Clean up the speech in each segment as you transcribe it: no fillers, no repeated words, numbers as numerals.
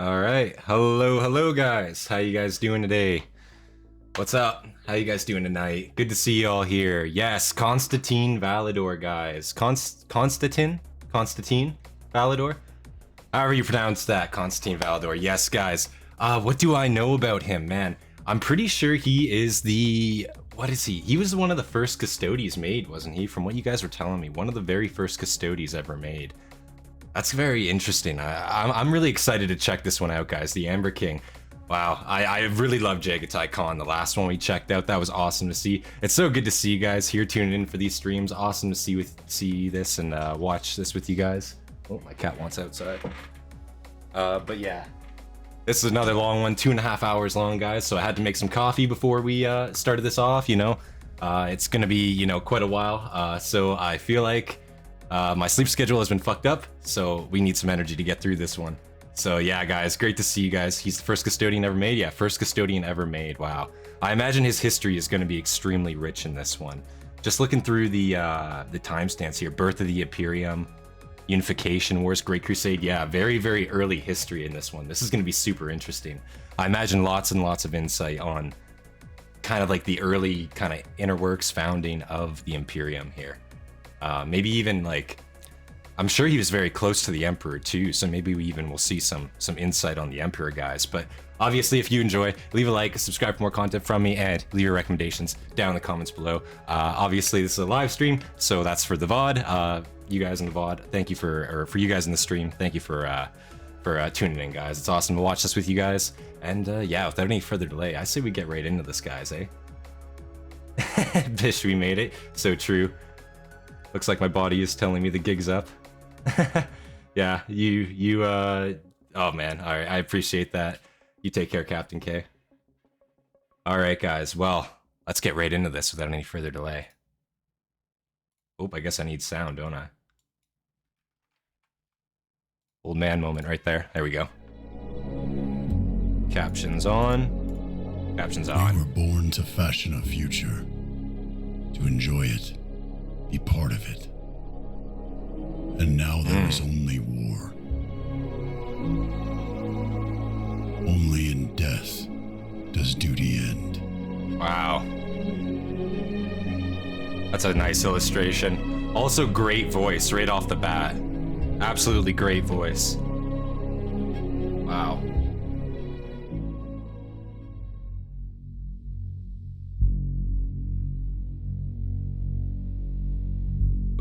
All right. Hello guys. How you guys doing today? What's up? How you guys doing tonight? Good to see you all here. Yes, Constantin Valdor, guys. Constantin Valdor? However you pronounce that, Constantin Valdor. Yes, guys. What do I know about him, man? I'm pretty sure he is what is he? He was one of the first Custodies made, wasn't he? From what you guys were telling me, one of the very first Custodies ever made. That's very interesting. I'm really excited to check this one out, guys. The Amber King. Wow, I really love Jagatai Khan. The last one we checked out, that was awesome to see. It's so good to see you guys here tuning in for these streams. Awesome to see this and watch this with you guys. Oh, my cat wants outside. But yeah, this is another long one, 2.5 hours long, guys. So I had to make some coffee before we started this off. It's gonna be quite a while. So I feel like my sleep schedule has been fucked up. So we need some energy to get through this one. So yeah, guys, great to see you guys. He's the first Custodian ever made. Yeah, first Custodian ever made. Wow. I imagine his history is going to be extremely rich in this one. Just looking through the timestamps here. Birth of the Imperium, Unification, Wars, Great Crusade. Yeah, very, very early history in this one. This is going to be super interesting. I imagine lots and lots of insight on kind of like the early kind of inner works founding of the Imperium here. Maybe even like, I'm sure he was very close to the Emperor too, so maybe we even will see some insight on the Emperor, guys. But obviously, if you enjoy, leave a like, subscribe for more content from me, and leave your recommendations down in the comments below. Obviously, this is a live stream, so that's for the VOD. You guys in the VOD, thank you for you guys in the stream, thank you for tuning in, guys. It's awesome to watch this with you guys. And yeah, without any further delay, I say we get right into this, guys, eh? Bish, we made it. So true. Looks like my body is telling me the gig's up. Yeah, oh man, all right, I appreciate that. You take care, Captain K. All right, guys, well, let's get right into this without any further delay. Oh, I guess I need sound, don't I? Old man moment right there. There we go. Captions on. Captions on. We were born to fashion a future, to enjoy it, be part of it. And now there is only war. Only in death does duty end. Wow. That's a nice illustration. Also great voice right off the bat. Absolutely great voice. Wow.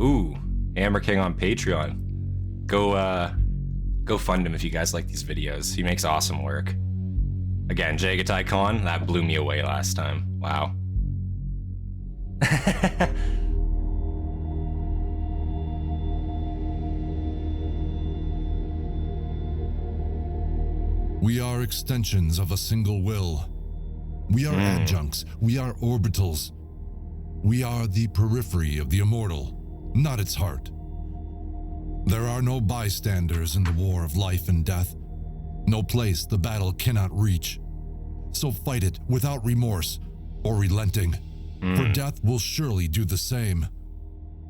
Ooh. Hammer King on Patreon. Go fund him if you guys like these videos. He makes awesome work. Again, Jagatai Khan, that blew me away last time. Wow. We are extensions of a single will. We are adjuncts. We are orbitals. We are the periphery of the immortal, not its heart. There are no bystanders in the war of life and death, no place the battle cannot reach. So fight it without remorse or relenting, for death will surely do the same.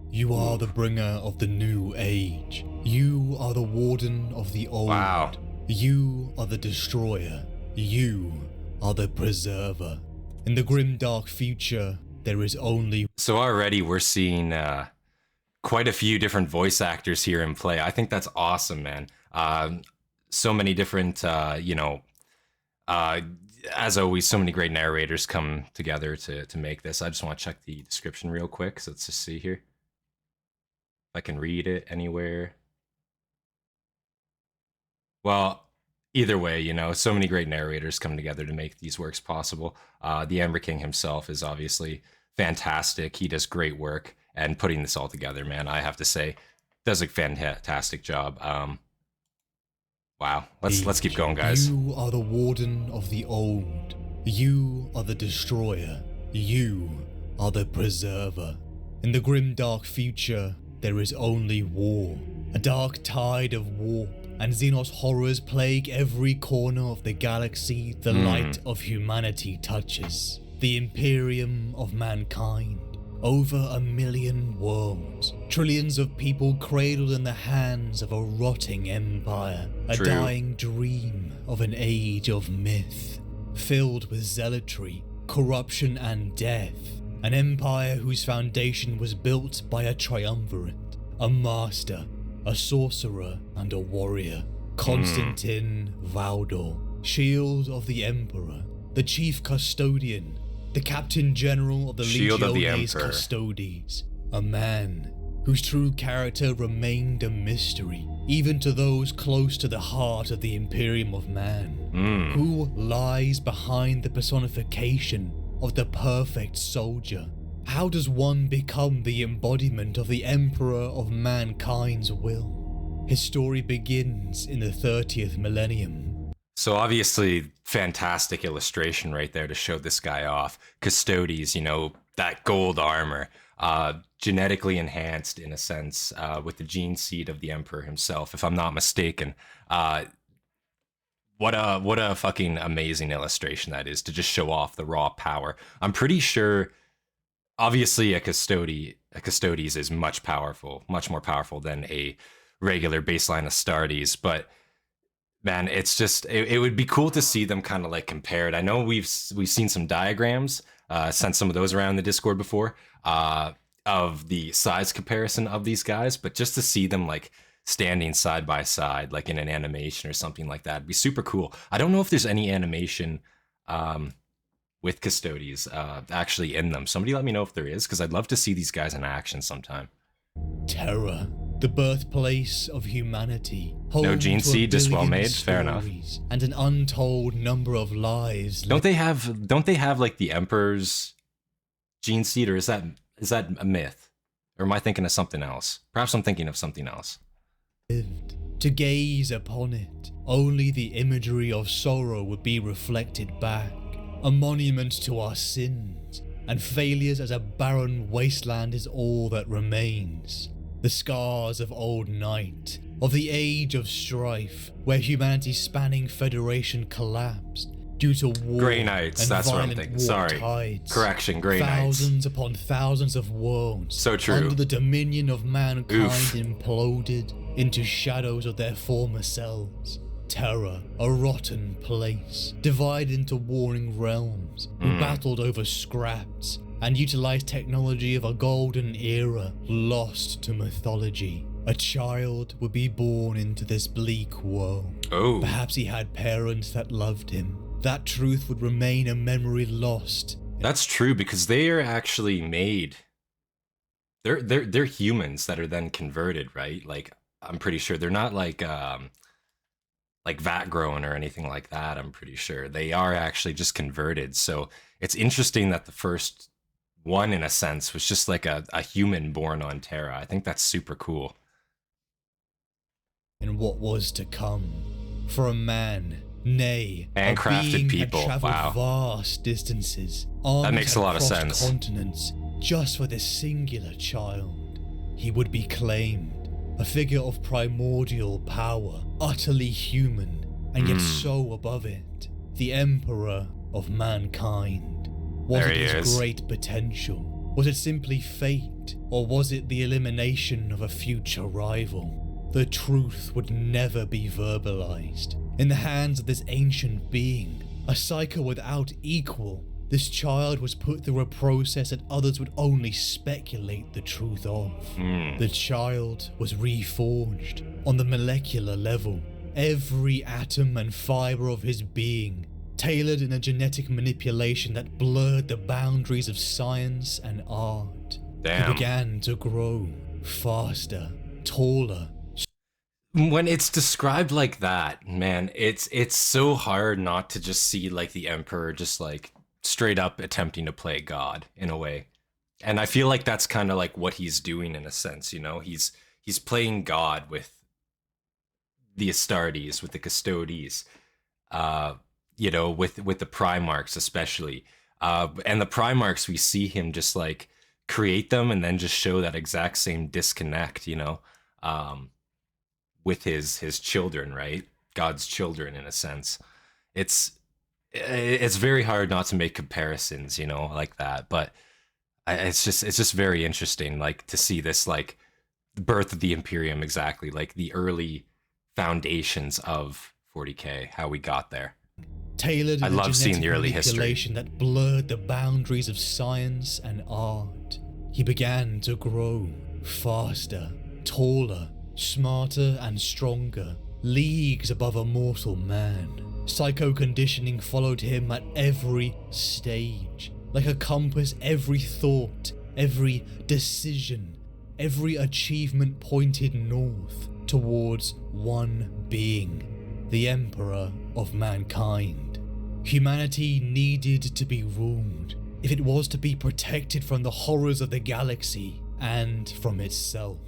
You are the bringer of the new age. You are the warden of the old. Wow. You are the destroyer. You are the preserver. In the grim dark future, there is only... So already we're seeing quite a few different voice actors here in play. I think that's awesome, man. So many different, as always, so many great narrators come together to make this. I just want to check the description real quick. So let's just see here. If I can read it anywhere. Well, either way, so many great narrators come together to make these works possible. The Amber King himself is obviously fantastic. He does great work, and putting this all together, man, I have to say, does a fantastic job. Wow, let's keep going, guys. You are the warden of the old. You are the destroyer. You are the preserver. In the grim dark future, there is only war. A dark tide of warp and Xenos horrors plague every corner of the galaxy the light of humanity touches. The Imperium of mankind. Over 1 million worlds. Trillions of people cradled in the hands of a rotting empire. a True. dying dream of an age of myth, filled with zealotry, corruption and death. An empire whose foundation was built by a triumvirate, a master, a sorcerer and a warrior. Constantin Valdor, Shield of the Emperor, the chief custodian, the captain general of the Shield of the Legiones Emperor. Custodies, a man whose true character remained a mystery, even to those close to the heart of the Imperium of Man, who lies behind the personification of the perfect soldier. How does one become the embodiment of the Emperor of mankind's will? His story begins in the 30th millennium. So obviously, fantastic illustration right there to show this guy off. Custodies, you know, that gold armor, genetically enhanced in a sense, with the gene seed of the Emperor himself, if I'm not mistaken. What a fucking amazing illustration that is to just show off the raw power. I'm pretty sure, obviously, a Custodes is much more powerful than a regular baseline Astartes, but man, it's just it would be cool to see them kind of like compared. I know we've seen some diagrams, sent some of those around the Discord before, of the size comparison of these guys, but just to see them like standing side by side, like in an animation or something like that, would be super cool. I don't know if there's any animation with Custodies actually in them. Somebody let me know if there is, because I'd love to see these guys in action sometime. Terra, the birthplace of humanity. No gene seed, just well made. Fair enough. And an untold number of lives. Don't they have like the Emperor's gene seed, or is that a myth? Or am I thinking of something else? Perhaps I'm thinking of something else. Lived. To gaze upon it, only the imagery of sorrow would be reflected back, a monument to our sins, and failures as a barren wasteland is all that remains. The scars of old night, of the age of strife, where humanity's spanning federation collapsed due to war Grey Knights, and that's what I'm violent thinking. war Sorry. tides. Correction, Grey Knights. Thousands upon thousands of worlds So true. under the dominion of mankind Oof. imploded into shadows of their former selves. Terra, a rotten place, divided into warring realms, who battled over scraps and utilized technology of a golden era lost to mythology. A child would be born into this bleak world. Oh. Perhaps he had parents that loved him. That truth would remain a memory lost. That's true, because they are actually made. They're humans that are then converted, right? Like, I'm pretty sure they're not like vat grown or anything like that. I'm pretty sure they are actually just converted. So it's interesting that the first one, in a sense, was just like a human born on Terra. I think that's super cool. And what was to come. For a man, nay, Handcrafted a being people, had traveled wow. vast distances. That makes a lot of crossed sense. Continents just for this singular child. He would be claimed, a figure of primordial power, utterly human, and yet so above it. The Emperor of mankind. Was There it he his is. great potential? Was it simply fate? Or was it the elimination of a future rival? The truth would never be verbalized. In the hands of this ancient being, a psycho without equal, this child was put through a process that others would only speculate the truth of. The child was reforged on the molecular level. Every atom and fiber of his being, tailored in a genetic manipulation that blurred the boundaries of science and art. Damn. He began to grow faster, taller. When it's described like that, man, it's so hard not to just see like the Emperor just like straight up attempting to play God in a way. And I feel like that's kind of like what he's doing in a sense, you know. He's playing God with the Astartes, with the Custodies, you know, with the primarchs especially. And the primarchs, we see him just like create them and then just show that exact same disconnect, you know, with his children, right? God's children in a sense. It's very hard not to make comparisons, you know, like that. But it's just very interesting, like to see this like the birth of the Imperium, exactly, like the early foundations of 40k, how we got there. Tailored I in a love seeing the genetic early history. manipulation that blurred the boundaries of science and art. He began to grow faster, taller, smarter and stronger, leagues above a mortal man. Psycho-conditioning followed him at every stage. Like a compass, every thought, every decision, every achievement pointed north towards one being, the Emperor of mankind. Humanity needed to be ruled if it was to be protected from the horrors of the galaxy and from itself.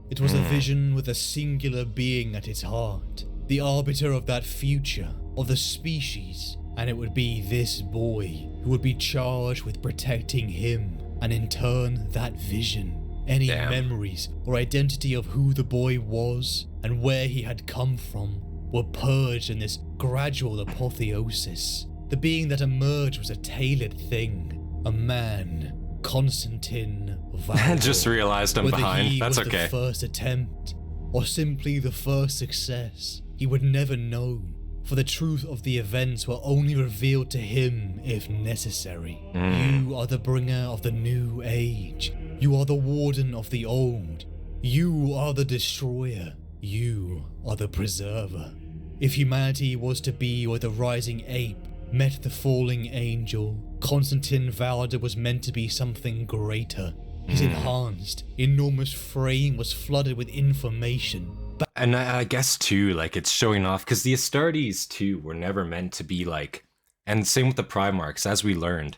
It was a vision with a singular being at its heart, the arbiter of that future, of the species, and it would be this boy who would be charged with protecting him, and in turn that vision, any memories or identity of who the boy was and where he had come from, were purged in this gradual apotheosis. The being that emerged was a tailored thing, a man, Constantin Valdor. Just realized I'm Whether behind. he That's was okay. the first attempt, or simply the first success, he would never know, for the truth of the events were only revealed to him if necessary. You are the bringer of the new age. You are the warden of the old. You are the destroyer. You are the preserver. If humanity was to be where the rising ape met the falling angel, Constantin Valdor was meant to be something greater. His enhanced, enormous frame was flooded with information. And I guess too, like, it's showing off, because the Astartes too were never meant to be like, and same with the primarchs, as we learned,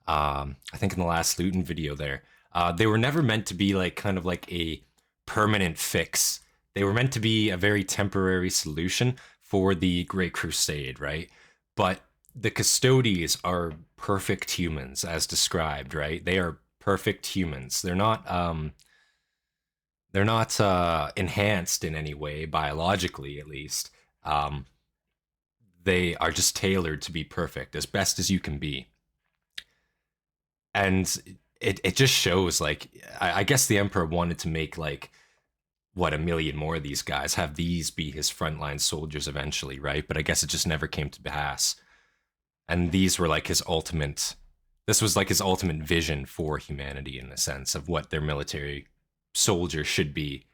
I think in the last Luton video there, they were never meant to be like kind of like a permanent fix. They were meant to be a very temporary solution for the Great Crusade, right? But the Custodies are perfect humans, as described, right? They are perfect humans. They're not enhanced in any way, biologically at least. They are just tailored to be perfect, as best as you can be. And it just shows, like, I guess the Emperor wanted to make, like, what, 1 million more of these guys, have these be his frontline soldiers eventually, right? But I guess it just never came to pass. And these were like his ultimate, this was like his ultimate vision for humanity, in the sense of what their military soldier should be.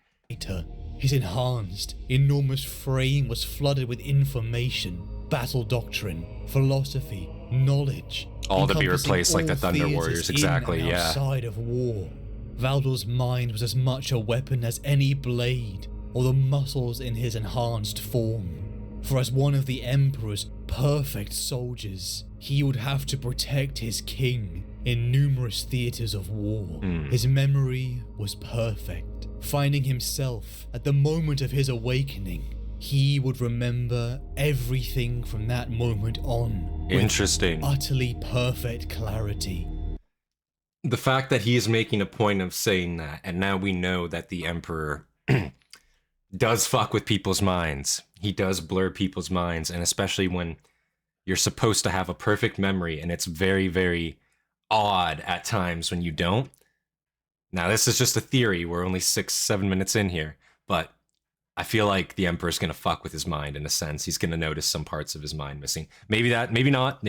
His enhanced, enormous frame was flooded with information, battle doctrine, philosophy, knowledge. All to be replaced like the encompassing Thunder all Warriors, theaters in exactly, and yeah. outside of war. Valdor's mind was as much a weapon as any blade, or the muscles in his enhanced form. For as one of the Emperor's perfect soldiers, he would have to protect his king in numerous theaters of war. His memory was perfect. Finding himself at the moment of his awakening, he would remember everything from that moment on. Interesting. With utterly perfect clarity. The fact that he is making a point of saying that, and now we know that the Emperor does fuck with people's minds. He does blur people's minds, and especially when you're supposed to have a perfect memory, and it's very, very odd at times when you don't. Now, this is just a theory. We're only 6-7 minutes in here, but I feel like the Emperor's gonna fuck with his mind in a sense. He's gonna notice some parts of his mind missing. Maybe that, maybe not,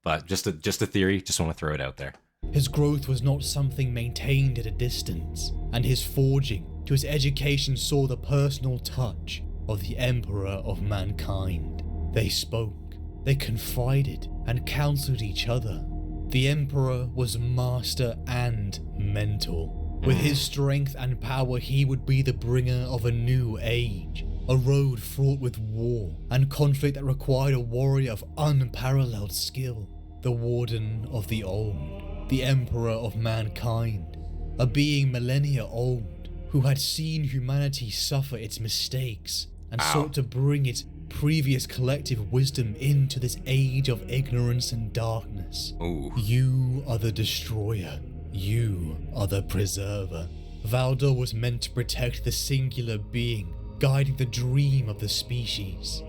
but just a theory. Just want to throw it out there. His growth was not something maintained at a distance, and his forging to his education saw the personal touch of the Emperor of mankind. They spoke, they confided, and counseled each other. The Emperor was master and mentor. With his strength and power, he would be the bringer of a new age, a road fraught with war and conflict that required a warrior of unparalleled skill, the Warden of the Old, the Emperor of mankind, a being millennia old who had seen humanity suffer its mistakes and sought to bring its previous collective wisdom into this age of ignorance and darkness. Ooh. You are the destroyer. You are the preserver. Valdor was meant to protect the singular being, guiding the dream of the species.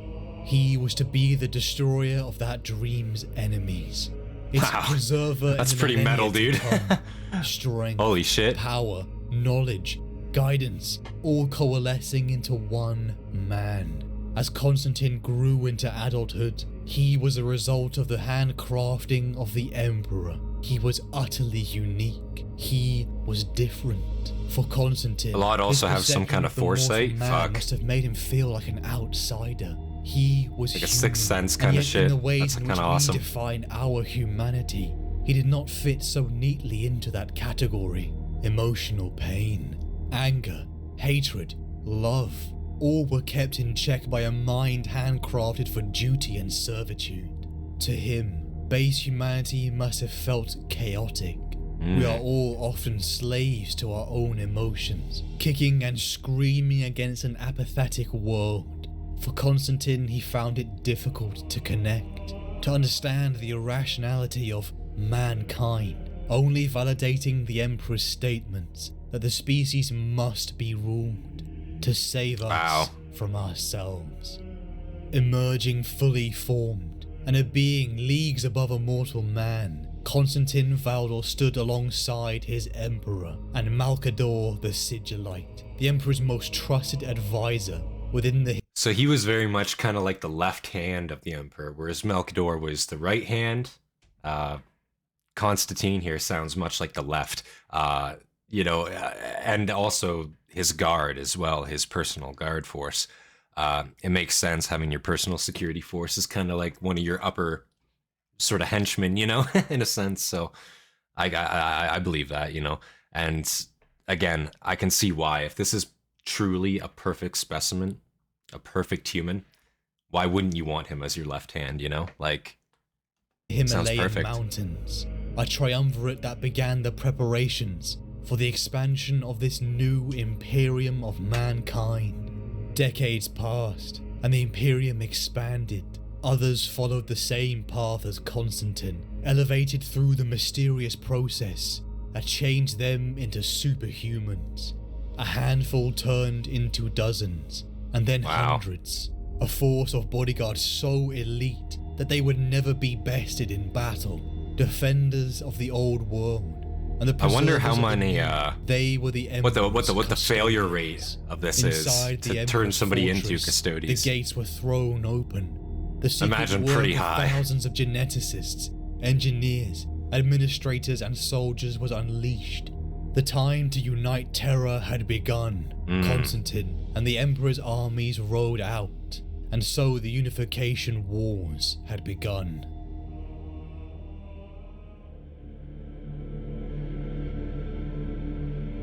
He was to be the destroyer of that dream's enemies. Its preserver. That's in the pretty millennia metal, to dude. come. Strength, Holy shit. power, knowledge, guidance, all coalescing into one man. As Constantin grew into adulthood, he was a result of the handcrafting of the Emperor. He was utterly unique. He was different. For Constantin, A lot also his have some kind of perception foresight. the mortal man Fuck. must have made him feel like an outsider. He was Like a human, Sixth Sense and kind of yet shit. In the ways That's in kind which of awesome. we define our humanity, he did not fit so neatly into that category. Emotional pain, anger, hatred, love, all were kept in check by a mind handcrafted for duty and servitude. To him, base humanity must have felt chaotic. We are all often slaves to our own emotions, kicking and screaming against an apathetic world. For Constantin, he found it difficult to connect, to understand the irrationality of mankind, only validating the Emperor's statements that the species must be ruled to save us from ourselves. Emerging fully formed, and a being leagues above a mortal man, Constantin Valdor stood alongside his Emperor and Malcador the Sigillite, the Emperor's most trusted advisor within the... So he was very much kind of like the left hand of the Emperor, whereas Malcador was the right hand. Constantine here sounds much like the left, and also his guard as well, his personal guard force. It makes sense having your personal security force is kind of like one of your upper sort of henchmen, in a sense. So I believe that, and again, I can see why. If this is truly a perfect specimen, a perfect human, why wouldn't you want him as your left hand, like Himalayan perfect. mountains, a triumvirate that began the preparations for the expansion of this new Imperium of mankind. Decades passed, and the Imperium expanded. Others followed the same path as Constantin, elevated through the mysterious process that changed them into superhumans. A handful turned into dozens, and then hundreds. A force of bodyguards so elite that they would never be bested in battle. Defenders of the old world. And the I wonder how preservers of the many new. They were the what the Emperor's failure custodies. rate of this is Inside the to turn Emperor's somebody into fortress, Custodies. The gates were thrown open. The secret Imagine work pretty of high. thousands of geneticists, engineers, administrators and soldiers was unleashed. The time to unite Terra had begun. Constantin and the Emperor's armies rode out, and so the Unification Wars had begun.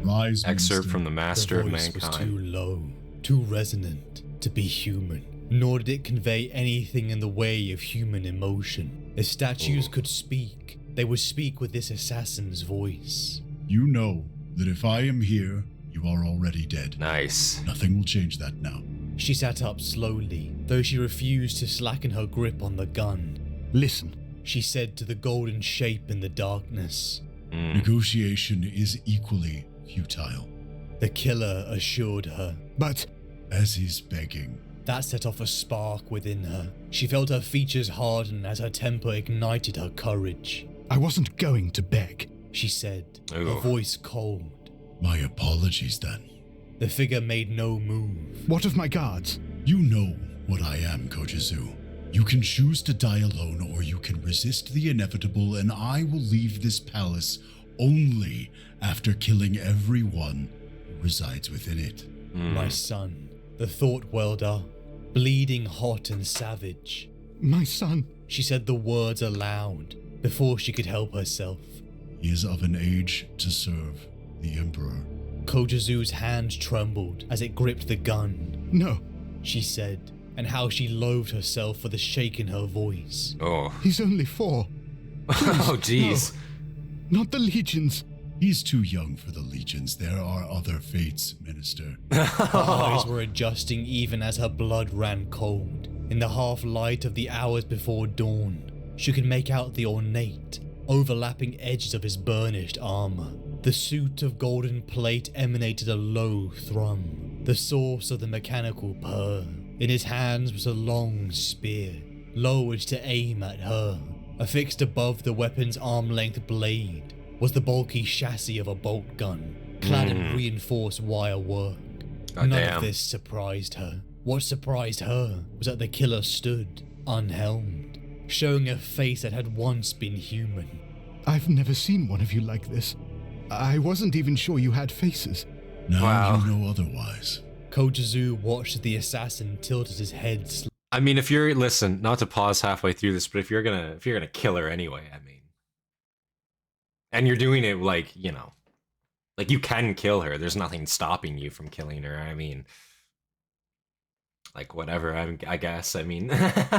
Rise, Excerpt Master. from the Master of The voice was too Mankind. low, too resonant to be human, nor did it convey anything in the way of human emotion. If statues could speak, they would speak with this assassin's voice. You know that if I am here, you are already dead. Nice. Nothing will change that now. She sat up slowly, though she refused to slacken her grip on the gun. Listen, She said to the golden shape in the darkness. Negotiation is equally futile. The killer assured her. but As is begging. That set off a spark within her. She felt her features harden as her temper ignited her courage. I wasn't going to beg. She said, Ooh. her voice cold. My apologies then. The figure made no move. What of my guards? You know what I am, Kojizu. You can choose to die alone or you can resist the inevitable, and I will leave this palace only after killing everyone who resides within it. My son. The thought welled up, bleeding hot and savage. My son. She said the words aloud before she could help herself. He is of an age to serve the Emperor. Kojizu's hand trembled as it gripped the gun. No, She said, and how she loathed herself for the shake in her voice. Oh. he's only 4. Oh, jeez. Not the legions. He's too young for the legions. There are other fates, Minister. Her eyes were adjusting even as her blood ran cold. In the half-light of the hours before dawn, she could make out the ornate, overlapping edges of his burnished armor. The suit of golden plate emanated a low thrum, the source of the mechanical purr. In his hands was a long spear, lowered to aim at her. Affixed above the weapon's arm-length blade was the bulky chassis of a bolt gun. clad in reinforced wire work. Oh, None damn. of this surprised her. What surprised her was that the killer stood, unhelmed, showing a face that had once been human. I've never seen one of you like this. I wasn't even sure you had faces. Now Wow. you know otherwise. Kojizu watched as the assassin tilted his head I mean, if you're listen, not to pause halfway through this, but if you're gonna kill her anyway, I mean, and you're doing it like, you know, like you can kill her. There's nothing stopping you from killing her. I mean, like whatever. I guess. I mean,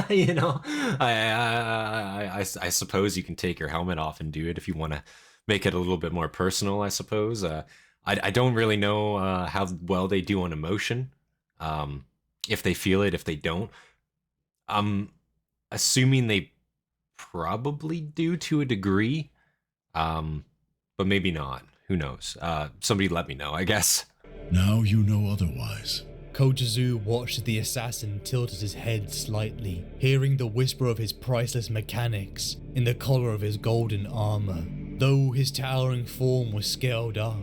you know, I suppose you can take your helmet off and do it if you want to make it a little bit more personal. I suppose. I don't really know how well they do on emotion. If they feel it, if they don't. I'm assuming they probably do to a degree, but maybe not. Who knows? Somebody let me know, I guess. Now you know otherwise. Kojizu watched as the assassin tilted his head slightly, hearing the whisper of his priceless mechanics in the collar of his golden armor. Though his towering form was scaled up,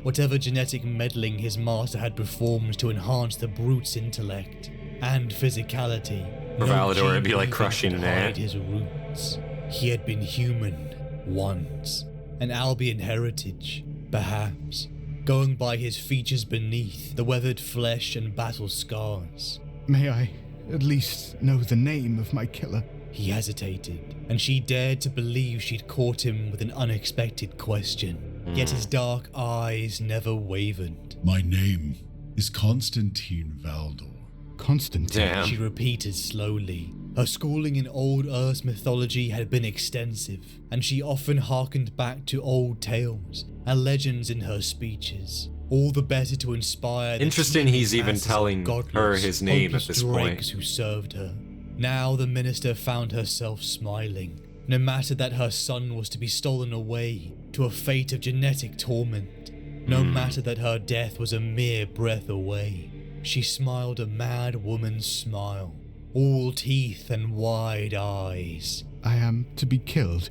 whatever genetic meddling his master had performed to enhance the brute's intellect and physicality, For Valdor, it'd be like gene crushing could an ant. hide his roots. He had been human once, an Albion heritage, perhaps, going by his features beneath the weathered flesh and battle scars. May I at least know the name of my killer? He hesitated, and she dared to believe she'd caught him with an unexpected question. Yet his dark eyes never wavered. My name is Constantin Valdor. Constantine. Damn. She repeated slowly. Her schooling in Old Earth's mythology had been extensive, and she often harkened back to old tales and legends in her speeches, all the better to inspire the Interesting teeming he's even masses of telling godless, her his name at hopeless this point. dregs who served her. Now the minister found herself smiling. No matter that her son was to be stolen away to a fate of genetic torment, no matter that her death was a mere breath away, she smiled a mad woman's smile, all teeth and wide eyes. I am to be killed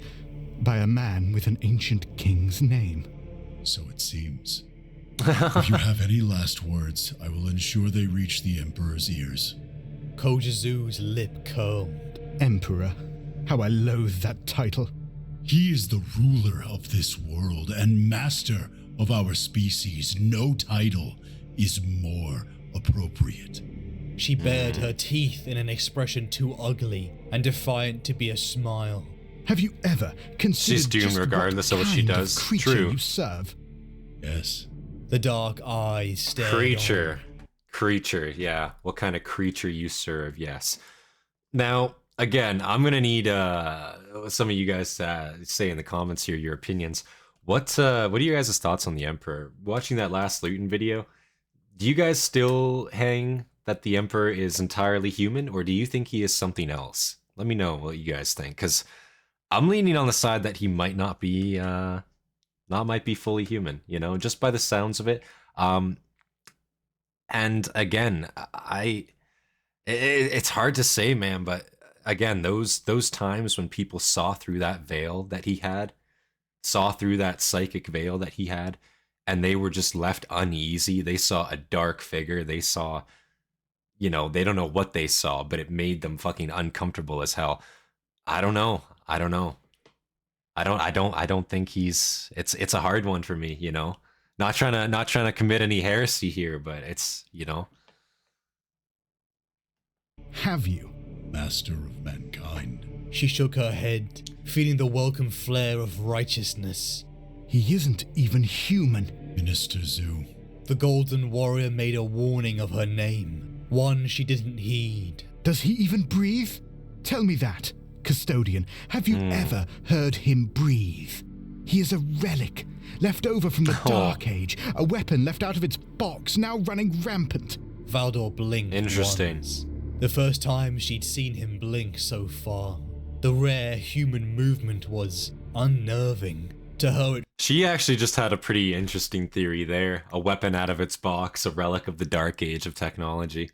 by a man with an ancient king's name. So it seems. If you have any last words, I will ensure they reach the Emperor's ears. Kojizu's lip curled. Emperor. How I loathe that title. He is the ruler of this world and master of our species. No title is more appropriate. She bared her teeth in an expression too ugly and defiant to be a smile. Have you ever considered She's doomed just regardless what of what she kind does. creature True. you serve? Yes. The dark eyes stared Creature. Creature, yeah. What kind of creature you serve, yes. Now, again, I'm gonna need some of you guys say in the comments here your opinions. What are you guys' thoughts on the Emperor? Watching that last Hurtn video, do you guys still hang that the Emperor is entirely human, or do you think he is something else? Let me know what you guys think, because I'm leaning on the side that he might not be fully human, you know, just by the sounds of it. And again, it's hard to say, man, but again, those times when people saw through that veil that he had, saw through that psychic veil that he had, and they were just left uneasy. They saw a dark figure. They saw, you know, they don't know what they saw, but it made them fucking uncomfortable as hell. I don't know. I don't think he's, it's a hard one for me, you know. Not trying to commit any heresy here, but it's, you know. Have you? Master of mankind. She shook her head, feeling the welcome flare of righteousness. He isn't even human. Minister Zu. The Golden Warrior made a warning of her name, one she didn't heed. Does he even breathe? Tell me that, Custodian. Have you ever heard him breathe? He is a relic, left over from the Dark Age, a weapon left out of its box, now running rampant. Valdor blinked Interesting. once. The first time she'd seen him blink so far. The rare human movement was unnerving. To her, She actually just had a pretty interesting theory there. A weapon out of its box, a relic of the Dark Age of technology.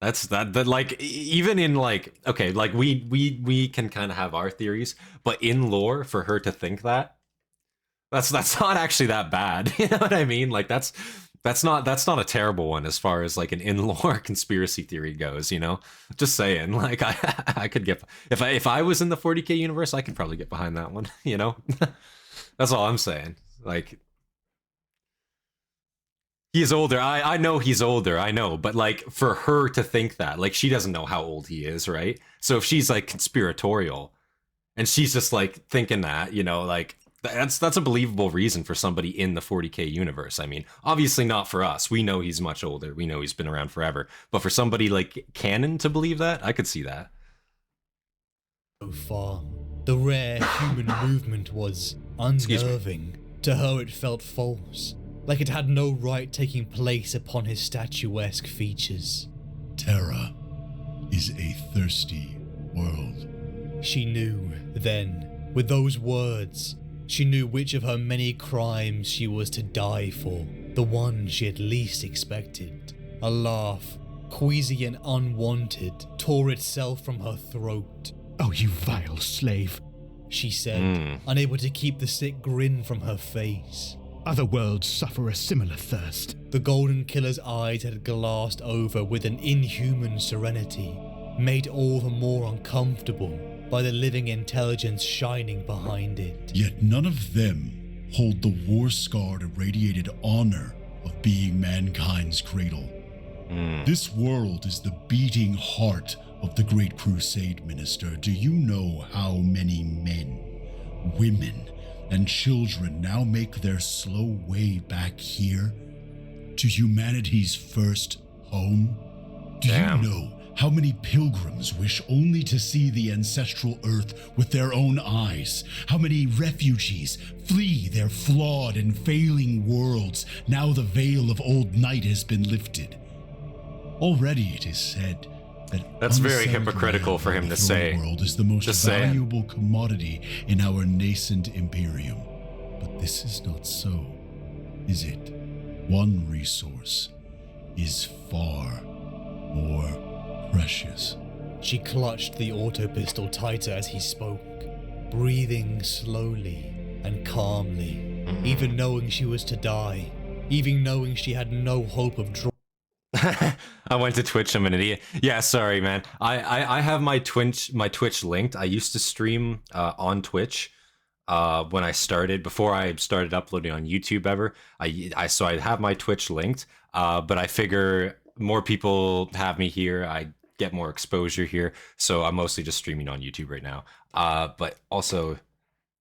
That's that like even in like, okay, like we can kind of have our theories, but in lore for her to think that, That's not actually that bad. You know what I mean? Like that's not a terrible one as far as like an in-lore conspiracy theory goes, you know? Just saying, like I could get, if I was in the 40K universe, I could probably get behind that one, you know? That's all I'm saying. Like, he is older. I know he's older, I know, but like for her to think that, like she doesn't know how old he is, right? So if she's like conspiratorial and she's just like thinking that, you know, like that's a believable reason for somebody in the 40K universe. I mean, obviously not for us. We know he's much older. We know he's been around forever. But for somebody like canon to believe that, I could see that. So far, the rare human movement was unnerving. To her it felt false, like it had no right taking place upon his statuesque features. Terra is a thirsty world. She knew then, with those words, she knew which of her many crimes she was to die for, the one she had least expected. A laugh, queasy and unwanted, tore itself from her throat. Oh, you vile slave, she said, unable to keep the sick grin from her face. Other worlds suffer a similar thirst. The Golden Killer's eyes had glassed over with an inhuman serenity, made all the more uncomfortable by the living intelligence shining behind it. Yet none of them hold the war-scarred irradiated honor of being mankind's cradle. This world is the beating heart of the Great Crusade, Minister. Do you know how many men, women, and children now make their slow way back here to humanity's first home? Do you know how many pilgrims wish only to see the ancestral earth with their own eyes? How many refugees flee their flawed and failing worlds now the veil of old night has been lifted? Already it is said that that's very hypocritical for him to say. The world is the most valuable commodity in our nascent Imperium. But this is not so, is it? One resource is far more precious. She clutched the auto pistol tighter as he spoke, breathing slowly and calmly, even knowing she was to die, even knowing she had no hope of I went to Twitch. I'm an idiot. Yeah, sorry, man. I have my Twitch linked. I used to stream on Twitch when I started, before I started uploading on YouTube ever. So I have my Twitch linked, but I figure more people have me here, I get more exposure here, so I'm mostly just streaming on YouTube right now. But also,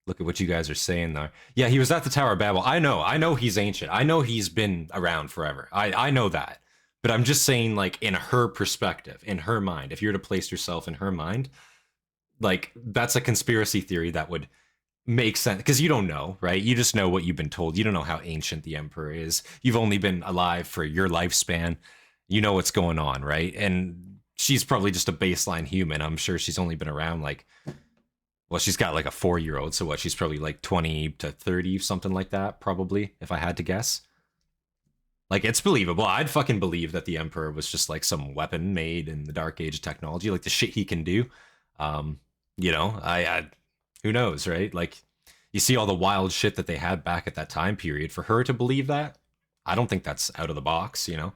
look at what you guys are saying there. Yeah, he was at the Tower of Babel. I know he's ancient. I know he's been around forever. I know that. But I'm just saying, like, in her perspective, in her mind, if you're to place yourself in her mind, like, that's a conspiracy theory that would make sense. Because you don't know, right? You just know what you've been told. You don't know how ancient the Emperor is. You've only been alive for your lifespan. You know what's going on, right? And she's probably just a baseline human. I'm sure she's only been around, like, well, she's got, like, a 4-year-old. So what, she's probably, like, 20 to 30, something like that, probably, if I had to guess. Like, it's believable. I'd fucking believe that the Emperor was just like some weapon made in the Dark Age technology, like the shit he can do. You know, I who knows, right? Like, you see all the wild shit that they had back at that time period. For her to believe that, I don't think that's out of the box, you know?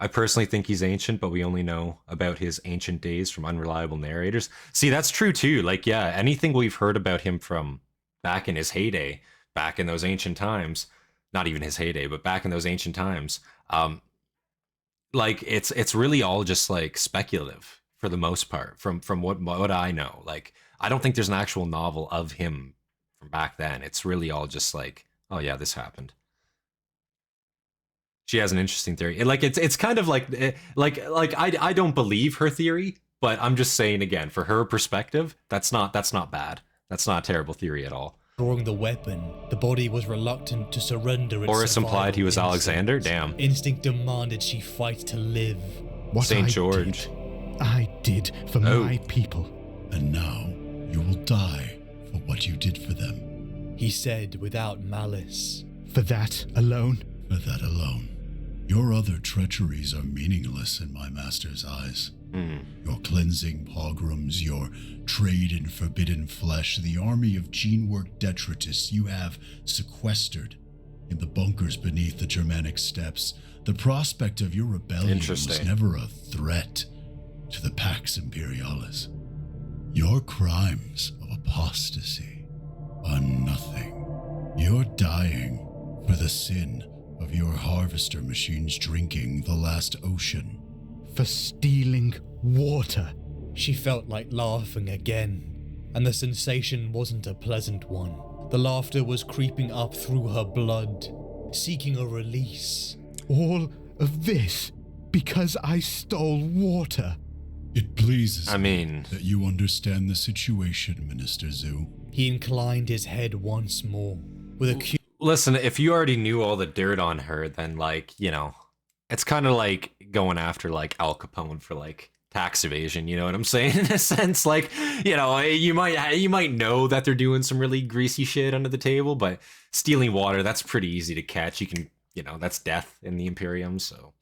I personally think he's ancient, but we only know about his ancient days from unreliable narrators. See, that's true too. Like, yeah, anything we've heard about him from back in his heyday, back in those ancient times, not even his heyday, but back in those ancient times, like it's really all just like speculative for the most part, from what I know. Like, I don't think there's an actual novel of him from back then. It's really all just like, oh yeah, this happened. She has an interesting theory. Like, it's kind of like I don't believe her theory, but I'm just saying, again, for her perspective, that's not bad. That's not a terrible theory at all. Drawing the weapon, the body was reluctant to surrender its Horus implied he was instinct. Alexander? Damn. Instinct demanded she fight to live. What St. George. I did for my people. And now you will die for what you did for them. He said without malice. For that alone? For that alone. Your other treacheries are meaningless in my master's eyes. Your cleansing pogroms, your trade in forbidden flesh, the army of gene-work detritus you have sequestered in the bunkers beneath the Germanic steppes. The prospect of your rebellion was never a threat to the Pax Imperialis. Your crimes of apostasy are nothing. You're dying for the sin of your harvester machines drinking the last ocean. For stealing water. She felt like laughing again, and the sensation wasn't a pleasant one. The laughter was creeping up through her blood, seeking a release. All of this because I stole water. It pleases I mean, that you understand the situation, Minister Zu. He inclined his head once more, with a listen, if you already knew all the dirt on her, then, like, you know, it's kind of like going after, like, Al Capone for, like, tax evasion, you know what I'm saying? In a sense, like, you know, you might know that they're doing some really greasy shit under the table, but stealing water, that's pretty easy to catch. You can, you know, that's death in the Imperium, so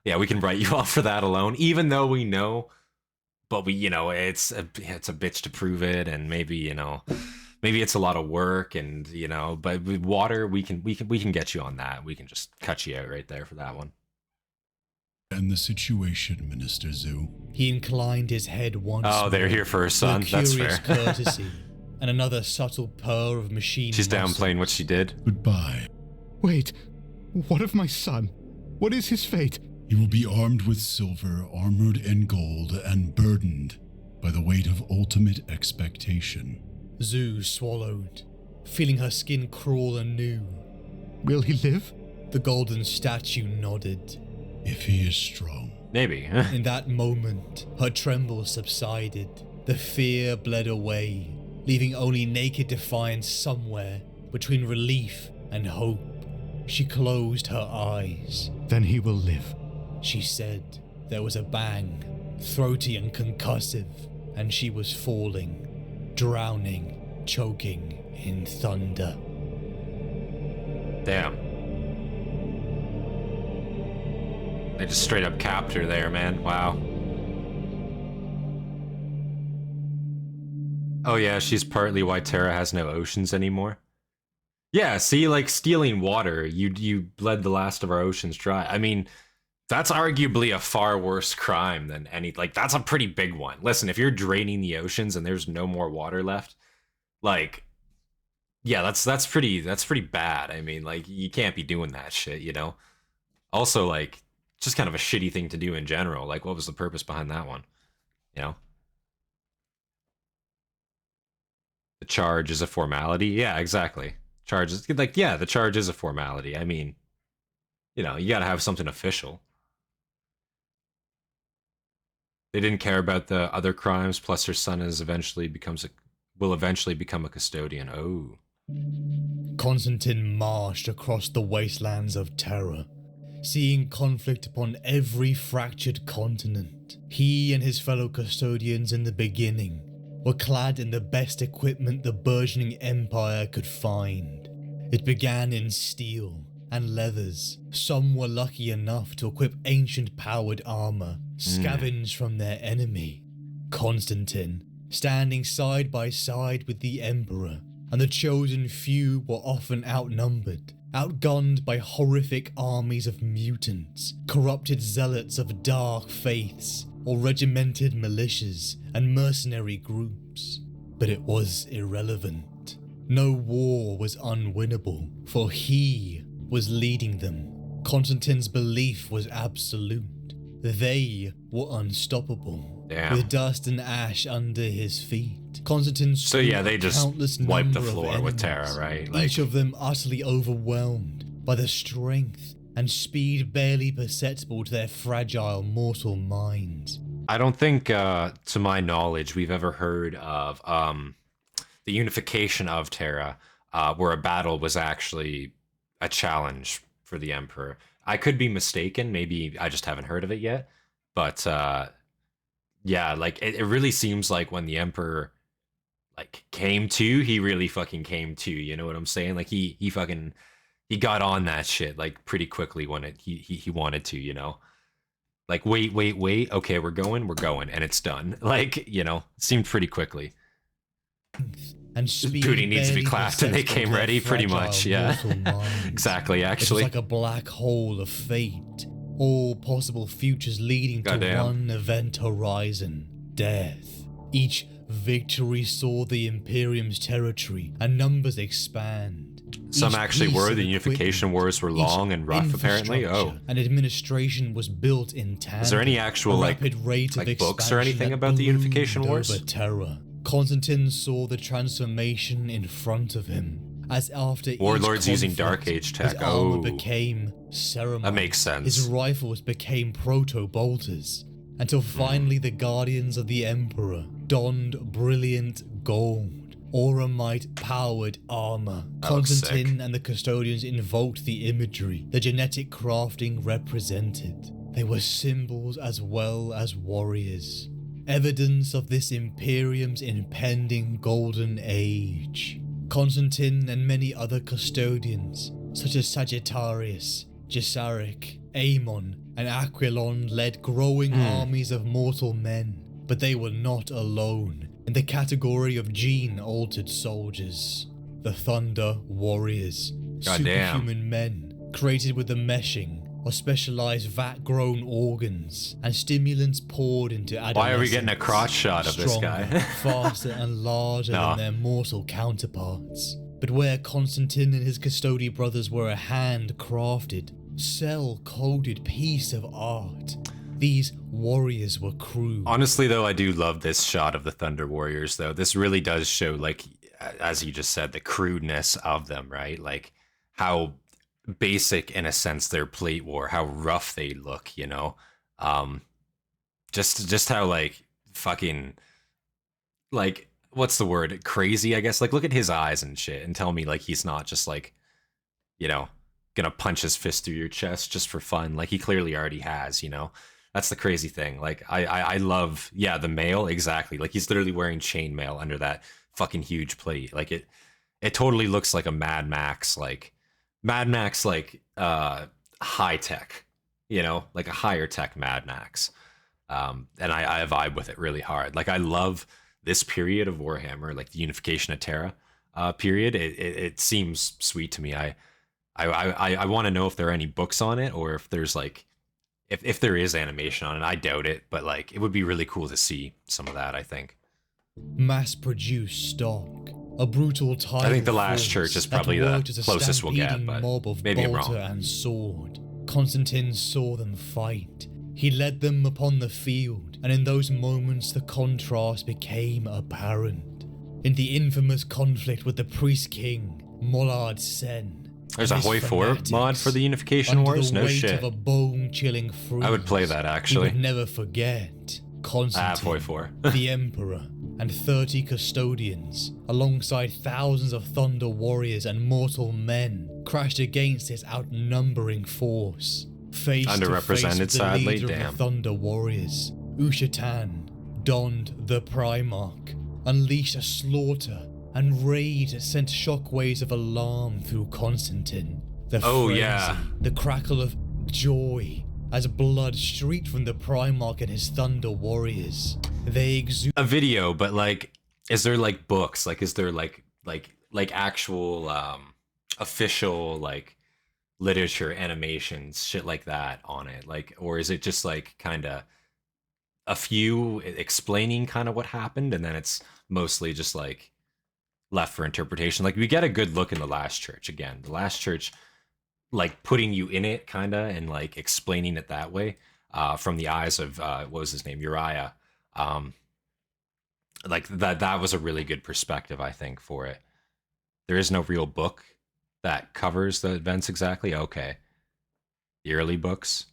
yeah, we can write you off for that alone, even though we know, but we, you know, it's a bitch to prove it, and maybe, you know, maybe it's a lot of work, and, you know, but with water, we can get you on that. We can just cut you out right there for that one. And the situation, Minister Zu. He inclined his head once more. Oh, they're here for her son. That's fair. Courtesy, and another subtle purr of machine. She's downplaying what she did. Goodbye. Wait, what of my son? What is his fate? He will be armed with silver, armored in gold, and burdened by the weight of ultimate expectation. Zu swallowed, feeling her skin crawl anew. Will he live? The golden statue nodded. If he is strong. Maybe. In that moment, her tremble subsided. The fear bled away, leaving only naked defiance somewhere between relief and hope. She closed her eyes. Then he will live, she said. There was a bang, throaty and concussive, and she was falling, drowning, choking in thunder. Damn. They just straight up capped her there, man. Wow. Oh yeah, she's partly why Terra has no oceans anymore. Yeah, see, like, stealing water, you bled the last of our oceans dry. I mean, that's arguably a far worse crime than any, like, that's a pretty big one. Listen, if you're draining the oceans and there's no more water left, like, yeah, that's pretty bad. I mean, like, you can't be doing that shit, you know? Also, like, just kind of a shitty thing to do in general. Like, what was the purpose behind that one? You know? The charge is a formality? Yeah, exactly. Charge is, like, yeah, the charge is a formality. I mean, you know, you gotta have something official. They didn't care about the other crimes, plus her son will eventually become a custodian. Oh. Constantin marched across the wastelands of Terra, seeing conflict upon every fractured continent. He and his fellow custodians in the beginning were clad in the best equipment the burgeoning empire could find. It began in steel and leathers. Some were lucky enough to equip ancient powered armor, scavenged from their enemy. Constantin, standing side by side with the Emperor, and the chosen few were often outnumbered, outgunned by horrific armies of mutants, corrupted zealots of dark faiths, or regimented militias and mercenary groups. But it was irrelevant. No war was unwinnable, for he was leading them. Constantin's belief was absolute. They were unstoppable. Damn. With dust and ash under his feet, Constantin So yeah, they just wiped the floor enemies, with Terra, right? Like, each of them utterly overwhelmed by the strength and speed barely perceptible to their fragile mortal minds. I don't think, to my knowledge, we've ever heard of the unification of Terra, where a battle was actually a challenge for the Emperor. I could be mistaken. Maybe I just haven't heard of it yet. But yeah, like it really seems like when the Emperor like came to, he really fucking came to. You know what I'm saying? Like he got on that shit like pretty quickly when he wanted to. You know. Like, wait, okay, we're going, and it's done. Like, you know, seemed pretty quickly. And booty needs to be clapped and they came ready, pretty much, yeah. Exactly, actually. It was like a black hole of fate. All possible futures leading to one event horizon. Death. Each victory saw the Imperium's territory and numbers expand. Some actually were. The Unification Wars were long and rough, apparently. Oh. And administration was built in tandem. Is there any actual, like books or anything about the Unification Wars? Over Terra. Constantin saw the transformation in front of him. As after Warlords using Dark Age tech. His armor became ceremony. That makes sense. His rifles became proto-bolters. Until finally the Guardians of the Emperor donned brilliant gold. Auramite-powered armor. Constantin and the Custodians invoked the imagery the genetic crafting represented. They were symbols as well as warriors. Evidence of this Imperium's impending golden age. Constantin and many other Custodians, such as Sagittarius, Gessaric, Aemon, and Aquilon led growing armies of mortal men, but they were not alone in the category of gene-altered soldiers. The Thunder Warriors, superhuman men created with the meshing or specialized vat-grown organs and stimulants poured into adolescents. Why are we getting a crotch shot of this guy? Faster and larger than their mortal counterparts. But where Constantin and his Custody brothers were a hand-crafted, cell-coded piece of art, these warriors were crude. Honestly, though, I do love this shot of the Thunder Warriors, though. This really does show, like, as you just said, the crudeness of them, right? Like, how basic in a sense their plate wore, how rough they look, you know. Just how like fucking like what's the word, crazy, I guess. Like, look at his eyes and shit and tell me like he's not just like, you know, gonna punch his fist through your chest just for fun, like he clearly already has, you know. That's the crazy thing. Like I love, yeah, the mail, exactly. Like he's literally wearing chainmail under that fucking huge plate. Like it totally looks like a Mad Max high tech, you know, like a higher tech Mad Max. And I vibe with it really hard. Like I love this period of Warhammer, like the Unification of Terra period. It seems sweet to me. I want to know if there are any books on it, or if there's like, if there is animation on it. I doubt it, but like it would be really cool to see some of that, I think. Mass-produced stock. A brutal time. I think the Last Church is probably the closest we'll get, but maybe I'm wrong. And sword. Constantin saw them fight. He led them upon the field, and in those moments the contrast became apparent. In the infamous conflict with the Priest King, Mollard Sen. There's a Hoi 4 mod for the Unification Wars? No shit. Of a bone-chilling freeze, I would play that, actually. He would never forget. Constantin, Hoi 4. the Emperor, and 30 Custodians, alongside thousands of Thunder Warriors and mortal men, crashed against his outnumbering force. Face underrepresented, to face sadly, with the leader of the Thunder Warriors, Hurtn, donned the primarch, unleashed a slaughter, and rage sent shockwaves of alarm through Constantin. The frenzy, the crackle of joy, as blood streaked from the primarch and his Thunder Warriors. They exude a video, but like, is there like books? Like, is there like actual official like literature, animations, shit like that on it? Like, or is it just like kind of a few explaining kind of what happened, and then it's mostly just like left for interpretation? Like, we get a good look in the Last Church again. The Last Church, like putting you in it kind of and like explaining it that way from the eyes of what was his name, Uriah. Like that was a really good perspective, I think, for it. There is no real book that covers the events exactly. Okay, the early books,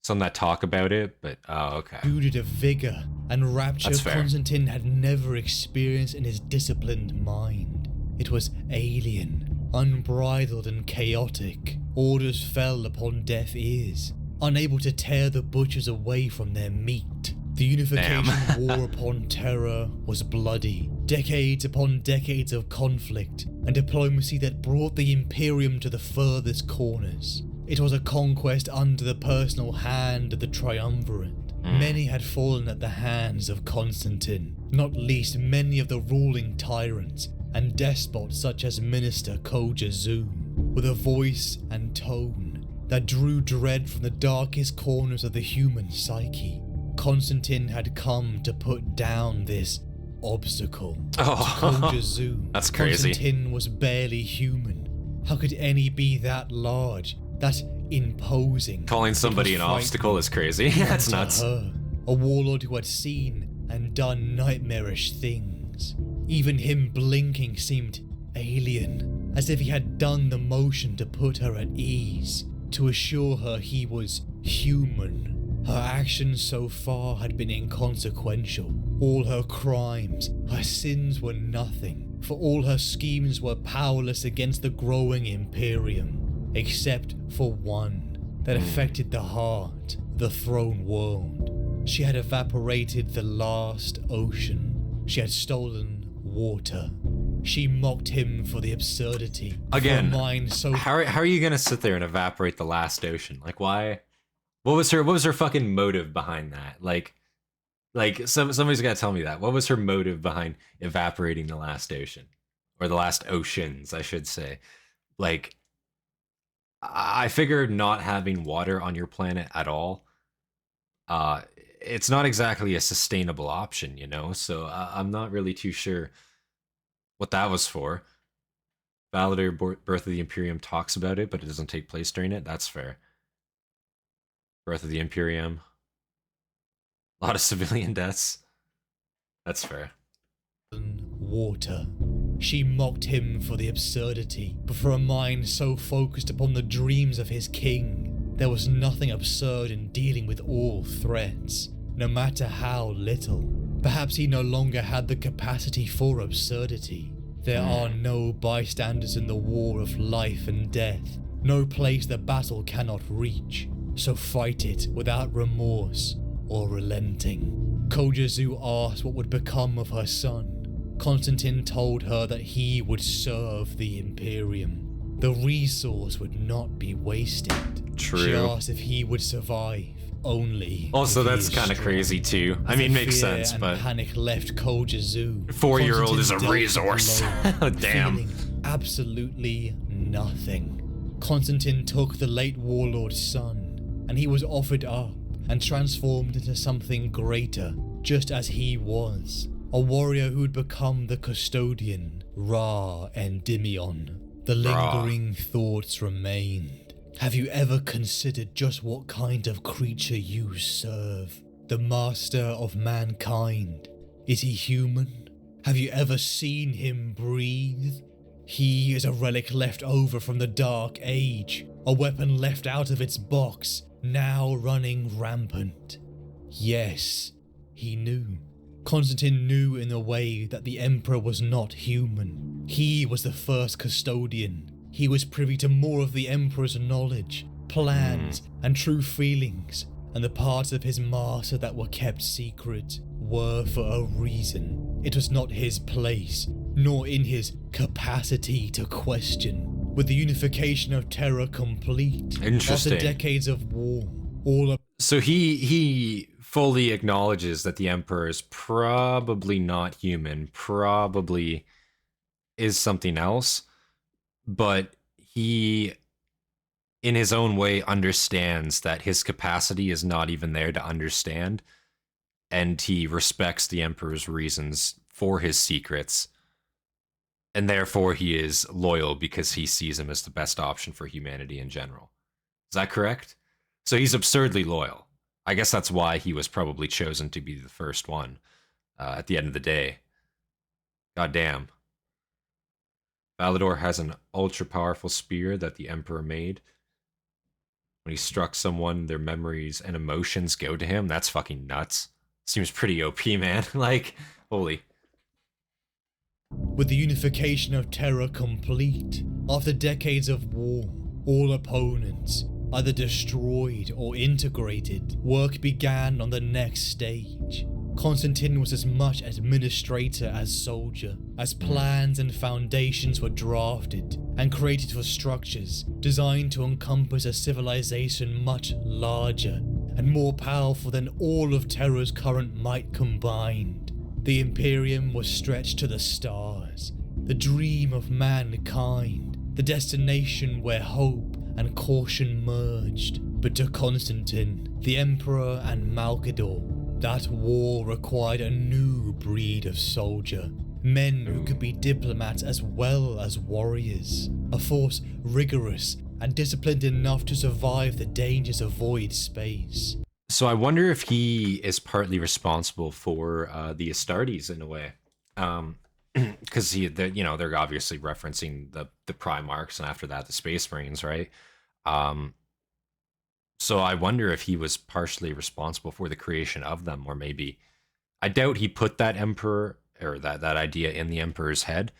some that talk about it, but okay. Exuded of vigor and rapture Constantin had never experienced in his disciplined mind. It was alien, unbridled and chaotic. Orders fell upon deaf ears, unable to tear the butchers away from their meat. The Unification War upon Terra was bloody. Decades upon decades of conflict and diplomacy that brought the Imperium to the furthest corners. It was a conquest under the personal hand of the triumvirate. Many had fallen at the hands of Constantin, not least many of the ruling tyrants and despots such as Minister Kojazu, with a voice and tone that drew dread from the darkest corners of the human psyche. Constantin had come to put down this obstacle. Oh, Kojazu, that's crazy. Constantin was barely human. How could any be that large, that imposing? Calling somebody an obstacle is crazy. That's nuts. Her, a warlord who had seen and done nightmarish things. Even him blinking seemed alien, as if he had done the motion to put her at ease, to assure her he was human. Her actions so far had been inconsequential. All her crimes, her sins were nothing, for all her schemes were powerless against the growing Imperium, except for one that affected the heart, the throne world. She had evaporated the last ocean. She had stolen water. She mocked him for the absurdity. Again, for a mind so how are you gonna sit there and evaporate the last ocean? Like, why? What was her fucking motive behind that? Like somebody's gotta tell me that. What was her motive behind evaporating the last ocean? Or the last oceans, I should say. Like, I figured not having water on your planet at all, it's not exactly a sustainable option, you know? So I'm not really too sure what that was for. Valdor, Birth of the Imperium talks about it, but it doesn't take place during it. That's fair. Birth of the Imperium. A lot of civilian deaths. That's fair. Water. She mocked him for the absurdity, but for a mind so focused upon the dreams of his king, there was nothing absurd in dealing with all threats, no matter how little. Perhaps he no longer had the capacity for absurdity. There are no bystanders in the war of life and death, no place the battle cannot reach, so fight it without remorse or relenting. Kojazu asked what would become of her son. Constantin told her that he would serve the Imperium. The resource would not be wasted. True. She asked if he would survive. Only. Also, if he that's is kind of strong. crazy too. I As mean, the makes fear sense, and but panic left Kojazu. 4-year-old is a Constantin resource. dealt alone, Damn. feeling absolutely nothing. Constantin took the late warlord's son, and he was offered up and transformed into something greater, just as he was. A warrior who would become the custodian, Ra Endymion. The lingering thoughts remained. Have you ever considered just what kind of creature you serve? The master of mankind. Is he human? Have you ever seen him breathe? He is a relic left over from the Dark Age, a weapon left out of its box, now running rampant. Yes, he knew. Constantin knew in a way that the Emperor was not human. He was the first custodian. He was privy to more of the Emperor's knowledge, plans, and true feelings, and the parts of his master that were kept secret were for a reason. It was not his place, nor in his capacity to question. With the unification of Terra complete, Interesting. after decades of war, all so he fully acknowledges that the Emperor is probably not human, probably is something else, but he, in his own way, understands that his capacity is not even there to understand, and he respects the Emperor's reasons for his secrets, and therefore he is loyal because he sees him as the best option for humanity in general. Is that correct? So he's absurdly loyal. I guess that's why he was probably chosen to be the first one at the end of the day. God damn. Valdor has an ultra-powerful spear that the Emperor made. When he struck someone, their memories and emotions go to him. That's fucking nuts. Seems pretty OP, man. Like, holy. With the unification of Terra complete, after decades of war, all opponents either destroyed or integrated, work began on the next stage. Constantin was as much administrator as soldier, as plans and foundations were drafted and created for structures designed to encompass a civilization much larger and more powerful than all of Terra's current might combined. The Imperium was stretched to the stars, the dream of mankind, the destination where hope and caution merged. But to Constantin, the Emperor and Malkador, that war required a new breed of soldier, men who could be diplomats as well as warriors, a force rigorous and disciplined enough to survive the dangers of void space. So I wonder if he is partly responsible for the Astartes in a way, because they're obviously referencing the primarchs and after that the Space Marines, right? So I wonder if he was partially responsible for the creation of them, or maybe, I doubt he put that emperor or that idea in the emperor's head,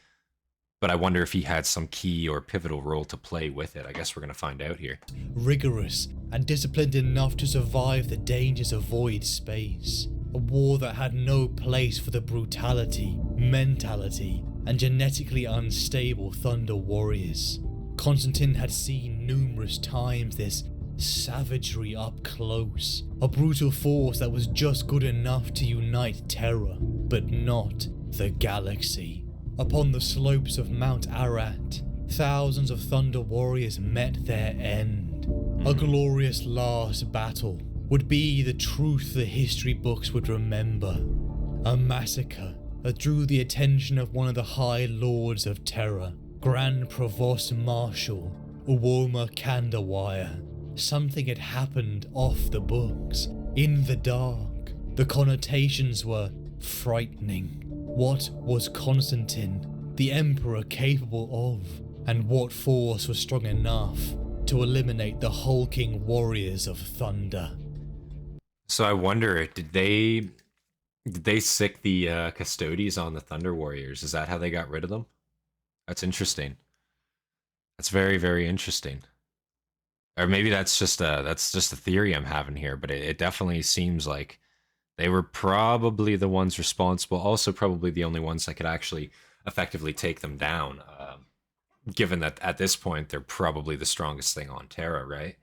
but I wonder if he had some key or pivotal role to play with it. I guess we're going to find out here. Rigorous and disciplined enough to survive the dangers of void space. A war that had no place for the brutality, mentality, and genetically unstable Thunder Warriors. Constantin had seen numerous times this savagery up close, a brutal force that was just good enough to unite Terra, but not the galaxy. Upon the slopes of Mount Ararat, thousands of Thunder Warriors met their end. A glorious last battle would be the truth the history books would remember. A massacre that drew the attention of one of the High Lords of Terra, Grand Provost Marshal Uwoma Kandawire. Something had happened off the books, in the dark. The connotations were frightening. What was Constantin, the Emperor, capable of? And what force was strong enough to eliminate the hulking warriors of Thunder? So I wonder, did they sick the Custodies on the Thunder Warriors? Is that how they got rid of them? That's interesting. That's very, very interesting. Or maybe that's just a theory I'm having here, but it definitely seems like they were probably the ones responsible, also probably the only ones that could actually effectively take them down, given that at this point they're probably the strongest thing on Terra, right?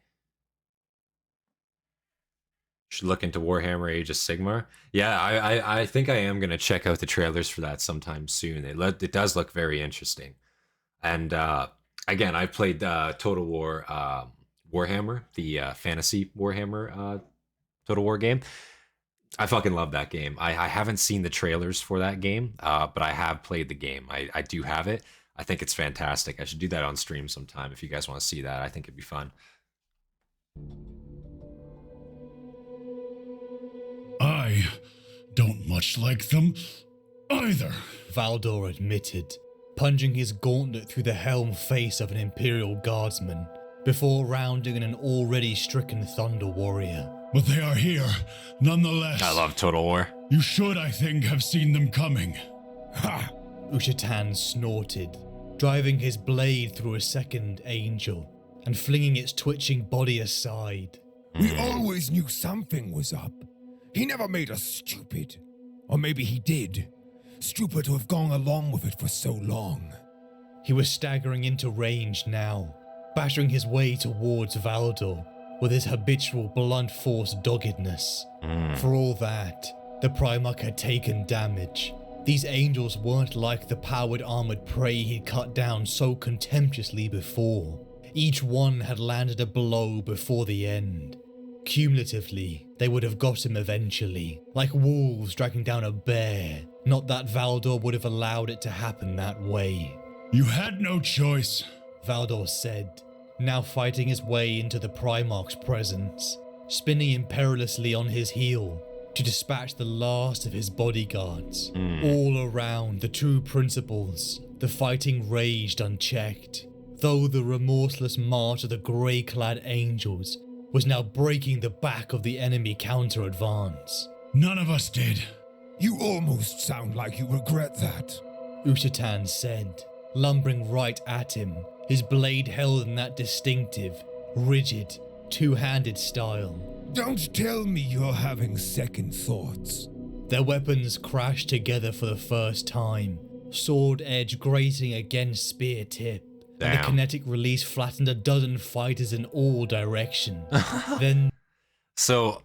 Should look into Warhammer Age of Sigmar. Yeah, I think I am going to check out the trailers for that sometime soon. It does look very interesting. And again, I played Total War Warhammer, the fantasy Warhammer Total War game. I fucking love that game. I haven't seen the trailers for that game, but I have played the game. I do have it. I think it's fantastic. I should do that on stream sometime if you guys want to see that. I think it'd be fun. I don't much like them either, Valdor admitted, plunging his gauntlet through the helm face of an Imperial Guardsman, before rounding an already stricken Thunder Warrior. But they are here, nonetheless. I love Total War. You should, I think, have seen them coming. Ha! Ushatan snorted, driving his blade through a second angel, and flinging its twitching body aside. We always knew something was up. He never made us stupid. Or maybe he did. Stupid to have gone along with it for so long. He was staggering into range now, battering his way towards Valdor with his habitual blunt force doggedness. For all that, the Primarch had taken damage. These angels weren't like the powered armored prey he'd cut down so contemptuously before. Each one had landed a blow before the end. Cumulatively, they would have got him eventually, like wolves dragging down a bear. Not that Valdor would have allowed it to happen that way. You had no choice, Valdor said, now fighting his way into the Primarch's presence, spinning imperilously on his heel to dispatch the last of his bodyguards. All around the two principals, the fighting raged unchecked, though the remorseless march of the grey-clad angels was now breaking the back of the enemy counter-advance. None of us did. You almost sound like you regret that, Ushatan said, lumbering right at him, his blade held in that distinctive, rigid, two-handed style. Don't tell me you're having second thoughts. Their weapons crashed together for the first time, sword edge grating against spear tip. And the kinetic release flattened a dozen fighters in all directions. Then... So,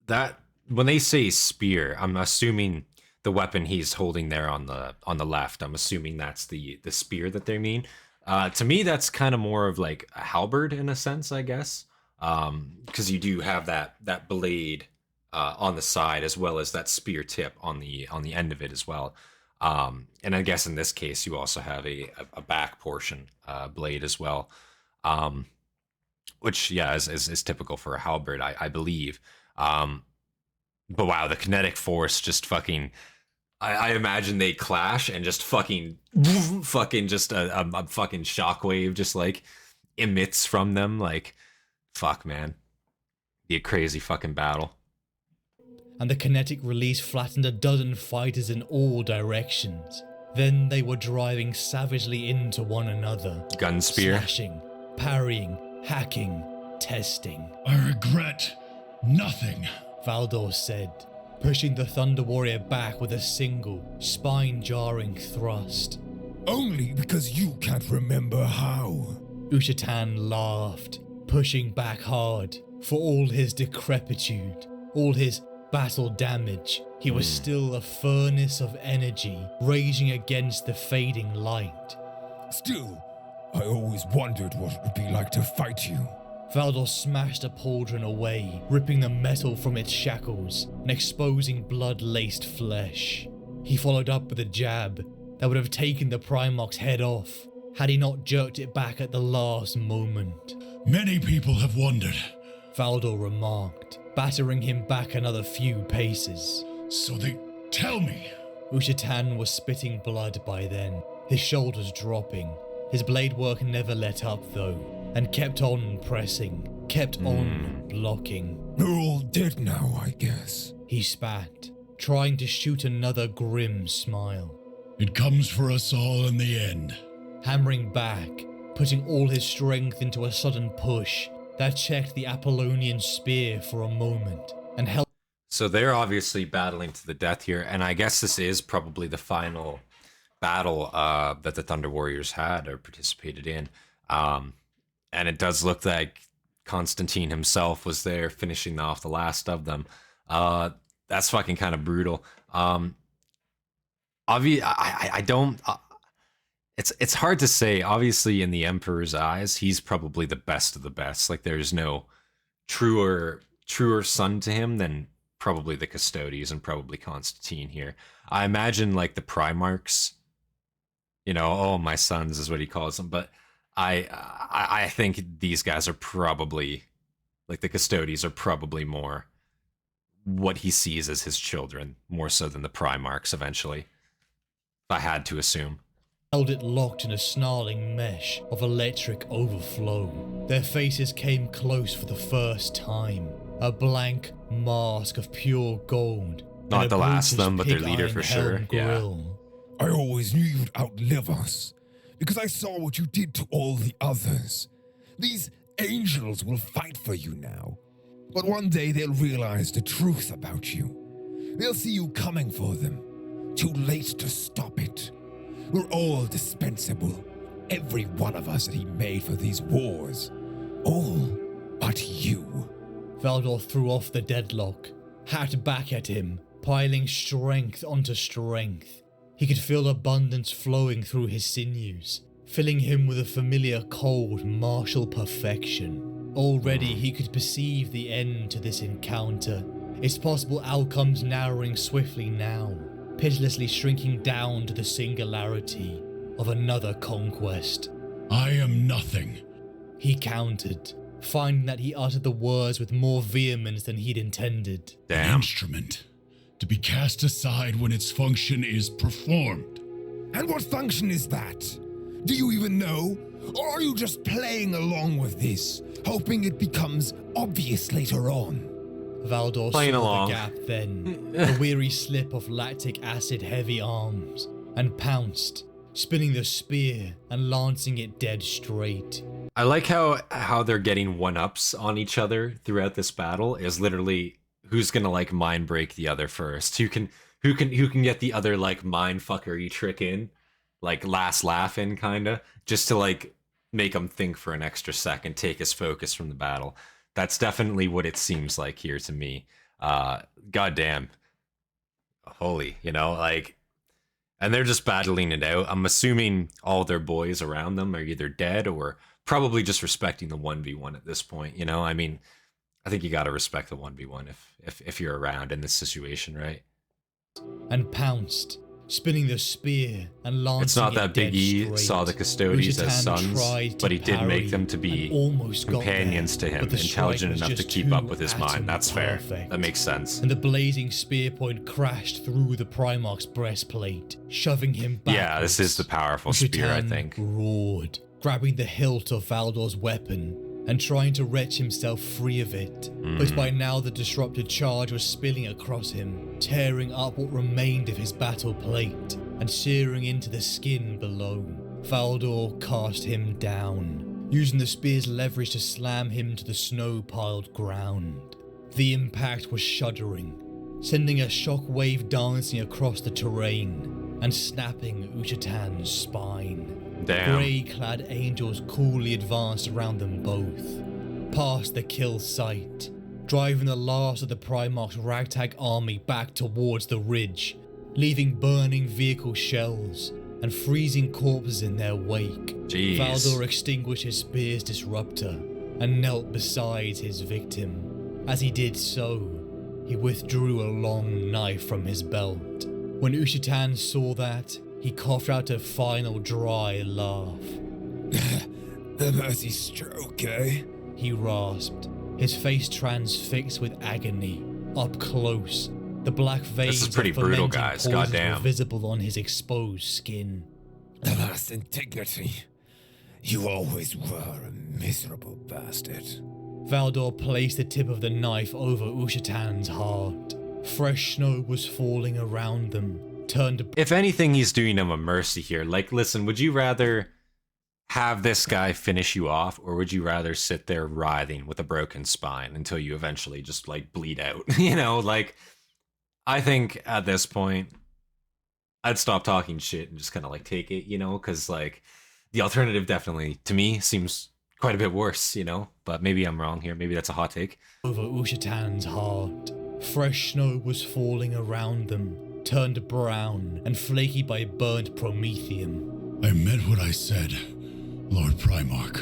that... When they say spear, I'm assuming the weapon he's holding there on the left, I'm assuming that's the spear that they mean. To me, that's kind of more of like a halberd in a sense, I guess. Because you do have that blade on the side, as well as that spear tip on the end of it as well. And I guess in this case, you also have a back portion blade as well, which, yeah, is typical for a halberd, I believe. But wow, the kinetic force just fucking... I imagine they clash and just fucking just a fucking shockwave just like emits from them. Like, fuck, man. Be a crazy fucking battle. And the kinetic release flattened a dozen fighters in all directions. Then they were driving savagely into one another. Gun spear. Slashing, parrying, hacking, testing. I regret nothing, Valdor said, pushing the Thunder Warrior back with a single, spine-jarring thrust. Only because you can't remember how. Hurtn laughed, pushing back hard. For all his decrepitude, all his battle damage, he was still a furnace of energy, raging against the fading light. Still, I always wondered what it would be like to fight you. Valdor smashed a pauldron away, ripping the metal from its shackles and exposing blood-laced flesh. He followed up with a jab that would have taken the Primarch's head off, had he not jerked it back at the last moment. Many people have wondered, Valdor remarked, battering him back another few paces. So they tell me. Hurtn was spitting blood by then, his shoulders dropping. His blade work never let up though, and kept on pressing, kept on blocking. They're all dead now, I guess. He spat, trying to shoot another grim smile. It comes for us all in the end. Hammering back, putting all his strength into a sudden push that checked the Apollonian spear for a moment and held. So they're obviously battling to the death here, and I guess this is probably the final battle that the Thunder Warriors had or participated in. And it does look like Constantine himself was there finishing off the last of them. That's fucking kind of brutal. I don't... It's hard to say. Obviously, in the Emperor's eyes, he's probably the best of the best. Like, there's no truer son to him than probably the Custodies and probably Constantine here. I imagine, like, the Primarchs, you know, oh, my sons is what he calls them. But I think these guys are probably, like, the Custodies are probably more what he sees as his children, more so than the Primarchs eventually, if I had to assume. Held it locked in a snarling mesh of electric overflow. Their faces came close for the first time. A blank mask of pure gold. Not the last of them, but their leader for sure. Yeah. I always knew you'd outlive us, because I saw what you did to all the others. These angels will fight for you now. But one day they'll realize the truth about you. They'll see you coming for them. Too late to stop it. We're all dispensable. Every one of us that he made for these wars. All but you. Valdor threw off the deadlock, hacked back at him, piling strength onto strength. He could feel abundance flowing through his sinews, filling him with a familiar cold, martial perfection. Already he could perceive the end to this encounter, its possible outcomes narrowing swiftly now, pitilessly shrinking down to the singularity of another conquest. I am nothing, he countered, finding that he uttered the words with more vehemence than he'd intended. Damn. An instrument, to be cast aside when its function is performed. And what function is that? Do you even know? Or are you just playing along with this, hoping it becomes obvious later on? Valdor Playing saw along. the gap then, the weary slip of lactic acid-heavy arms, and pounced, spinning the spear and lancing it dead straight. I like how they're getting one-ups on each other throughout this battle. Is literally who's gonna like mind break the other first? Who can get the other like mind fuckery trick in, like last laugh in, kinda, just to like make him think for an extra second, take his focus from the battle. That's definitely what it seems like here to me. Goddamn, holy, you know, like, and they're just battling it out. I'm assuming all their boys around them are either dead or probably just respecting the 1v1 at this point. You know, I mean, I think you got to respect the 1v1 if you're around in this situation, right? And pounced, spinning the spear and lancing It's not that Big E straight. saw the Custodies as sons, but he did make them to be companions to him, intelligent enough to keep up with his mind. That's fair. That makes sense. And the blazing spear point crashed through the Primarch's breastplate, shoving him back. Yeah, this is the powerful spear, I think. Roared, grabbing the hilt of Valdor's weapon and trying to wrench himself free of it. But by now the disrupted charge was spilling across him, tearing up what remained of his battle plate and searing into the skin below. Valdor cast him down, using the spear's leverage to slam him to the snow-piled ground. The impact was shuddering, sending a shock wave dancing across the terrain and snapping Ushatan's spine. Damn. Grey-clad angels coolly advanced around them both, past the kill site, driving the last of the Primarch's ragtag army back towards the ridge, leaving burning vehicle shells and freezing corpses in their wake. Jeez. Valdor extinguished his spear's disruptor and knelt beside his victim. As he did so, he withdrew a long knife from his belt. When Ushatan saw that, he coughed out a final dry laugh. The mercy stroke, eh? He rasped, his face transfixed with agony. Up close, the black veins This is pretty of brutal, fermenting guys. poisons Goddamn. were visible on his exposed skin. Alas, indignity. You always were a miserable bastard. Valdor placed the tip of the knife over Ushatan's heart. Fresh snow was falling around them. If anything, he's doing him a mercy here. Like, listen, would you rather have this guy finish you off, or would you rather sit there writhing with a broken spine until you eventually just, like, bleed out? You know, like, I think at this point, I'd stop talking shit and just kind of, like, take it, you know? Because, like, the alternative definitely, to me, seems quite a bit worse, you know? But maybe I'm wrong here. Maybe that's a hot take. Over Ushatan's heart. Fresh snow was falling around them, turned brown and flaky by burnt promethium. I meant what I said, Lord Primarch.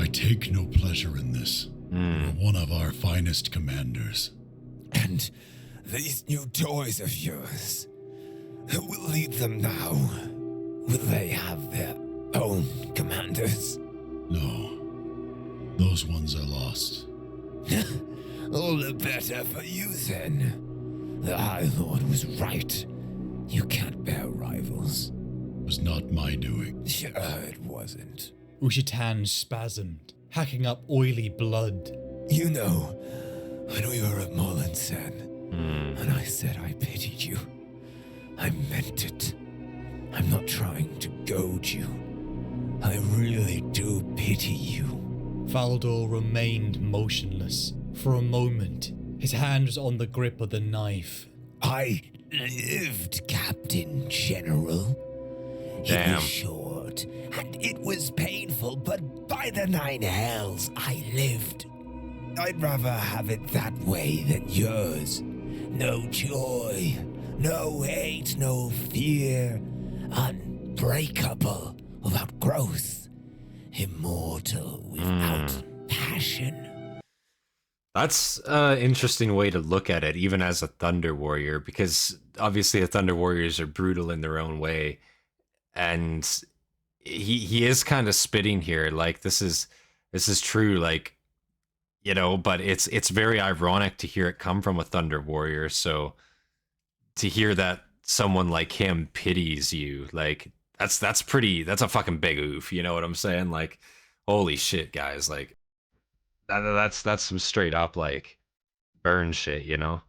I take no pleasure in this. You're one of our finest commanders. And these new toys of yours, who will lead them now? Will they have their own commanders? No, those ones are lost. All the better for you then. The High Lord was right. You can't bear rivals. It was not my doing. Sure, it wasn't. Ushatan spasmed, hacking up oily blood. You know, when we were at Molinsen, and I said I pitied you, I meant it. I'm not trying to goad you. I really do pity you. Valdor remained motionless. For a moment, his hand was on the grip of the knife. I lived, Captain General. Damn. It was short, and it was painful, but by the 9 hells, I lived. I'd rather have it that way than yours. No joy, no hate, no fear. Unbreakable without growth. Immortal without passion. That's an interesting way to look at it, even as a Thunder Warrior, because obviously the Thunder Warriors are brutal in their own way, and he is kind of spitting here. Like, this is true, like, you know, but it's very ironic to hear it come from a Thunder Warrior. So to hear that someone like him pities you, like, that's a fucking big oof. You know what I'm saying? Like, holy shit, guys, like. That's some straight up, like, burn shit, you know?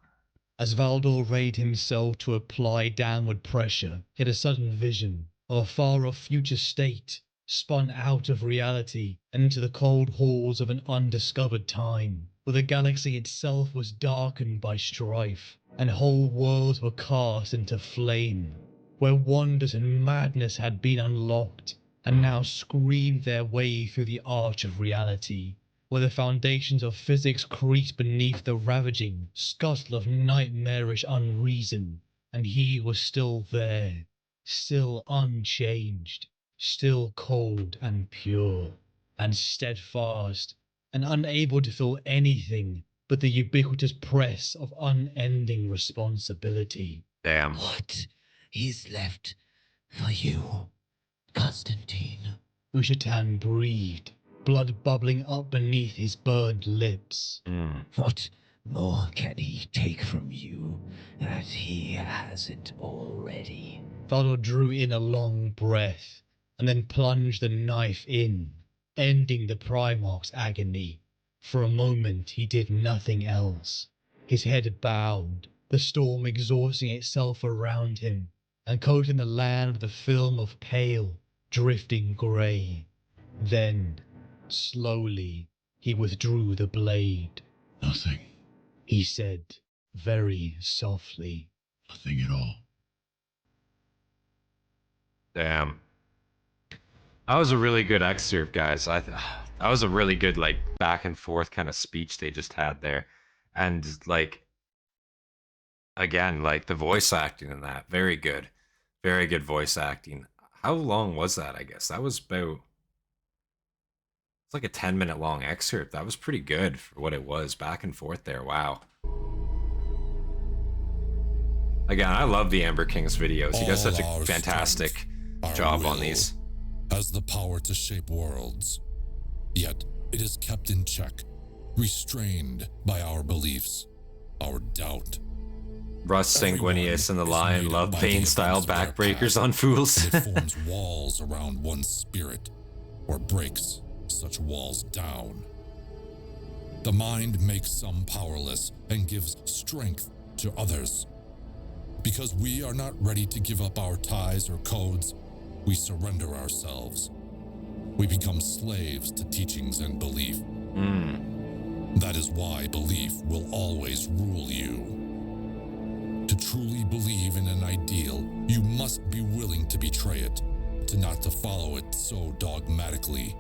As Valdor raised himself to apply downward pressure, he had a sudden vision of a far-off future state, spun out of reality and into the cold halls of an undiscovered time. where the galaxy itself was darkened by strife, and whole worlds were cast into flame, where wonders and madness had been unlocked, and now screamed their way through the arch of reality, where the foundations of physics creaked beneath the ravaging scuttle of nightmarish unreason, and he was still there, still unchanged, still cold and pure, and steadfast, and unable to feel anything but the ubiquitous press of unending responsibility. Damn. What is left for you, Constantine? Hurtn breathed, blood bubbling up beneath his burned lips. What more can he take from you that he hasn't already? Valdor drew in a long breath, and then plunged the knife in, ending the Primarch's agony. For a moment he did nothing else. His head bowed, the storm exhausting itself around him, and coating the land with a film of pale, drifting grey. Then, slowly, he withdrew the blade. Nothing. He said, very softly. Nothing at all. Damn. That was a really good excerpt, guys. That was a really good, like, back and forth kind of speech they just had there. And, like, again, like, the voice acting in that, very good. Very good voice acting. How long was that, I guess? That was about... It's like a 10-minute long excerpt. That was pretty good for what it was. Back and forth there. Wow. Again, I love the Amber King's videos. He does such a fantastic job on these. Has the power to shape worlds, yet it is kept in check, restrained by our beliefs, our doubt. Russ Sanguinius and the Lion love Bane-style backbreakers on fools. It forms walls around one's spirit, or breaks such walls down. The mind makes some powerless and gives strength to others. Because we are not ready to give up our ties or codes, we surrender ourselves. We become slaves to teachings and belief. That is why belief will always rule you. To truly believe in an ideal, you must be willing to betray it, not to follow it so dogmatically.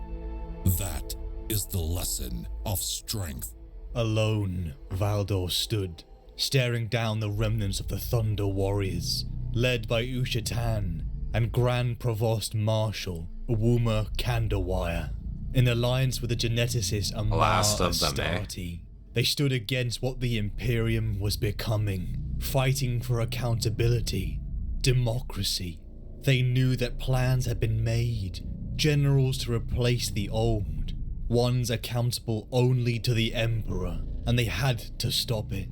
That is the lesson of strength. Alone, Valdor stood, staring down the remnants of the Thunder Warriors, led by Hurtn and Grand Provost Marshal Wuma Kandawire, in alliance with the geneticist Amar Astartes. They stood against what the Imperium was becoming, fighting for accountability, democracy. They knew that plans had been made, generals to replace the old, ones accountable only to the Emperor, and they had to stop it.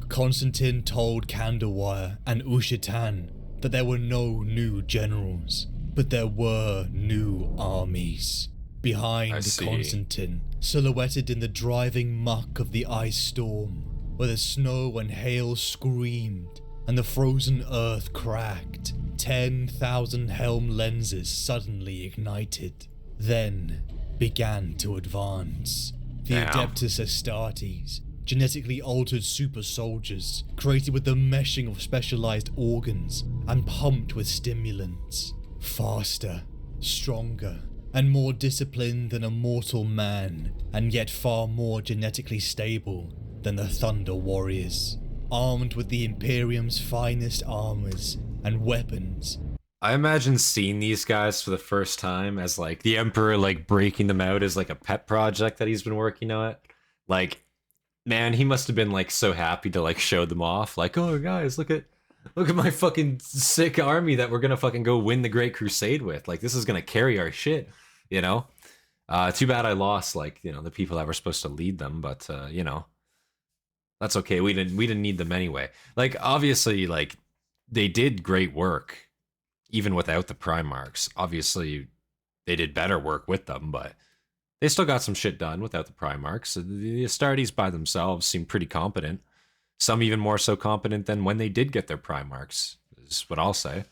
Constantin told Kandawire and Hurtn that there were no new generals, but there were new armies. Behind Constantin, silhouetted in the driving muck of the ice storm, where the snow and hail screamed and the frozen earth cracked, 10,000 helm lenses suddenly ignited, then began to advance. The Adeptus Astartes, genetically altered super soldiers, created with the meshing of specialized organs and pumped with stimulants. Faster, stronger, and more disciplined than a mortal man, and yet far more genetically stable than the Thunder Warriors. Armed with the Imperium's finest armors and weapons. I imagine seeing these guys for the first time as like the Emperor like breaking them out as like a pet project that he's been working on. Like, man, he must have been like so happy to like show them off. Like, oh guys, look at my fucking sick army that we're gonna fucking go win the Great Crusade with. Like, this is gonna carry our shit, you know? Too bad I lost like, you know, the people that were supposed to lead them, but you know, that's okay. We didn't need them anyway. Like, obviously, like, they did great work even without the Primarchs. Obviously, they did better work with them, but they still got some shit done without the Primarchs. The Astartes by themselves seem pretty competent. Some even more so competent than when they did get their Primarchs, is what I'll say.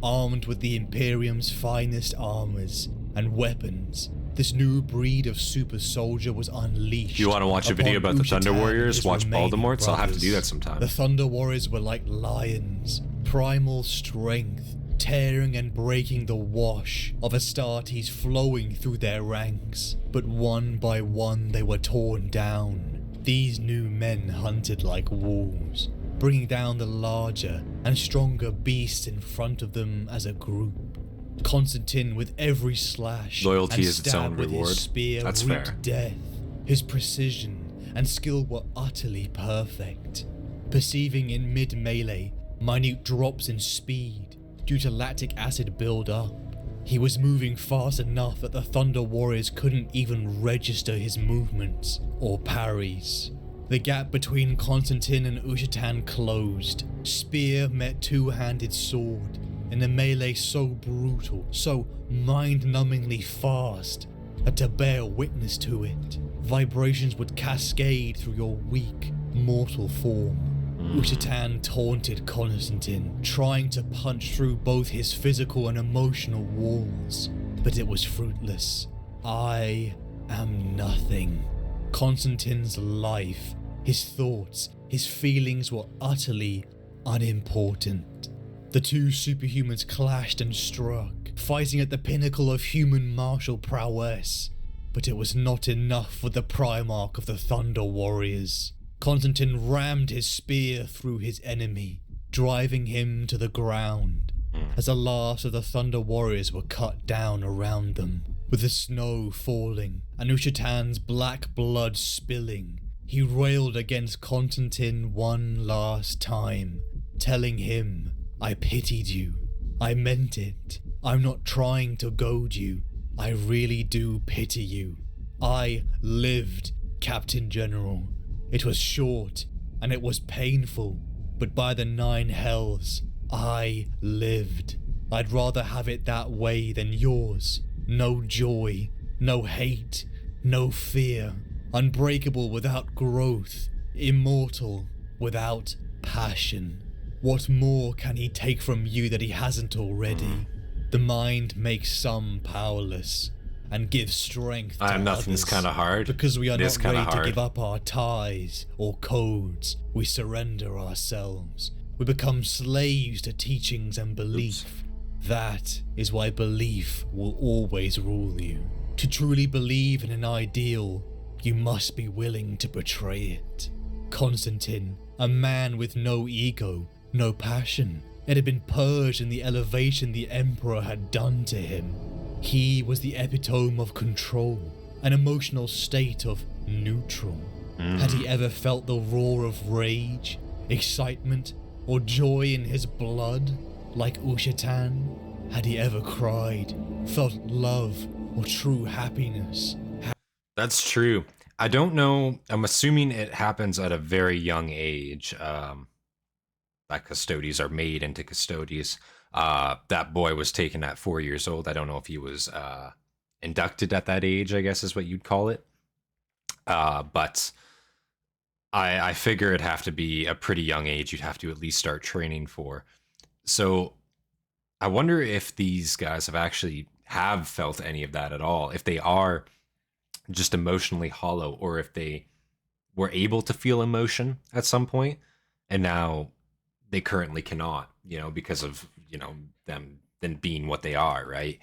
armed with the Imperium's finest armors and weapons. This new breed of super soldier was unleashed. If you want to watch a video about the Thunder Warriors, watch Voldemort's. I'll have to do that sometime. The Thunder Warriors were like lions, primal strength, tearing and breaking the wash of Astartes flowing through their ranks. But one by one they were torn down. These new men hunted like wolves, bringing down the larger and stronger beasts in front of them as a group. Constantin, with every slash Loyalty and is its own stab with reward. his spear, That's reaped fair. death. His precision and skill were utterly perfect. Perceiving in mid-melee minute drops in speed due to lactic acid build-up, he was moving fast enough that the Thunder Warriors couldn't even register his movements or parries. The gap between Constantin and Hurtn closed. Spear met two-handed sword in a melee so brutal, so mind-numbingly fast, that to bear witness to it, vibrations would cascade through your weak, mortal form. Hurtn taunted Constantin, trying to punch through both his physical and emotional walls, but it was fruitless. I am nothing. Constantin's life, his thoughts, his feelings were utterly unimportant. The two superhumans clashed and struck, fighting at the pinnacle of human martial prowess, but it was not enough for the primarch of the Thunder Warriors. Constantin rammed his spear through his enemy, driving him to the ground, as the last of the Thunder Warriors were cut down around them. With the snow falling and Hurtn's black blood spilling, he railed against Constantin one last time, telling him, "I pitied you. I meant it. I'm not trying to goad you. I really do pity you. I lived, Captain General. It was short and it was painful, but by the 9 hells, I lived. I'd rather have it that way than yours. No joy, no hate, no fear. Unbreakable without growth, immortal without passion. What more can he take from you that he hasn't already? The mind makes some powerless and gives strength to Nothing's others. kind of hard. Because we are It is not ready kinda to hard. give up our ties or codes, we surrender ourselves. We become slaves to teachings and belief. That is why belief will always rule you. To truly believe in an ideal, you must be willing to betray it. Constantin, a man with no ego, no passion, it had been purged in the elevation the Emperor had done to him. He was the epitome of control, an emotional state of neutral. Had he ever felt the roar of rage, excitement, or joy in his blood, like Hurtn? Had he ever cried, felt love, or true happiness? That's true. I don't know. I'm assuming it happens at a very young age. That Custodies are made into Custodies. That boy was taken at 4 years old. I don't know if he was inducted at that age, I guess is what you'd call it. But I figure it'd have to be a pretty young age you'd have to at least start training for. So I wonder if these guys have felt any of that at all. If they are just emotionally hollow, or if they were able to feel emotion at some point and now they currently cannot, because of, them being what they are, right?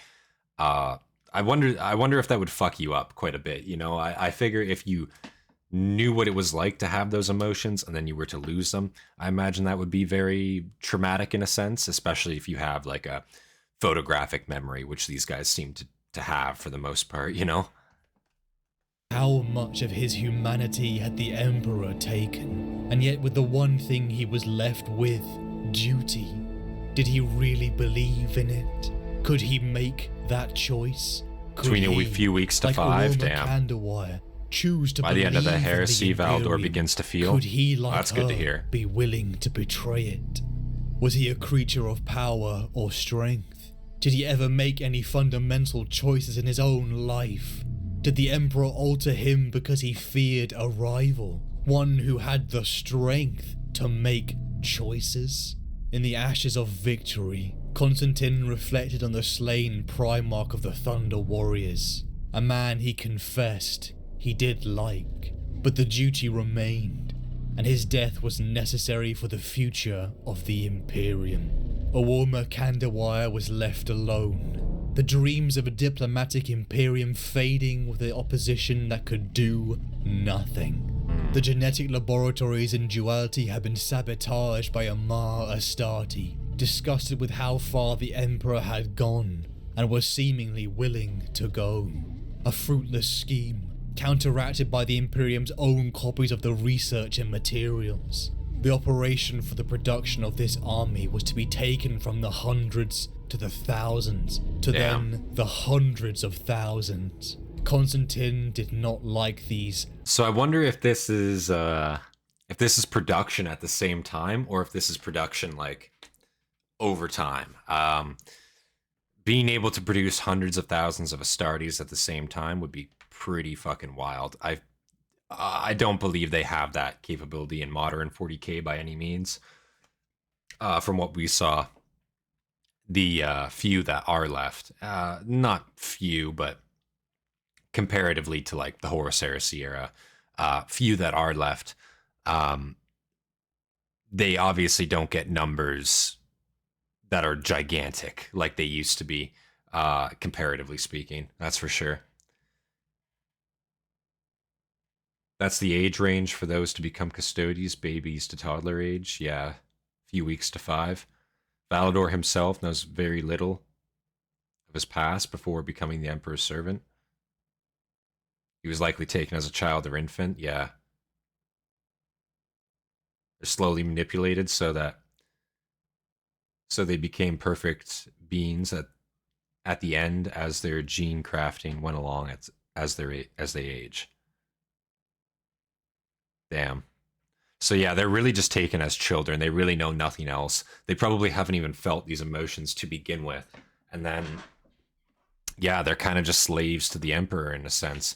I wonder if that would fuck you up quite a bit. I figure if you knew what it was like to have those emotions and then you were to lose them, I imagine that would be very traumatic in a sense, especially if you have like a photographic memory, which these guys seem to have for the most part, How much of his humanity had the Emperor taken? And yet with the one thing he was left with, duty, did he really believe in it? Could he make that choice? Could Between a he, few weeks to like 5, Aroma damn. Candlewire, choose to By the end of the believe in heresy, Valdor Imperium? begins to feel. Could he, like That's good to her, hear. be willing to betray it? Was he a creature of power or strength? Did he ever make any fundamental choices in his own life? Did the Emperor alter him because he feared a rival? One who had the strength to make choices? In the ashes of victory, Constantin reflected on the slain primarch of the Thunder Warriors, a man he confessed he did like, but the duty remained, and his death was necessary for the future of the Imperium. Oroma Kandawire was left alone, the dreams of a diplomatic Imperium fading with the opposition that could do nothing. The genetic laboratories in Duality had been sabotaged by Amar Astarte, disgusted with how far the Emperor had gone, and was seemingly willing to go. A fruitless scheme, counteracted by the Imperium's own copies of the research and materials. The operation for the production of this army was to be taken from the hundreds to the thousands, to then the hundreds of thousands. Constantin did not like these. So I wonder if this is production at the same time, or if this is production like over time. Being able to produce hundreds of thousands of Astartes at the same time would be pretty fucking wild. I don't believe they have that capability in modern 40k by any means. From what we saw, the few that are left, not few, but comparatively to like the Horus Heresy era, few that are left, they obviously don't get numbers that are gigantic like they used to be, comparatively speaking. That's for sure. That's the age range for those to become Custodies, babies to toddler age. Yeah, a few weeks to 5. Valdor himself knows very little of his past before becoming the Emperor's servant. He was likely taken as a child or infant, yeah. They're slowly manipulated so they became perfect beings at the end as their gene crafting went along as they age. Damn. So yeah, they're really just taken as children. They really know nothing else. They probably haven't even felt these emotions to begin with. And then, yeah, they're kind of just slaves to the Emperor in a sense.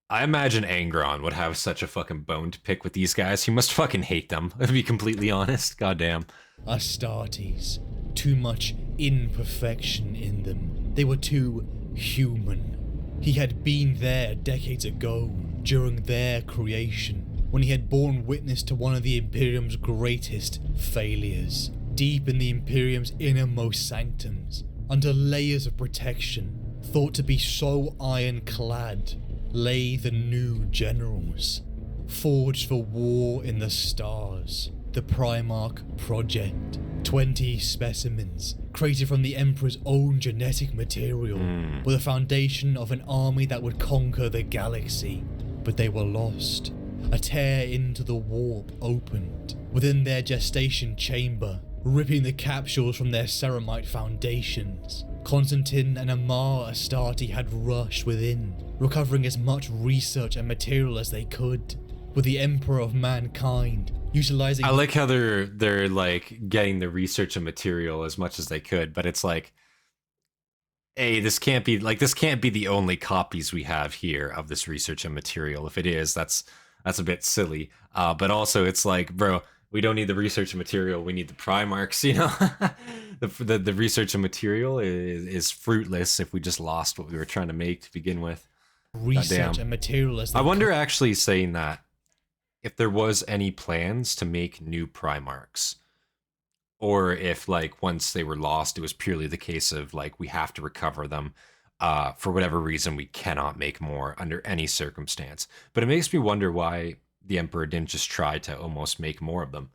I imagine Angron would have such a fucking bone to pick with these guys. He must fucking hate them, to be completely honest. Goddamn. Astartes. Too much imperfection in them. They were too human. He had been there decades ago, during their creation, when he had borne witness to one of the Imperium's greatest failures. Deep in the Imperium's innermost sanctums, under layers of protection, thought to be so ironclad, lay the new generals, forged for war in the stars. The Primarch Project. 20 specimens, created from the Emperor's own genetic material, were the foundation of an army that would conquer the galaxy. But they were lost. A tear into the warp opened within their gestation chamber, ripping the capsules from their ceramite foundations. Constantin and Amar Astarte had rushed within, recovering as much research and material as they could, with the Emperor of Mankind utilizing— I like how they're like getting the research and material as much as they could, but it's like, hey, this can't be the only copies we have here of this research and material. If it is, that's a bit silly. But also it's like, bro, we don't need the research and material. We need the Primarchs, you know? the research and material is fruitless if we just lost what we were trying to make to begin with. Research and material as I wonder, actually, saying that, if there was any plans to make new Primarchs, or if like once they were lost, it was purely the case of like, we have to recover them. For whatever reason, we cannot make more under any circumstance. But it makes me wonder why the Emperor didn't just try to almost make more of them.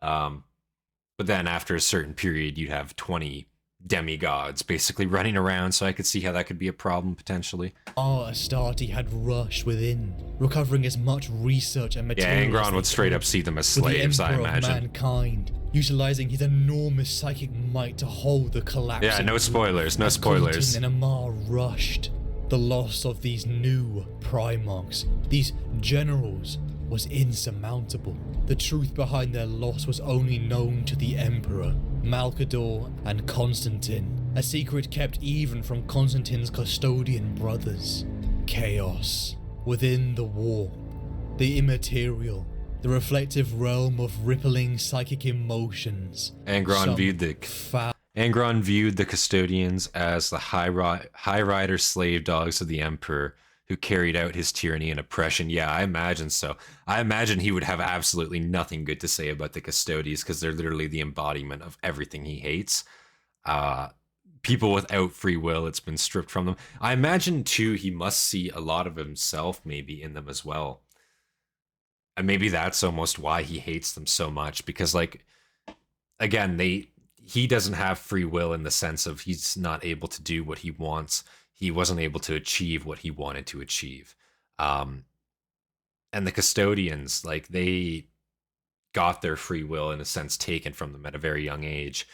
But then after a certain period, you'd have 20 demigods basically running around, so I could see how that could be a problem potentially. Astarte had rushed within, recovering as much research and material. Yeah, Angron would straight up see them as slaves, I imagine. Of Mankind, utilizing his enormous psychic might to hold the collapse. Yeah, no spoilers, no spoilers. And Amar rushed. The loss of these new Primarchs, these generals, was insurmountable. The truth behind their loss was only known to the Emperor, Malcador, and Constantin, a secret kept even from Constantin's custodian brothers. Chaos within the warp, the immaterial, the reflective realm of rippling psychic emotions. Angron viewed the Angron viewed the Custodians as the high rider slave dogs of the Emperor who carried out his tyranny and oppression. Yeah, I imagine so. I imagine he would have absolutely nothing good to say about the Custodies because they're literally the embodiment of everything he hates. People without free will, it's been stripped from them. I imagine, too, he must see a lot of himself maybe in them as well. And maybe that's almost why he hates them so much, because, like, again, he doesn't have free will in the sense of he's not able to do what he wants. He wasn't able to achieve what he wanted to achieve. And the Custodians, like, they got their free will, in a sense, taken from them at a very young age,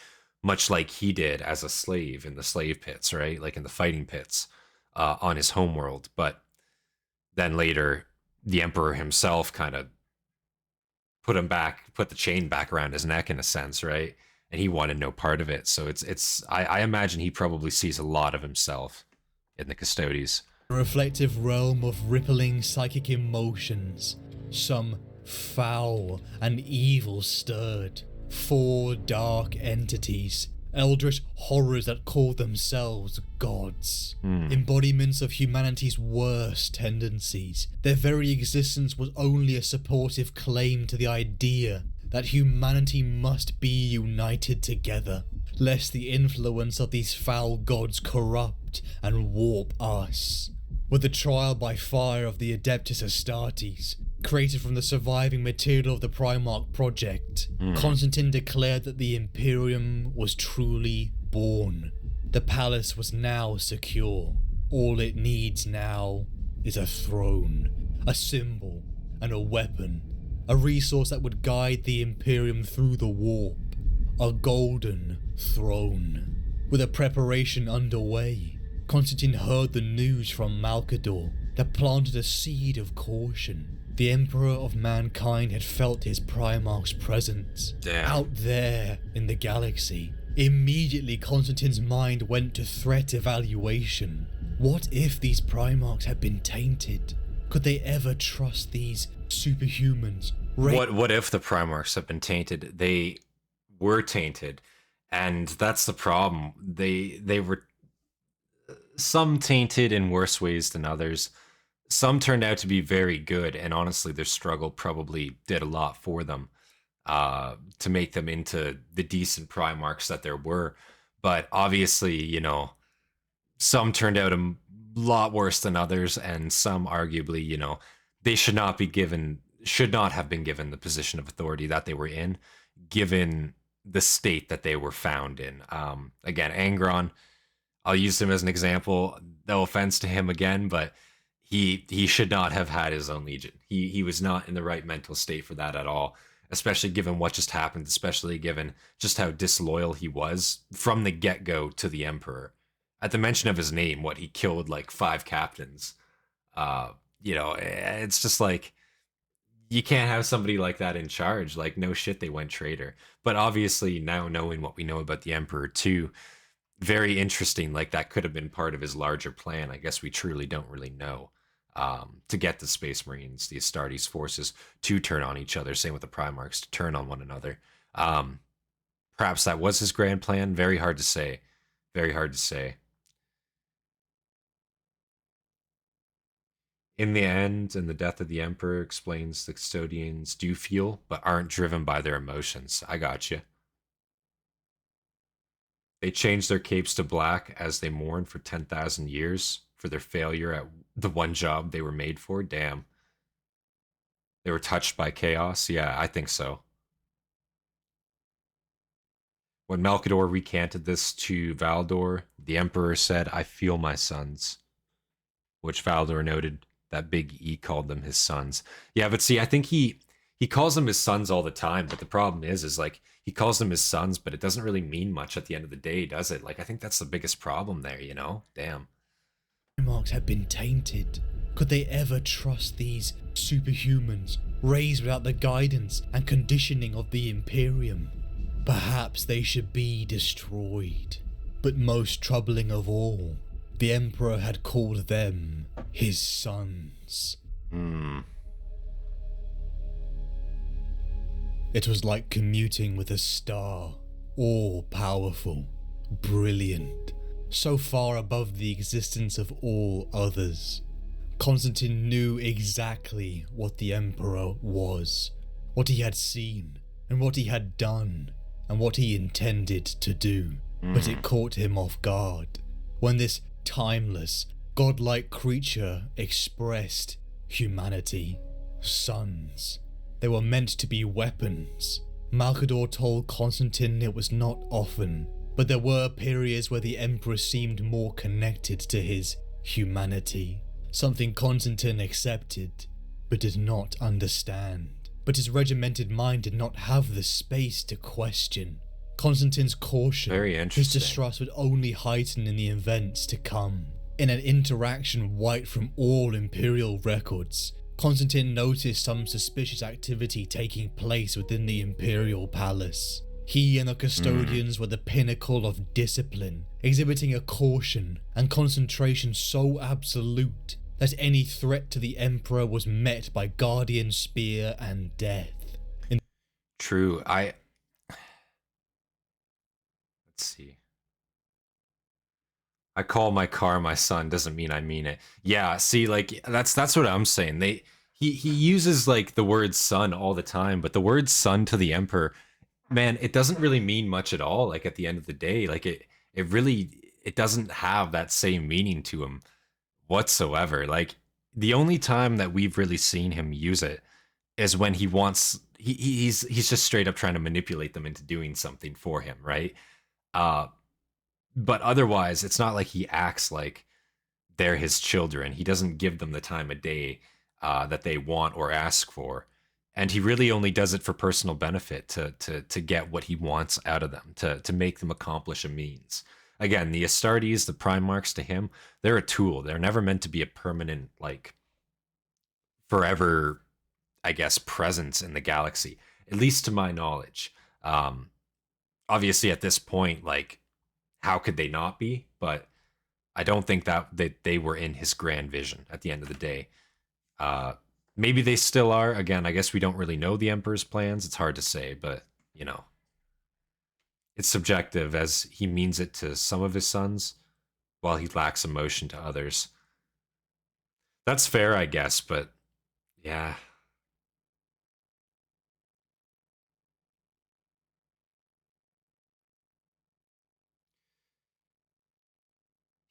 much like he did as a slave in the slave pits, right? Like in the fighting pits on his homeworld. But then later, the Emperor himself kind of put the chain back around his neck in a sense, right? And he wanted no part of it. So I imagine he probably sees a lot of himself in the Custodies. A reflective realm of rippling psychic emotions, some foul and evil stirred. 4 dark entities, eldritch horrors that call themselves gods, embodiments of humanity's worst tendencies. Their very existence was only a supportive claim to the idea that humanity must be united together, lest the influence of these foul gods corrupt and warp us. With the trial by fire of the Adeptus Astartes, created from the surviving material of the Primarch project, Constantin declared that the Imperium was truly born. The palace was now secure. All it needs now is a throne, a symbol, and a weapon, a resource that would guide the Imperium through the warp, a golden throne. With a preparation underway, Constantin heard the news from Malkador that planted a seed of caution. The Emperor of Mankind had felt his Primarch's presence out there in the galaxy. Immediately, Constantin's mind went to threat evaluation. What if these Primarchs had been tainted? Could they ever trust these superhumans? What if the Primarchs have been tainted? They were tainted, and that's the problem. They were some tainted in worse ways than others. Some turned out to be very good, and honestly, their struggle probably did a lot for them to make them into the decent Primarchs that there were. But obviously, you know, some turned out a lot worse than others, and some arguably, you know, they should not have been given the position of authority that they were in, given the state that they were found in. Again, Angron, I'll use him as an example. No offense to him again, but he should not have had his own legion. He was not in the right mental state for that at all, especially given what just happened, especially given just how disloyal he was from the get-go to the Emperor. At the mention of his name, he killed like 5 captains. You know, it's just like, you can't have somebody like that in charge. Like, no shit, they went traitor. But obviously, now knowing what we know about the Emperor too, very interesting. Like, that could have been part of his larger plan. I guess we truly don't really know. To get the Space Marines, the Astartes forces, to turn on each other, same with the Primarchs, to turn on one another. Perhaps that was his grand plan. Very hard to say. Very hard to say. In the end, and the death of the Emperor explains the Custodians do feel, but aren't driven by their emotions. I got you. They change their capes to black as they mourn for 10,000 years for their failure at the one job they were made for. Damn. They were touched by chaos? Yeah, I think so. When Malkador recanted this to Valdor, the Emperor said, "I feel my sons," which Valdor noted that Big E called them his sons. Yeah, but see, I think he calls them his sons all the time, but the problem is like, he calls them his sons, but it doesn't really mean much at the end of the day, does it? Like, I think that's the biggest problem there, you know? Damn. Primarchs had been tainted. Could they ever trust these superhumans, raised without the guidance and conditioning of the Imperium? Perhaps they should be destroyed. But most troubling of all, the Emperor had called them his sons. It was like commuting with a star, all powerful. brilliant, so far above the existence of all others. Constantine knew exactly what the Emperor was, what he had seen, and what he had done, and what he intended to do. But it caught him off guard when this timeless, godlike creature expressed humanity. Sons. They were meant to be weapons. Malcador told Constantine it was not often, but there were periods where the Emperor seemed more connected to his humanity, something Constantine accepted, but did not understand. But his regimented mind did not have the space to question. Constantine's caution, Very his interesting. distrust would only heighten in the events to come. In an interaction wiped from all Imperial records, Constantine noticed some suspicious activity taking place within the Imperial Palace. He and the Custodians were the pinnacle of discipline, exhibiting a caution and concentration so absolute that any threat to the Emperor was met by guardian spear and death. True. Let's see. I call my car my son doesn't mean I mean it. Yeah, see, like that's what I'm saying. He uses like the word son all the time, but the word son to the Emperor, man, it doesn't really mean much at all. Like at the end of the day, like it doesn't have that same meaning to him whatsoever. Like the only time that we've really seen him use it is when he's just straight up trying to manipulate them into doing something for him, right? But otherwise, it's not like he acts like they're his children. He doesn't give them the time of day that they want or ask for. And he really only does it for personal benefit to get what he wants out of them, to make them accomplish a means. Again, the Astartes, the primarchs to him, they're a tool. They're never meant to be a permanent, like, forever, I guess, presence in the galaxy, at least to my knowledge. Obviously, at this point, like, how could they not be? But I don't think that they were in his grand vision at the end of the day. Maybe they still are. Again, I guess we don't really know the Emperor's plans. It's hard to say, but, you know, it's subjective as he means it to some of his sons while he lacks emotion to others. That's fair, I guess, but yeah.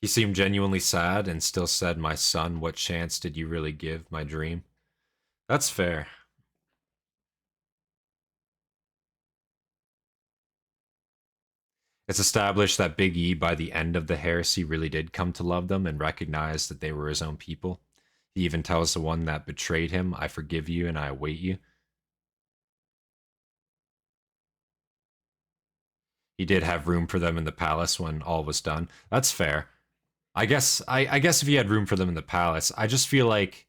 He seemed genuinely sad and still said, "My son, what chance did you really give my dream?" That's fair. It's established that Big E, by the end of the heresy, really did come to love them and recognize that they were his own people. He even tells the one that betrayed him, "I forgive you and I await you." He did have room for them in the palace when all was done. That's fair. I guess if he had room for them in the palace, I just feel like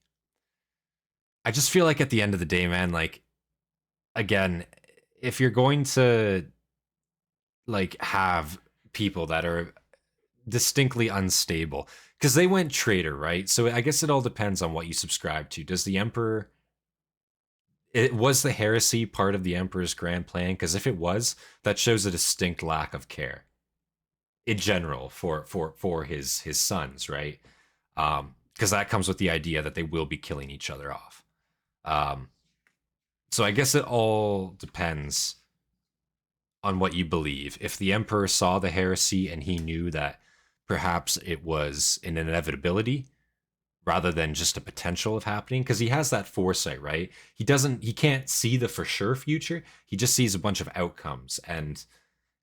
at the end of the day, man, like, again, if you're going to like have people that are distinctly unstable, because they went traitor, right? So I guess it all depends on what you subscribe to. Does the Emperor, was the heresy part of the Emperor's grand plan? Because if it was, that shows a distinct lack of care in general for his sons, right? Because that comes with the idea that they will be killing each other off. So I guess it all depends on what you believe. If the Emperor saw the heresy and he knew that perhaps it was an inevitability rather than just a potential of happening, because he has that foresight, right? He can't see the for sure future. He just sees a bunch of outcomes and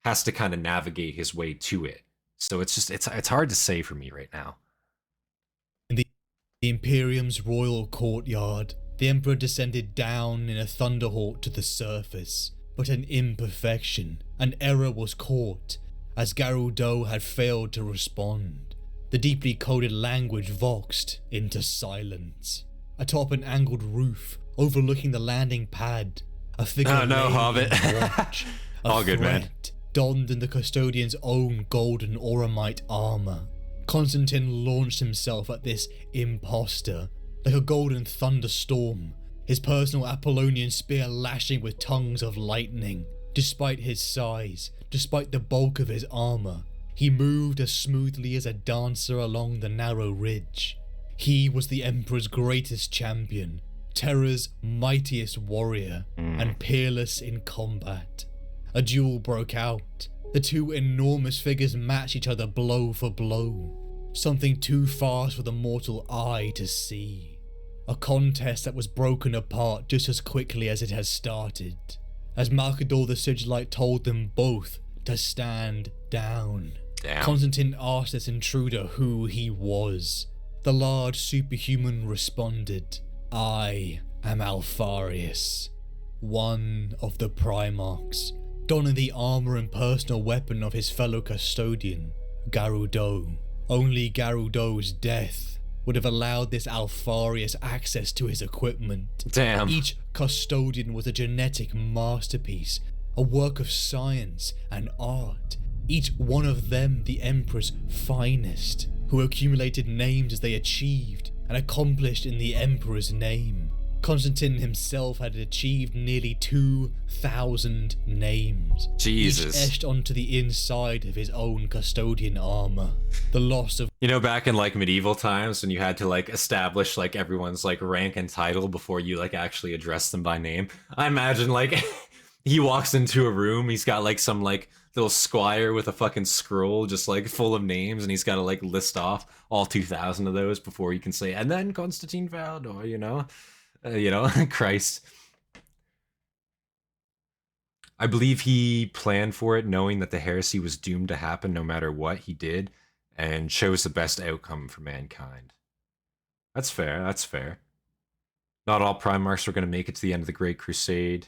has to kind of navigate his way to it. So it's hard to say for me right now. In the Imperium's royal courtyard, the Emperor descended down in a thunderhawk to the surface, but an imperfection, an error was caught, as Garudo had failed to respond. The deeply coded language voxed into silence. Atop an angled roof, overlooking the landing pad, a figure Oh no, lay Hobbit. in watch, a All good, man. threat, donned in the Custodian's own golden auramite armor. Constantine launched himself at this imposter, like a golden thunderstorm, his personal Apollonian spear lashing with tongues of lightning. Despite his size, despite the bulk of his armor, He moved as smoothly as a dancer along the narrow ridge. He was the Emperor's greatest champion, Terra's mightiest warrior, and peerless in combat. A duel broke out. The two enormous figures matched each other blow for blow. Something too fast for the mortal eye to see. A contest that was broken apart just as quickly as it has started, as Malcador the Sigillite told them both to stand down. Damn. Constantin asked this intruder who he was. The large superhuman responded, "I am Alfarius, one of the primarchs," donning the armor and personal weapon of his fellow custodian, Garudo. Only Garudo's death would have allowed this Alfarius access to his equipment. Damn. Each custodian was a genetic masterpiece, a work of science and art, each one of them the Emperor's finest, who accumulated names as they achieved and accomplished in the Emperor's name. Constantin himself had achieved nearly 2,000 names, Jesus. each etched onto the inside of his own custodian armor. The loss of You know, back in like medieval times when you had to like establish like everyone's like rank and title before you like actually address them by name. I imagine like he walks into a room, he's got like some like little squire with a fucking scroll just like full of names, and he's got to like list off all 2,000 of those before you can say, and then Constantin Valdor, you know, Christ. I believe he planned for it, knowing that the heresy was doomed to happen no matter what he did, and chose the best outcome for mankind. That's fair, that's fair. Not all Primarchs were going to make it to the end of the Great Crusade,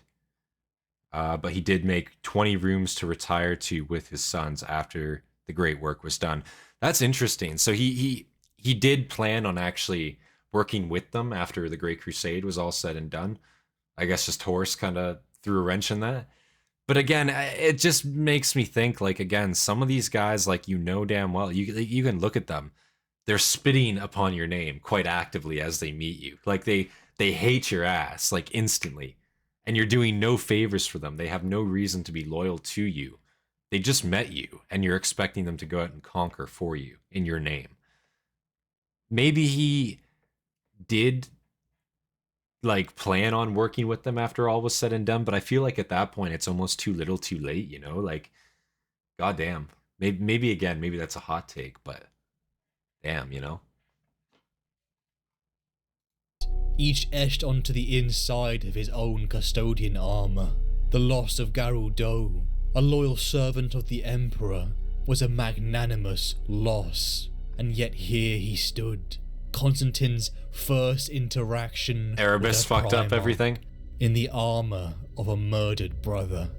but he did make 20 rooms to retire to with his sons after the great work was done. That's interesting. So he did plan on actually working with them after the Great Crusade was all said and done. I guess just Horus kind of threw a wrench in that. But again, it just makes me think, like, again, some of these guys, like, you know damn well, you can look at them. They're spitting upon your name quite actively as they meet you. Like, they hate your ass, like, instantly. And you're doing no favors for them. They have no reason to be loyal to you. They just met you, and you're expecting them to go out and conquer for you in your name. Maybe he did like plan on working with them after all was said and done, but I feel like at that point it's almost too little too late, you know, like goddamn. Maybe again, maybe that's a hot take, but damn, you know. each etched onto the inside of his own custodian armor. The loss of Garudo, a loyal servant of the Emperor, was a magnanimous loss, and yet here he stood, Constantine's first interaction Erebus with a fucked up Primarch, everything. in the armor of a murdered brother.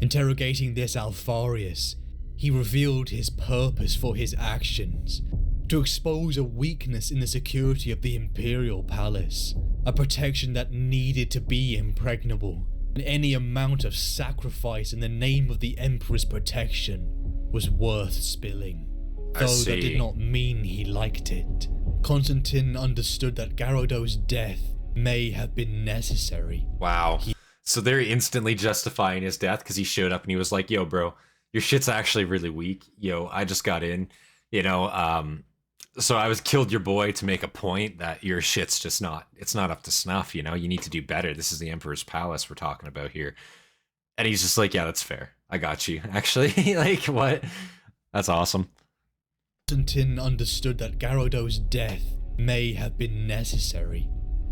Interrogating this Alfarius, he revealed his purpose for his actions, to expose a weakness in the security of the Imperial Palace, a protection that needed to be impregnable, and any amount of sacrifice in the name of the Emperor's protection was worth spilling. Though that did not mean he liked it. Constantine understood that Garudo's death may have been necessary. Wow. So they're instantly justifying his death because he showed up and he was like, yo, bro, your shit's actually really weak. Yo, I just got in, so I was killed your boy to make a point that your shit's just it's not up to snuff, you need to do better. This is the Emperor's Palace we're talking about here. And he's just like, yeah, that's fair. I got you. Actually, like, what? That's awesome. Constantine understood that Garudo's death may have been necessary.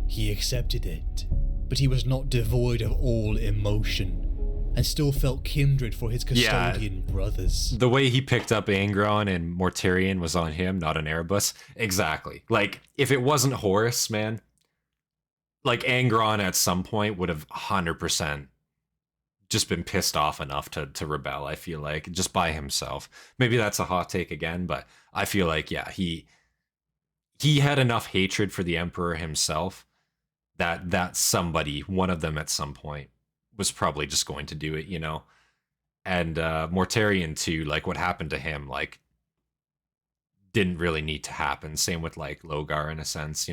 He accepted it, but he was not devoid of all emotion, and still felt kindred for his custodian brothers. The way he picked up Angron and Mortarion was on him, not an Erebus. Exactly. Like, if it wasn't Horus, man, like, Angron at some point would have 100% just been pissed off enough to rebel, I feel like, just by himself. Maybe that's a hot take again, but I feel like, yeah, he had enough hatred for the Emperor himself that somebody, one of them at some point, was probably just going to do it, And Mortarion too, like, what happened to him, like, didn't really need to happen. Same with, like, Logar in a sense,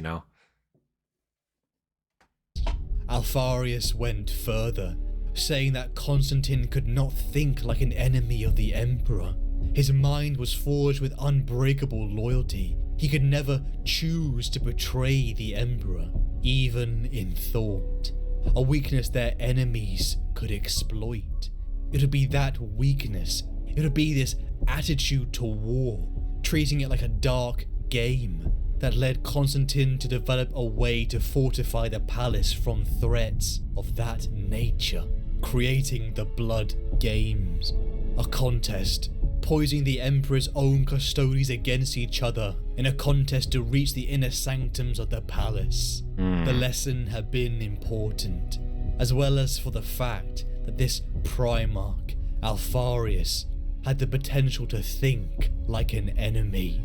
Alfarius went further, saying that Constantine could not think like an enemy of the Emperor. His mind was forged with unbreakable loyalty. He could never choose to betray the Emperor, even in thought. A weakness their enemies could exploit. It would be that weakness. It would be this attitude to war, treating it like a dark game, that led Constantin to develop a way to fortify the palace from threats of that nature, creating the Blood Games, a contest, poising the Emperor's own custodies against each other in a contest to reach the inner sanctums of the palace. The lesson had been important, as well as for the fact that this Primarch, Alfarius, had the potential to think like an enemy,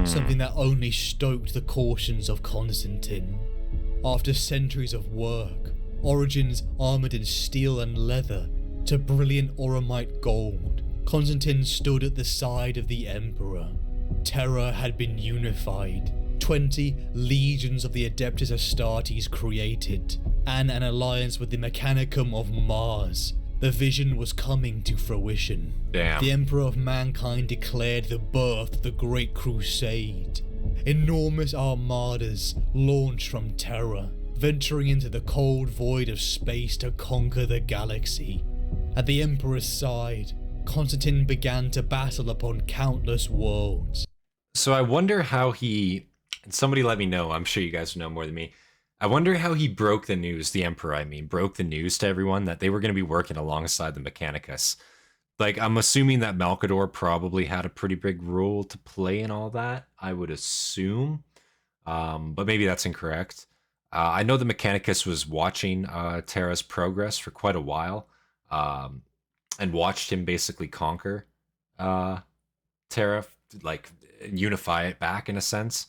something that only stoked the cautions of Constantin. After centuries of work, origins armoured in steel and leather to brilliant Oromite gold, Constantin stood at the side of the Emperor. Terra had been unified, 20 legions of the Adeptus Astartes created, and an alliance with the Mechanicum of Mars. The vision was coming to fruition. Damn. The Emperor of Mankind declared the birth of the Great Crusade. Enormous armadas launched from Terra, venturing into the cold void of space to conquer the galaxy. At the Emperor's side, Constantin began to battle upon countless worlds. So I wonder how he... Somebody let me know, I'm sure you guys know more than me. I wonder how he broke the news, the Emperor, broke the news to everyone that they were going to be working alongside the Mechanicus. Like, I'm assuming that Malcador probably had a pretty big role to play in all that, I would assume. But maybe that's incorrect. I know the Mechanicus was watching Terra's progress for quite a while, and watched him basically conquer Terra, like, unify it back in a sense.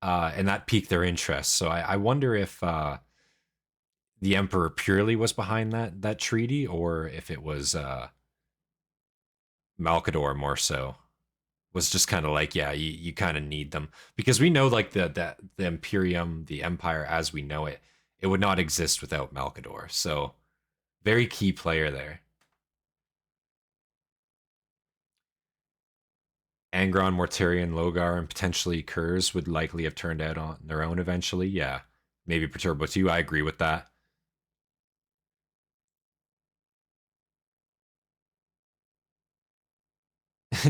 And that piqued their interest. So I wonder if the Emperor purely was behind that treaty, or if it was Malcador more so. Was just kind of like, yeah, you kind of need them. Because we know, like, the Imperium, the Empire as we know it, it would not exist without Malcador. So, very key player there. Angron, Mortarion, Logar, and potentially Kurz would likely have turned out on their own eventually. Yeah, maybe Perturbo too. I agree with that.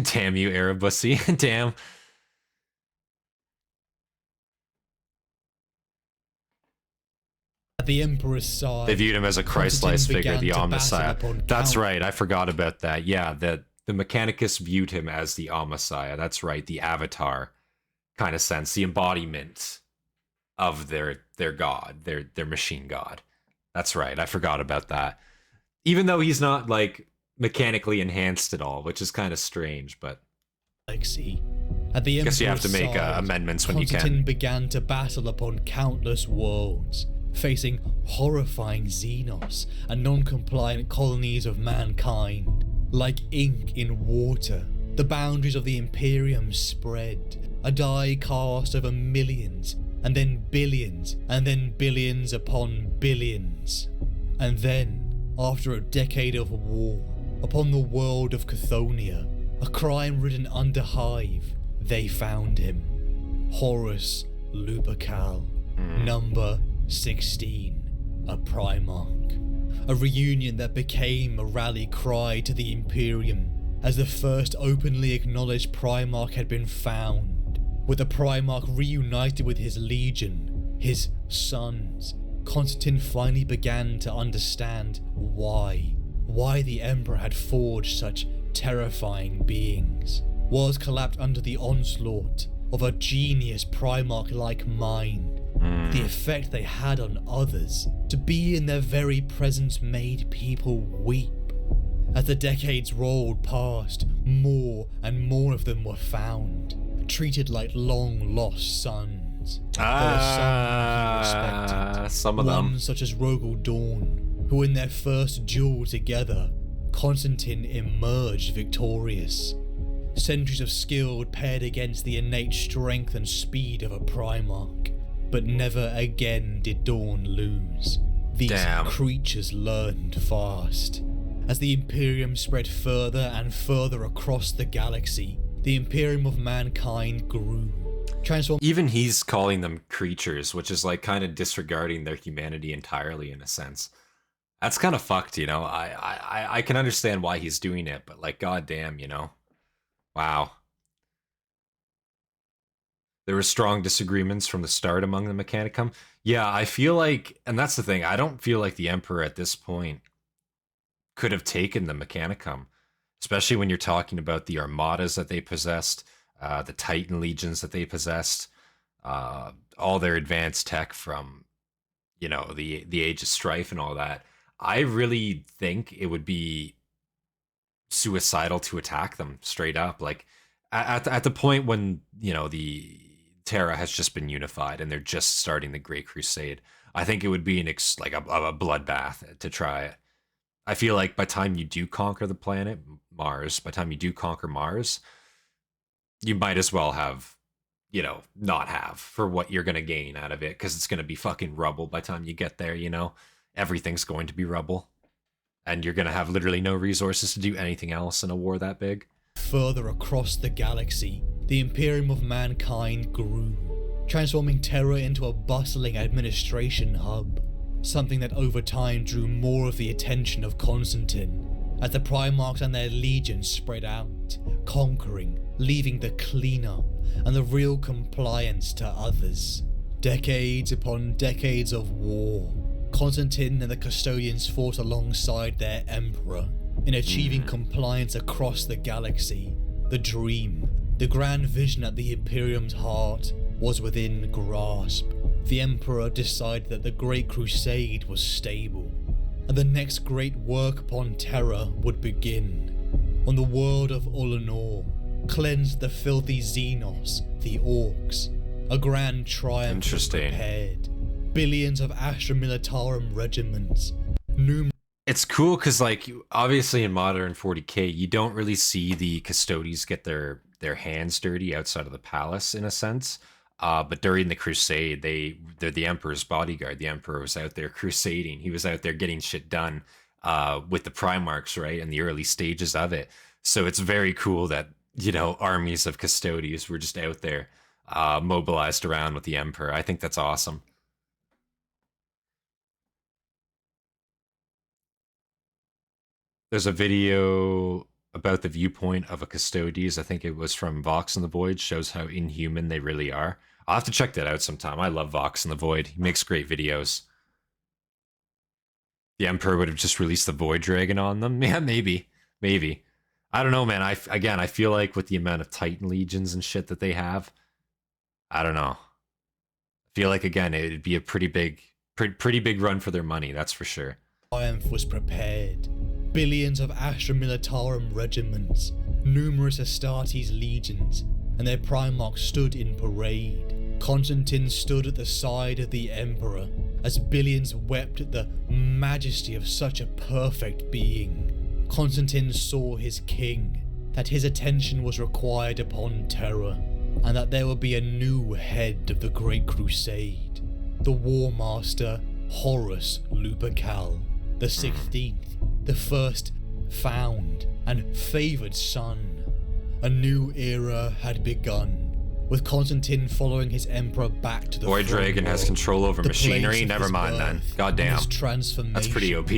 Damn you, Erebussy. Damn. At the Emperor's side, They viewed him as a Christ-like figure, the began to Omnissiah. battle upon That's count- right, I forgot about that. Yeah, the Mechanicus viewed him as the Omnissiah. That's right, the avatar kind of sense, the embodiment of their god, their machine god. That's right, I forgot about that. Even though he's not, like, mechanically enhanced at all, which is kind of strange, but galaxy. At the I guess you have to Emperor's make side, amendments when you Constantin can. began to battle upon countless worlds, facing horrifying Xenos and non-compliant colonies of mankind. Like ink in water, the boundaries of the Imperium spread, a die cast over millions, and then billions upon billions. And then, after a decade of war, upon the world of Chthoniya, a crime-ridden underhive, they found him. Horus Lupercal, number 16, a Primarch. A reunion that became a rally cry to the Imperium, as the first openly acknowledged Primarch had been found. With the Primarch reunited with his legion, his sons, Constantin finally began to understand why the Emperor had forged such terrifying beings. Was collapsed under the onslaught of a genius Primarch-like mind. The effect they had on others, to be in their very presence made people weep. As the decades rolled past, more and more of them were found, treated like long-lost sons. There were some he respected, some of them. one such as Rogel Dawn, who in their first duel together, Constantin emerged victorious. Centuries of skill paired against the innate strength and speed of a Primarch. But never again did Dawn lose. These Damn. creatures learned fast. As the Imperium spread further and further across the galaxy, the Imperium of mankind grew. Even he's calling them creatures, which is like kind of disregarding their humanity entirely in a sense. That's kind of fucked, you know. I can understand why he's doing it, but like, goddamn, you know. Wow. There were strong disagreements from the start among the Mechanicum. Yeah, I feel like, and that's the thing, I don't feel like the Emperor at this point could have taken the Mechanicum, especially when you're talking about the armadas that they possessed, the Titan legions that they possessed, all their advanced tech from, you know, the Age of Strife and all that. I really think it would be suicidal to attack them straight up. Like at the point when, you know, the Terra has just been unified and they're just starting the Great Crusade, I think it would be like a bloodbath to try it. I feel like by the time you do conquer the planet Mars, you might as well have, you know, not have for what you're going to gain out of it, because it's going to be fucking rubble by the time you get there, you know? Everything's going to be rubble. And you're going to have literally no resources to do anything else in a war that big. Further across the galaxy, the Imperium of mankind grew, transforming Terra into a bustling administration hub, something that over time drew more of the attention of Constantin, as the Primarchs and their legions spread out, conquering, leaving the cleanup and the real compliance to others. Decades upon decades of war, Constantin and the Custodians fought alongside their Emperor in achieving compliance across the galaxy. The dream, the grand vision at the Imperium's heart, was within grasp. The Emperor decided that the Great Crusade was stable, and the next great work upon Terra would begin. On the world of Ullanor, cleansed the filthy Xenos, the Orcs. A grand triumph was prepared. Billions of Astra Militarum regiments. It's cool because, like, obviously in modern 40k, you don't really see the Custodies get their hands dirty outside of the palace, in a sense. But during the Crusade, they're the Emperor's bodyguard. The Emperor was out there crusading. He was out there getting shit done with the Primarchs, right, in the early stages of it. So it's very cool that, you know, armies of Custodies were just out there mobilized around with the Emperor. I think that's awesome. There's a video about the viewpoint of a Custodes. I think it was from Vox in the Void. Shows how inhuman they really are. I'll have to check that out sometime. I love Vox in the Void. He makes great videos. The Emperor would have just released the Void Dragon on them. Yeah, maybe. Maybe. I don't know, man. I feel like with the amount of Titan legions and shit that they have, I don't know. I feel like, again, it'd be a pretty big run for their money, that's for sure. Triumph was prepared. Billions of Astra Militarum regiments, numerous Astartes legions, and their Primarchs stood in parade. Constantin stood at the side of the Emperor as billions wept at the majesty of such a perfect being. Constantin saw his king, that his attention was required upon Terra, and that there would be a new head of the Great Crusade, the War Master Horus Lupercal, the 16th, the first found and favoured son. A new era had begun, with Constantin following his emperor back to the Void Dragon has control over machinery? Never mind then. Goddamn. That's pretty OP.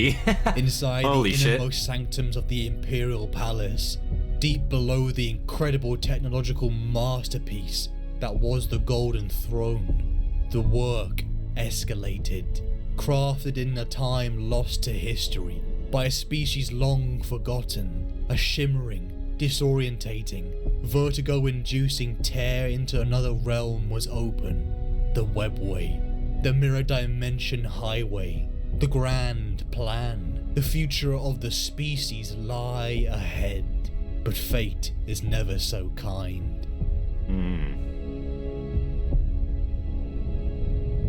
Inside Holy the innermost sanctums of the Imperial Palace, deep below the incredible technological masterpiece that was the Golden Throne, the work escalated. Crafted in a time lost to history by a species long forgotten, a shimmering, disorientating, vertigo-inducing tear into another realm was open. The webway, the mirror dimension highway, the grand plan, the future of the species lie ahead. But fate is never so kind.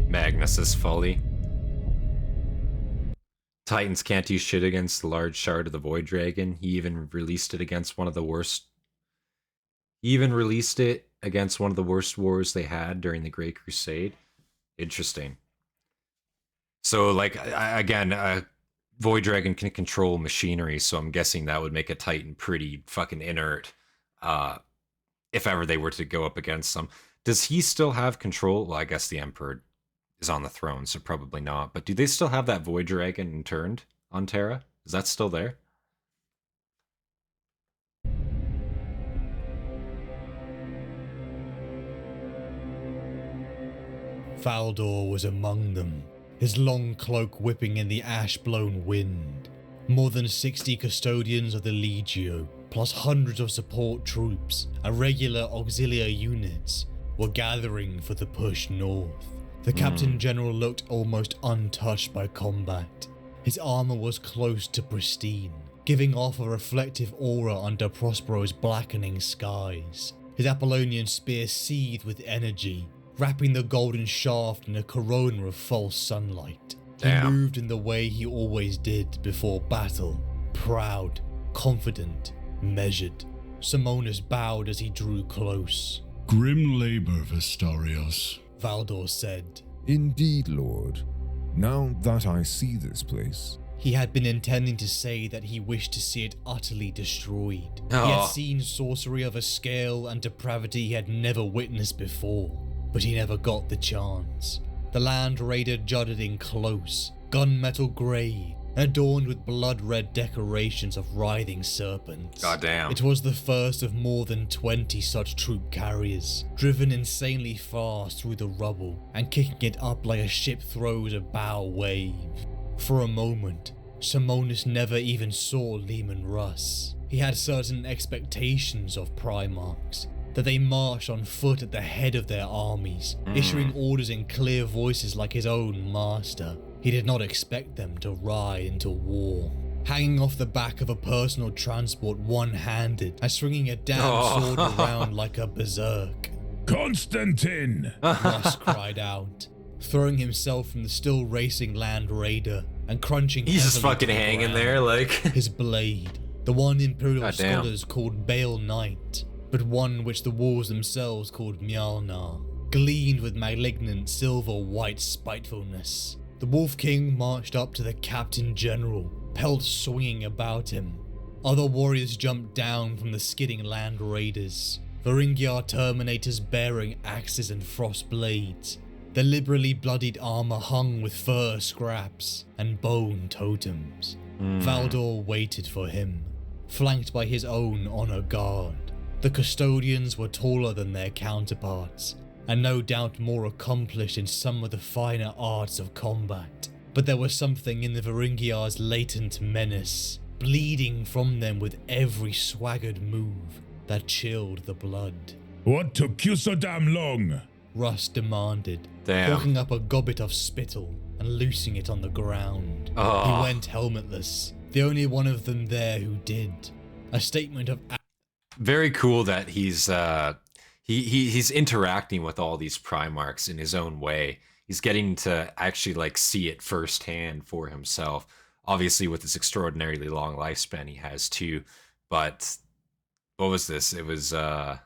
Magnus's folly. Titans can't do shit against the large shard of the Void Dragon. He even released it against one of the worst. He even released it against one of the worst wars they had during the Great Crusade. Interesting. So, like, again, Void Dragon can control machinery, so I'm guessing that would make a Titan pretty fucking inert if ever they were to go up against them. Does he still have control? Well, I guess the Emperor is on the throne, so probably not. But do they still have that Void Dragon interned on Terra? Is that still there? Valdor was among them, his long cloak whipping in the ash-blown wind. More than 60 custodians of the Legio, plus hundreds of support troops and regular auxiliary units, were gathering for the push north. The Captain General looked almost untouched by combat. His armor was close to pristine, giving off a reflective aura under Prospero's blackening skies. His Apollonian spear seethed with energy, wrapping the golden shaft in a corona of false sunlight. Damn. He moved in the way he always did before battle, proud, confident, measured. Simonis bowed as he drew close. Grim labor, Vestarios. Valdor said. Indeed, Lord. Now that I see this place, He had been intending to say that he wished to see it utterly destroyed. He had seen sorcery of a scale and depravity he had never witnessed before, but he never got the chance. The Land Raider jutted in close, gunmetal grey, adorned with blood-red decorations of writhing serpents. Goddamn. It was the first of more than 20 such troop carriers, driven insanely fast through the rubble and kicking it up like a ship throws a bow wave. For a moment, Simonis never even saw Leman Russ. He had certain expectations of primarchs, that they marched on foot at the head of their armies, issuing orders in clear voices like his own master. He did not expect them to ride into war. Hanging off the back of a personal transport one-handed and swinging a damn sword around like a berserk. Constantin! Russ cried out, throwing himself from the still racing Land Raider and crunching He's just heavily fucking to the hanging ground. there like... His blade, the one Imperial Goddamn. scholars called Baal Knight, but one which the wolves themselves called Mjolnir, gleamed with malignant silver-white spitefulness. The Wolf King marched up to the Captain General, pelt swinging about him. Other warriors jumped down from the skidding Land Raiders, Varingiar Terminators bearing axes and frost blades. Their liberally bloodied armor hung with fur scraps and bone totems. Valdor waited for him, flanked by his own honor guard. The Custodians were taller than their counterparts, and no doubt more accomplished in some of the finer arts of combat. But there was something in the Varingiar's latent menace, bleeding from them with every swaggered move, that chilled the blood. What took you so damn long? Russ demanded, Damn. hooking up a gobbet of spittle and loosing it on the ground. He went helmetless, the only one of them there who did. A statement of Very cool that he's interacting with all these primarchs in his own way. He's getting to actually like see it firsthand for himself. Obviously with this extraordinarily long lifespan he has too. But what was this? It was I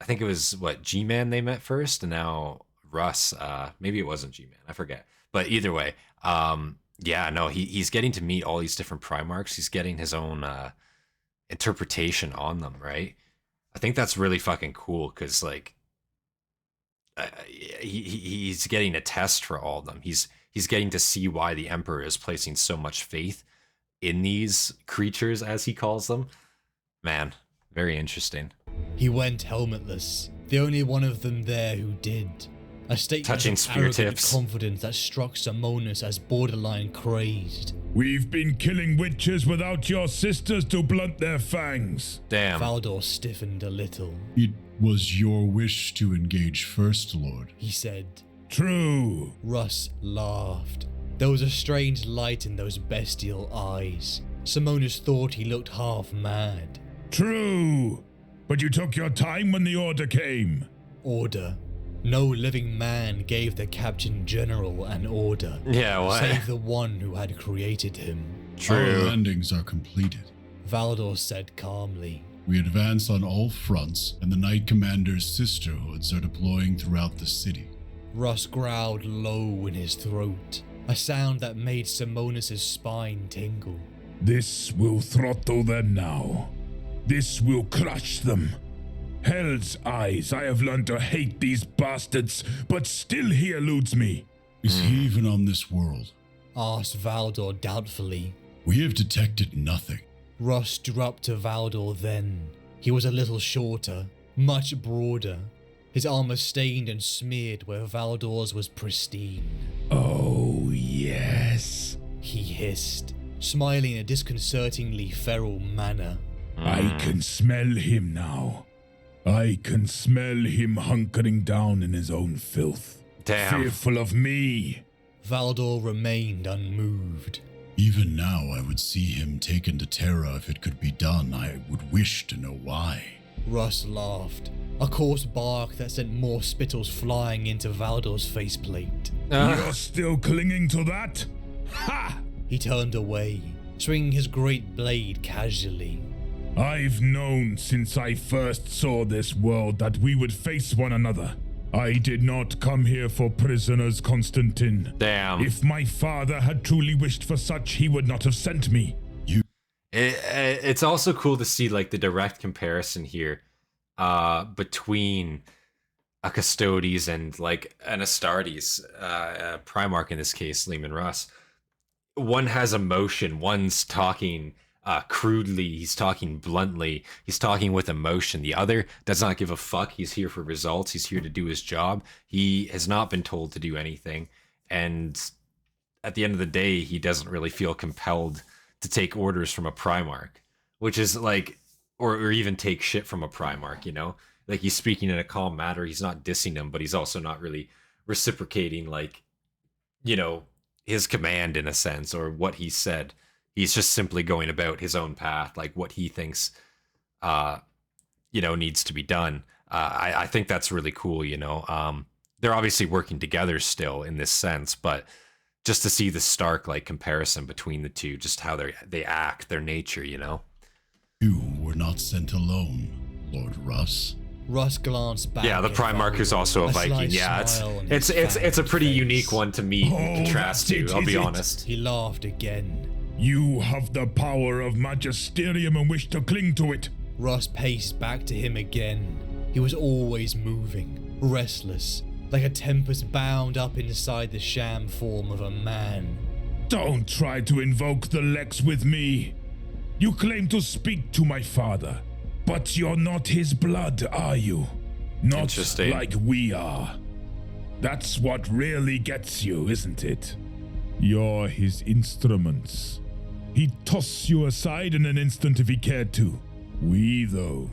think it was what, G-Man they met first, and now Russ, maybe it wasn't G-Man, I forget. But either way, yeah, no, he's getting to meet all these different primarchs. He's getting his own interpretation on them, right? I think that's really fucking cool because like he's getting a test for all of them. He's getting to see why the Emperor is placing so much faith in these creatures, as he calls them. Man, very interesting. He went helmetless, the only one of them there who did. A statement Touching of spear arrogant tips. confidence that struck Simonis as borderline crazed. We've been killing witches without your sisters to blunt their fangs. Damn. Valdor stiffened a little. It was your wish to engage first, Lord. He said. True. Russ laughed. There was a strange light in those bestial eyes. Simonis thought he looked half mad. True. But you took your time when the order came. Order. No living man gave the Captain General an order, Yeah, what? save the one who had created him. Our True. landings are completed. Valdor said calmly. We advance on all fronts, and the Knight Commander's sisterhoods are deploying throughout the city. Russ growled low in his throat, a sound that made Simonas' spine tingle. This will throttle them now. This will crush them. Hell's eyes, I have learned to hate these bastards, but still he eludes me. Is he even on this world? Asked Valdor doubtfully. We have detected nothing. Russ drew up to Valdor then. He was a little shorter, much broader, his armor stained and smeared where Valdor's was pristine. Oh, yes. He hissed, smiling in a disconcertingly feral manner. I can smell him now. I can smell him hunkering down in his own filth. Damn. Fearful of me. Valdor remained unmoved. Even now, I would see him taken to Terra if it could be done. I would wish to know why. Russ laughed, a coarse bark that sent more spittles flying into Valdor's faceplate. You're still clinging to that? Ha! He turned away, swinging his great blade casually. I've known since I first saw this world that we would face one another. I did not come here for prisoners, Constantin. Damn. If my father had truly wished for such, he would not have sent me. It's also cool to see like the direct comparison here between a Custodies and like an Astartes, Primarch in this case, Leman Russ. One has emotion, one's talking crudely, he's talking bluntly, he's talking with emotion. The other does not give a fuck. He's here for results. He's here to do his job. He has not been told to do anything. And at the end of the day, he doesn't really feel compelled to take orders from a Primarch, which is like, or even take shit from a Primarch, you know? Like, he's speaking in a calm manner. He's not dissing him, but he's also not really reciprocating, like, you know, his command in a sense, or what he said. He's just simply going about his own path, like what he thinks, you know, needs to be done. I think that's really cool, you know. They're obviously working together still in this sense, but just to see the stark, like, comparison between the two, just how they act, their nature, you know. You were not sent alone, Lord Russ. Russ glanced back. Yeah, the Primarch is also a Viking. Yeah, it's a pretty unique one to meet and contrast to, I'll be honest. He laughed again. You have the power of magisterium and wish to cling to it. Russ paced back to him again. He was always moving, restless, like a tempest bound up inside the sham form of a man. Don't try to invoke the Lex with me. You claim to speak to my father, but you're not his blood, are you? Not like we are. That's what really gets you, isn't it? You're his instruments. He'd toss you aside in an instant if he cared to. We, though,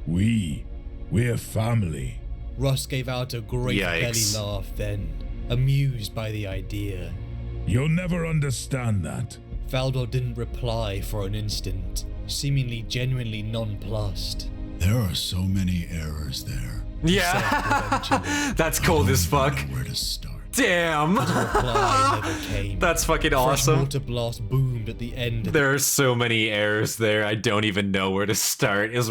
we're family. Russ gave out a great belly laugh then, amused by the idea. You'll never understand that. Valdor didn't reply for an instant, seemingly genuinely nonplussed. There are so many errors there. Yeah, that's cold as fuck. I don't know where to start. Damn. Reply never came. That's fucking awesome. Fresh water blast boomed at the end. There are so many errors there. I don't even know where to start. Is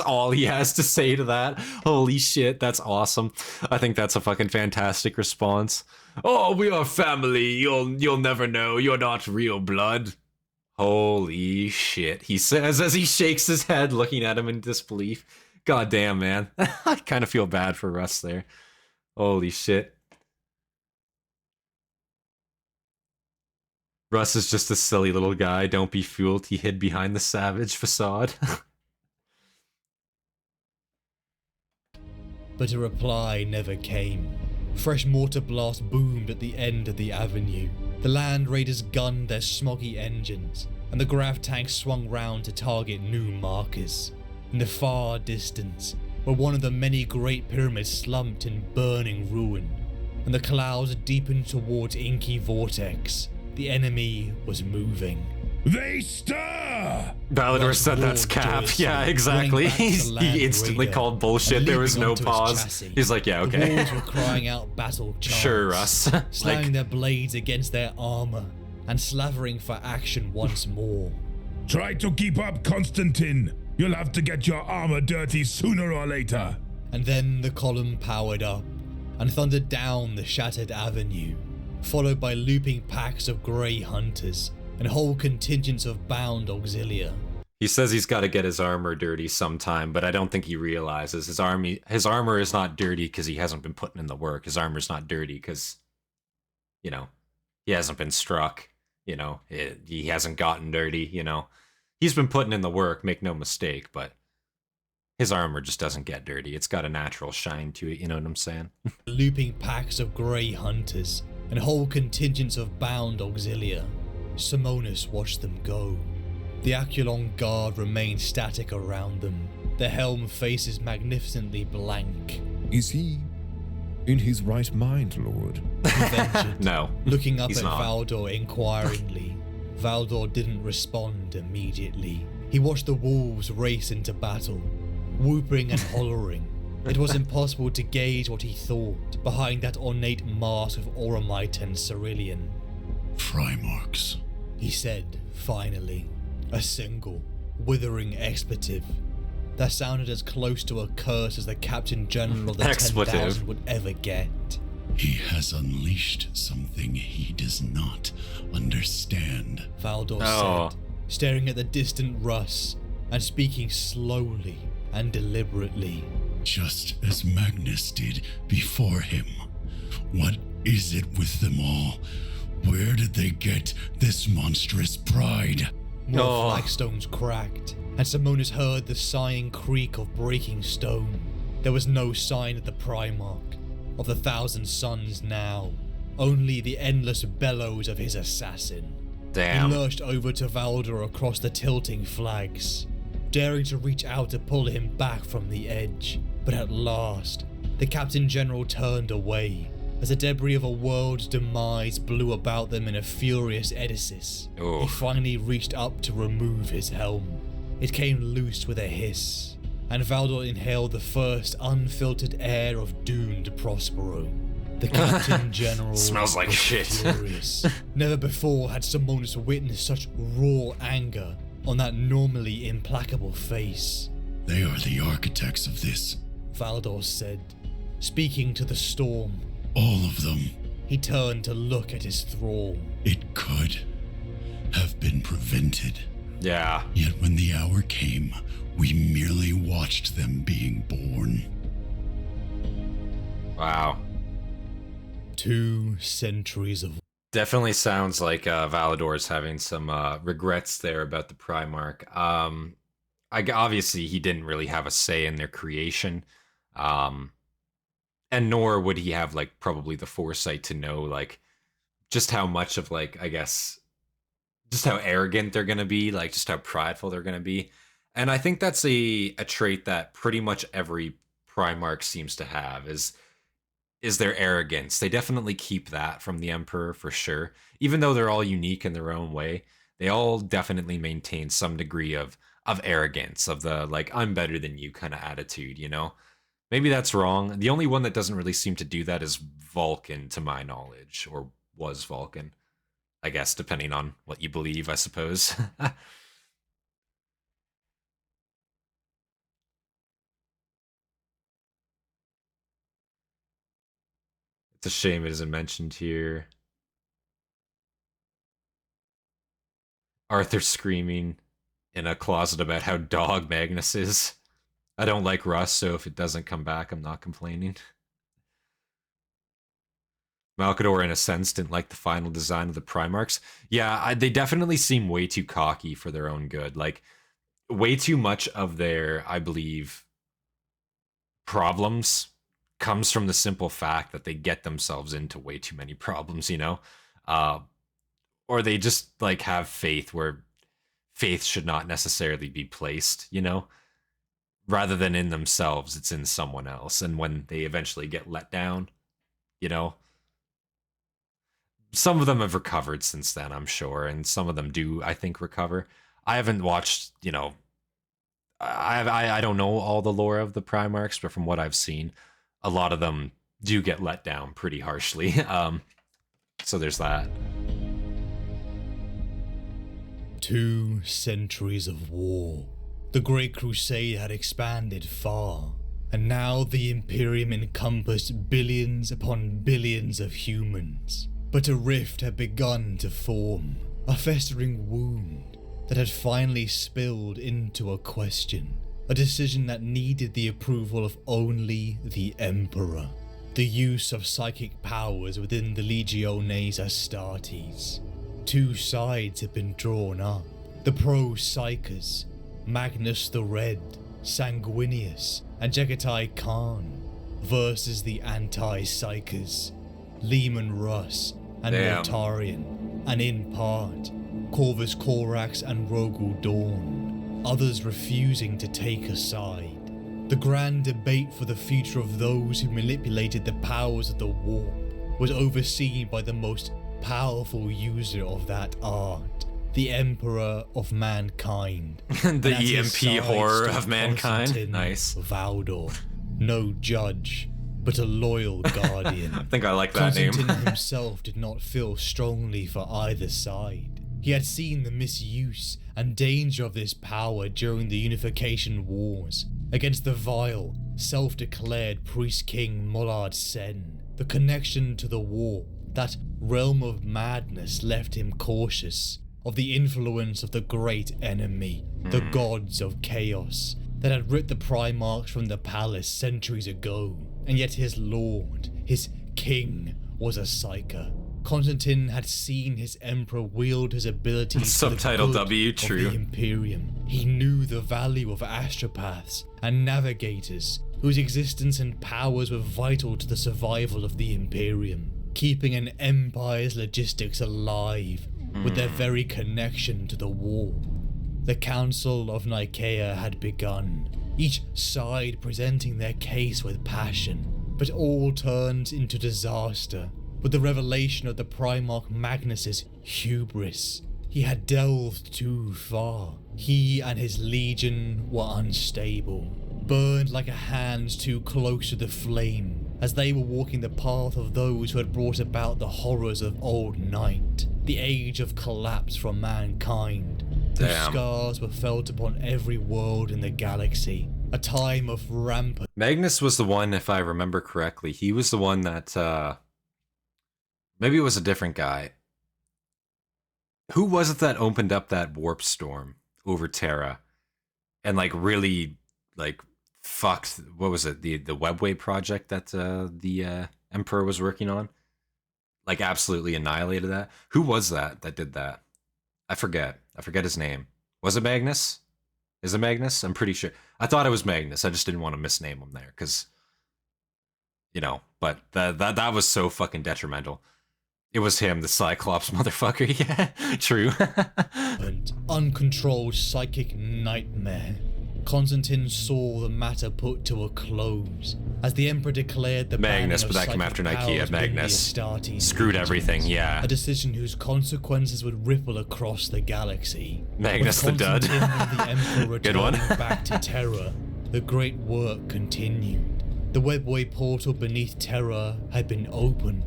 all he has to say to that. Holy shit, that's awesome. I think that's a fucking fantastic response. Oh, we are family. You'll never know. You're not real blood. Holy shit, he says as he shakes his head, looking at him in disbelief. God damn, man. I kind of feel bad for Russ there. Holy shit. Russ is just a silly little guy. Don't be fooled. He hid behind the savage facade. But a reply never came. Fresh mortar blast boomed at the end of the avenue. The Land Raiders gunned their smoggy engines, and the grav tanks swung round to target new markers. In the far distance, where one of the many great pyramids slumped in burning ruin, and the clouds deepened towards inky vortex, the enemy was moving. They stir! Valdor said that's cap. Yeah, exactly. He instantly called bullshit. There was no pause. He's like, yeah, okay. The walls were crying out battle chants. Sure, Russ. Slamming their blades against their armor and slavering for action once more. Try to keep up, Constantin. You'll have to get your armor dirty sooner or later. And then the column powered up and thundered down the shattered avenue. followed by looping packs of grey hunters and whole contingents of bound auxilia. He says he's got to get his armor dirty sometime, but I don't think he realizes his armor is not dirty because he hasn't been putting in the work. His armor's not dirty because, you know, he hasn't been struck. You know, he hasn't gotten dirty, you know. He's been putting in the work, make no mistake, but his armor just doesn't get dirty. It's got a natural shine to it, you know what I'm saying? Looping packs of grey hunters and whole contingents of bound auxilia. Simonis watched them go. The Aculon guard remained static around them, their helm faces magnificently blank. Is he in his right mind, Lord? He ventured, No, looking up he's at not. Valdor inquiringly. Valdor didn't respond immediately. He watched the wolves race into battle, whooping and hollering. It was impossible to gauge what he thought behind that ornate mask of Oromite and Cerulean. Primarchs. He said, finally, a single, withering expletive that sounded as close to a curse as the Captain General of the Expletive. 10,000 would ever get. He has unleashed something he does not understand. Valdor Oh. said, staring at the distant Russ and speaking slowly and deliberately. Just as Magnus did before him. What is it with them all? Where did they get this monstrous pride? More Oh. flagstones cracked, and Simonis heard the sighing creak of breaking stone. There was no sign of the Primarch, of the 1,000 Suns now, only the endless bellows of his assassin. Damn. He lurched over to Valdor across the tilting flags, daring to reach out to pull him back from the edge. But at last, the Captain General turned away, as the debris of a world's demise blew about them in a furious eddysis. He Oof. finally reached up to remove his helm. It came loose with a hiss, and Valdor inhaled the first unfiltered air of doomed Prospero. The Captain General Smells like was shit. furious. Never before had Simonis witnessed such raw anger on that normally implacable face. They are the architects of this. Valdor said, speaking to the storm. All of them. He turned to look at his thrall. It could have been prevented. Yeah. Yet when the hour came, we merely watched them being born. Wow. 2 centuries of Definitely sounds like Valador's having some regrets there about the Primarch. Obviously, he didn't really have a say in their creation. And nor would he have, like, probably the foresight to know, like, just how much of, like, I guess, just how arrogant they're going to be, like, just how prideful they're going to be. And I think that's a trait that pretty much every Primarch seems to have, is their arrogance. They definitely keep that from the Emperor, for sure. Even though they're all unique in their own way, they all definitely maintain some degree of arrogance, of the, like, I'm better than you kind of attitude, you know? Maybe that's wrong. The only one that doesn't really seem to do that is Vulcan, to my knowledge, or was Vulcan. I guess, depending on what you believe, I suppose. It's a shame it isn't mentioned here. Arthur screaming in a closet about how dog Magnus is. I don't like Russ, so if it doesn't come back, I'm not complaining. Malkador, in a sense, didn't like the final design of the Primarchs. Yeah, they definitely seem way too cocky for their own good. Like, way too much of their, I believe, problems comes from the simple fact that they get themselves into way too many problems, you know? Or they just, like, have faith where faith should not necessarily be placed, you know? Rather than in themselves, it's in someone else. And when they eventually get let down, you know? Some of them have recovered since then, I'm sure, and some of them do, I think, recover. I haven't watched, you know... I don't know all the lore of the Primarchs, but from what I've seen, a lot of them do get let down pretty harshly. So there's that. 2 centuries of war. The Great Crusade had expanded far, and now the Imperium encompassed billions upon billions of humans. But a rift had begun to form, a festering wound that had finally spilled into a question, a decision that needed the approval of only the Emperor. The use of psychic powers within the Legiones Astartes. Two sides had been drawn up. The pro-psychers, Magnus the Red, Sanguinius, and Jegatai Khan, versus the anti-psychers, Leman Russ and Mortarion, and in part, Corvus Corax and Rogul Dawn, others refusing to take a side. The grand debate for the future of those who manipulated the powers of the warp was overseen by the most powerful user of that art, the Emperor of Mankind. The EMP horror of mankind. Constantin Nice. Valdor, no judge, but a loyal guardian. I think I like that name. Constantin himself did not feel strongly for either side. He had seen the misuse and danger of this power during the Unification Wars against the vile, self-declared priest king Mollard Sen. The connection to the warp, that realm of madness, left him cautious of the influence of the great enemy, the gods of chaos, that had ripped the primarchs from the palace centuries ago. And yet his lord, his king, was a psyker. Constantin had seen his emperor wield his abilities Subtitle for the W, good true. of the Imperium. He knew the value of astropaths and navigators, whose existence and powers were vital to the survival of the Imperium, keeping an empire's logistics alive with their very connection to the warp. The Council of Nicaea had begun, each side presenting their case with passion, but all turned into disaster with the revelation of the Primarch Magnus's hubris. He had delved too far. He and his legion were unstable, burned like a hand too close to the flame, as they were walking the path of those who had brought about the horrors of Old Night, the age of collapse from mankind. The scars were felt upon every world in the galaxy, a time of rampant... Magnus was the one, if I remember correctly, he was the one that, maybe it was a different guy. Who was it that opened up that warp storm over Terra and like really like fucked, what was it, the Webway project that the Emperor was working on? Like absolutely annihilated that? Who was that did that? I forget his name. Was it Magnus? Is it Magnus? I'm pretty sure. I thought it was Magnus. I just didn't want to misname him there because, you know, but that was so fucking detrimental. It was him, the Cyclops motherfucker. Yeah, true. and uncontrolled psychic nightmare. Constantin saw the matter put to a close as the Emperor declared the Magnus, banning but of that came after psychic Nicaea. powers within the Magnus Astartes screwed regions, everything, yeah. A decision whose consequences would ripple across the galaxy. Magnus the dud. Constantin and the Emperor Good one. returning back to Terra, the great work continued. The Webway portal beneath Terra had been opened,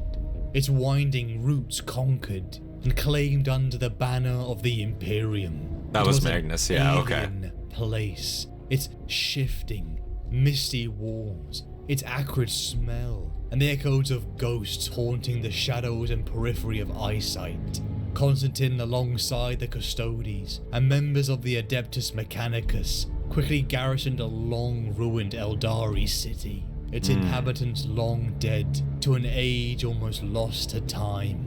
its winding routes conquered and claimed under the banner of the Imperium. That was Magnus, yeah, okay. Alien place, its shifting, misty walls, its acrid smell, and the echoes of ghosts haunting the shadows and periphery of eyesight. Constantin, alongside the Custodies and members of the Adeptus Mechanicus, quickly garrisoned a long-ruined Eldari city, its inhabitants long dead to an age almost lost to time.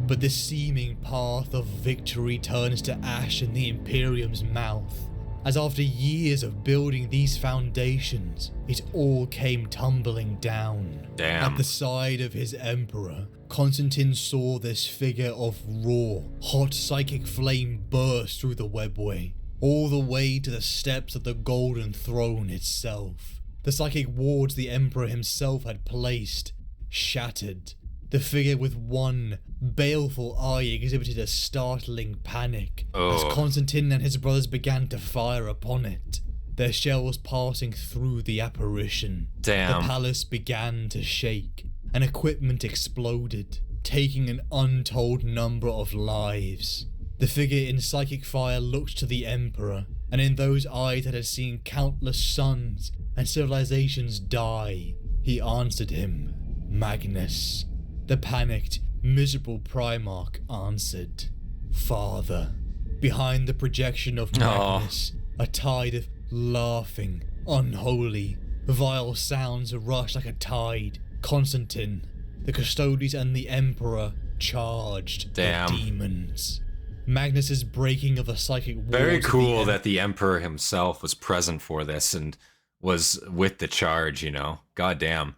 But this seeming path of victory turns to ash in the Imperium's mouth, as after years of building these foundations, it all came tumbling down. Damn. At the side of his Emperor, Constantin saw this figure of raw, hot psychic flame burst through the webway, all the way to the steps of the Golden Throne itself. The psychic wards the Emperor himself had placed, shattered. The figure with one baleful eye exhibited a startling panic as Constantin and his brothers began to fire upon it, their shells passing through the apparition. Damn. The palace began to shake, and equipment exploded, taking an untold number of lives. The figure in psychic fire looked to the Emperor, and in those eyes that had seen countless suns and civilizations die, he answered him, Magnus. The panicked, miserable primarch answered, "Father." Behind the projection of Magnus, a tide of laughing, unholy, vile sounds rushed like a tide. Constantin, the Custodies, and the Emperor charged the demons. Magnus's breaking of the psychic walls. Very cool that the Emperor himself was present for this and was with the charge, you know? Goddamn.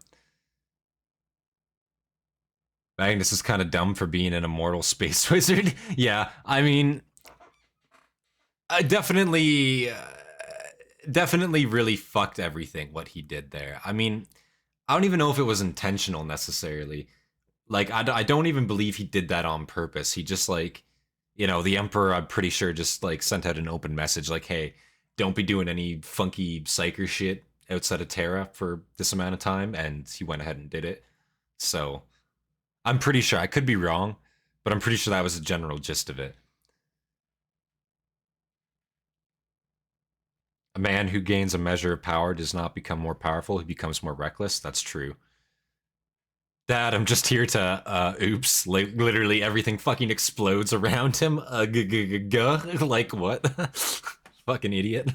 Magnus is kind of dumb for being an immortal space wizard. Yeah, I mean, I definitely really fucked everything, what he did there. I mean, I don't even know if it was intentional necessarily. Like, I don't even believe he did that on purpose. He just, like, you know, the Emperor, I'm pretty sure, just, like, sent out an open message like, hey, don't be doing any funky psyker shit outside of Terra for this amount of time, and he went ahead and did it. So, I'm pretty sure, I could be wrong, but I'm pretty sure that was the general gist of it. A man who gains a measure of power does not become more powerful, he becomes more reckless. That's true. Dad, I'm just here to, oops, like, literally everything fucking explodes around him. Like, what? Fucking idiot.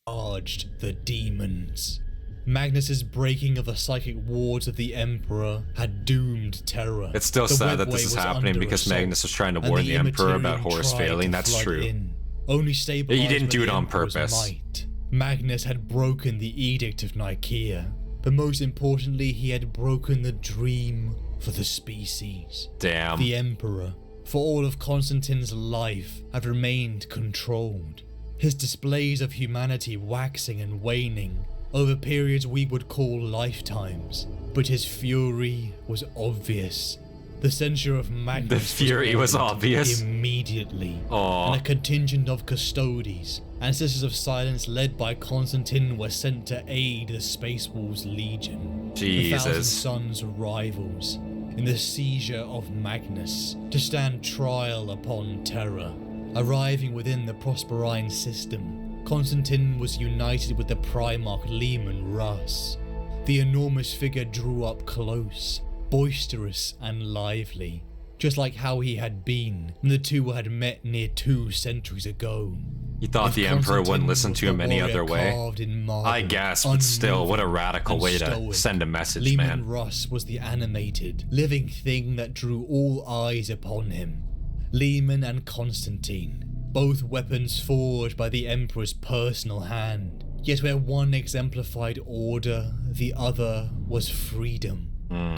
Charged the demons. Magnus's breaking of the psychic wards of the Emperor had doomed Terra. It's still sad that this is happening because Magnus was trying to warn the Emperor about Horus failing. That's true. Only stabilized he didn't do it on Emperor's purpose. might. Magnus had broken the Edict of Nicaea, but most importantly, he had broken the dream for the species. Damn. The Emperor, for all of Constantin's life, had remained controlled. His displays of humanity waxing and waning over periods we would call lifetimes, but his fury was obvious. The censure of Magnus the fury was obvious immediately. Aww. And a contingent of Custodies and Sisters of Silence led by Constantin were sent to aid the Space Wolves Legion, the Thousand Sons' rivals, in the seizure of Magnus, to stand trial upon Terra. Arriving within the Prosperine system, Constantin was united with the Primarch Leman Russ. The enormous figure drew up close, boisterous and lively, just like how he had been when the two had met near 2 centuries ago. He thought the Emperor wouldn't listen to him any other way. I guess, but still, what a radical way to send a message, man. Leman Russ was the animated, living thing that drew all eyes upon him. Leman and Constantine, both weapons forged by the Emperor's personal hand, yet where one exemplified order, the other was freedom.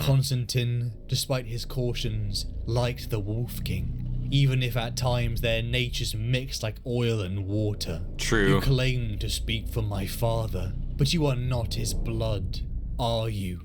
Constantin, despite his cautions, liked the Wolf King, even if at times their natures mixed like oil and water. True. You claim to speak for my father, but you are not his blood, are you?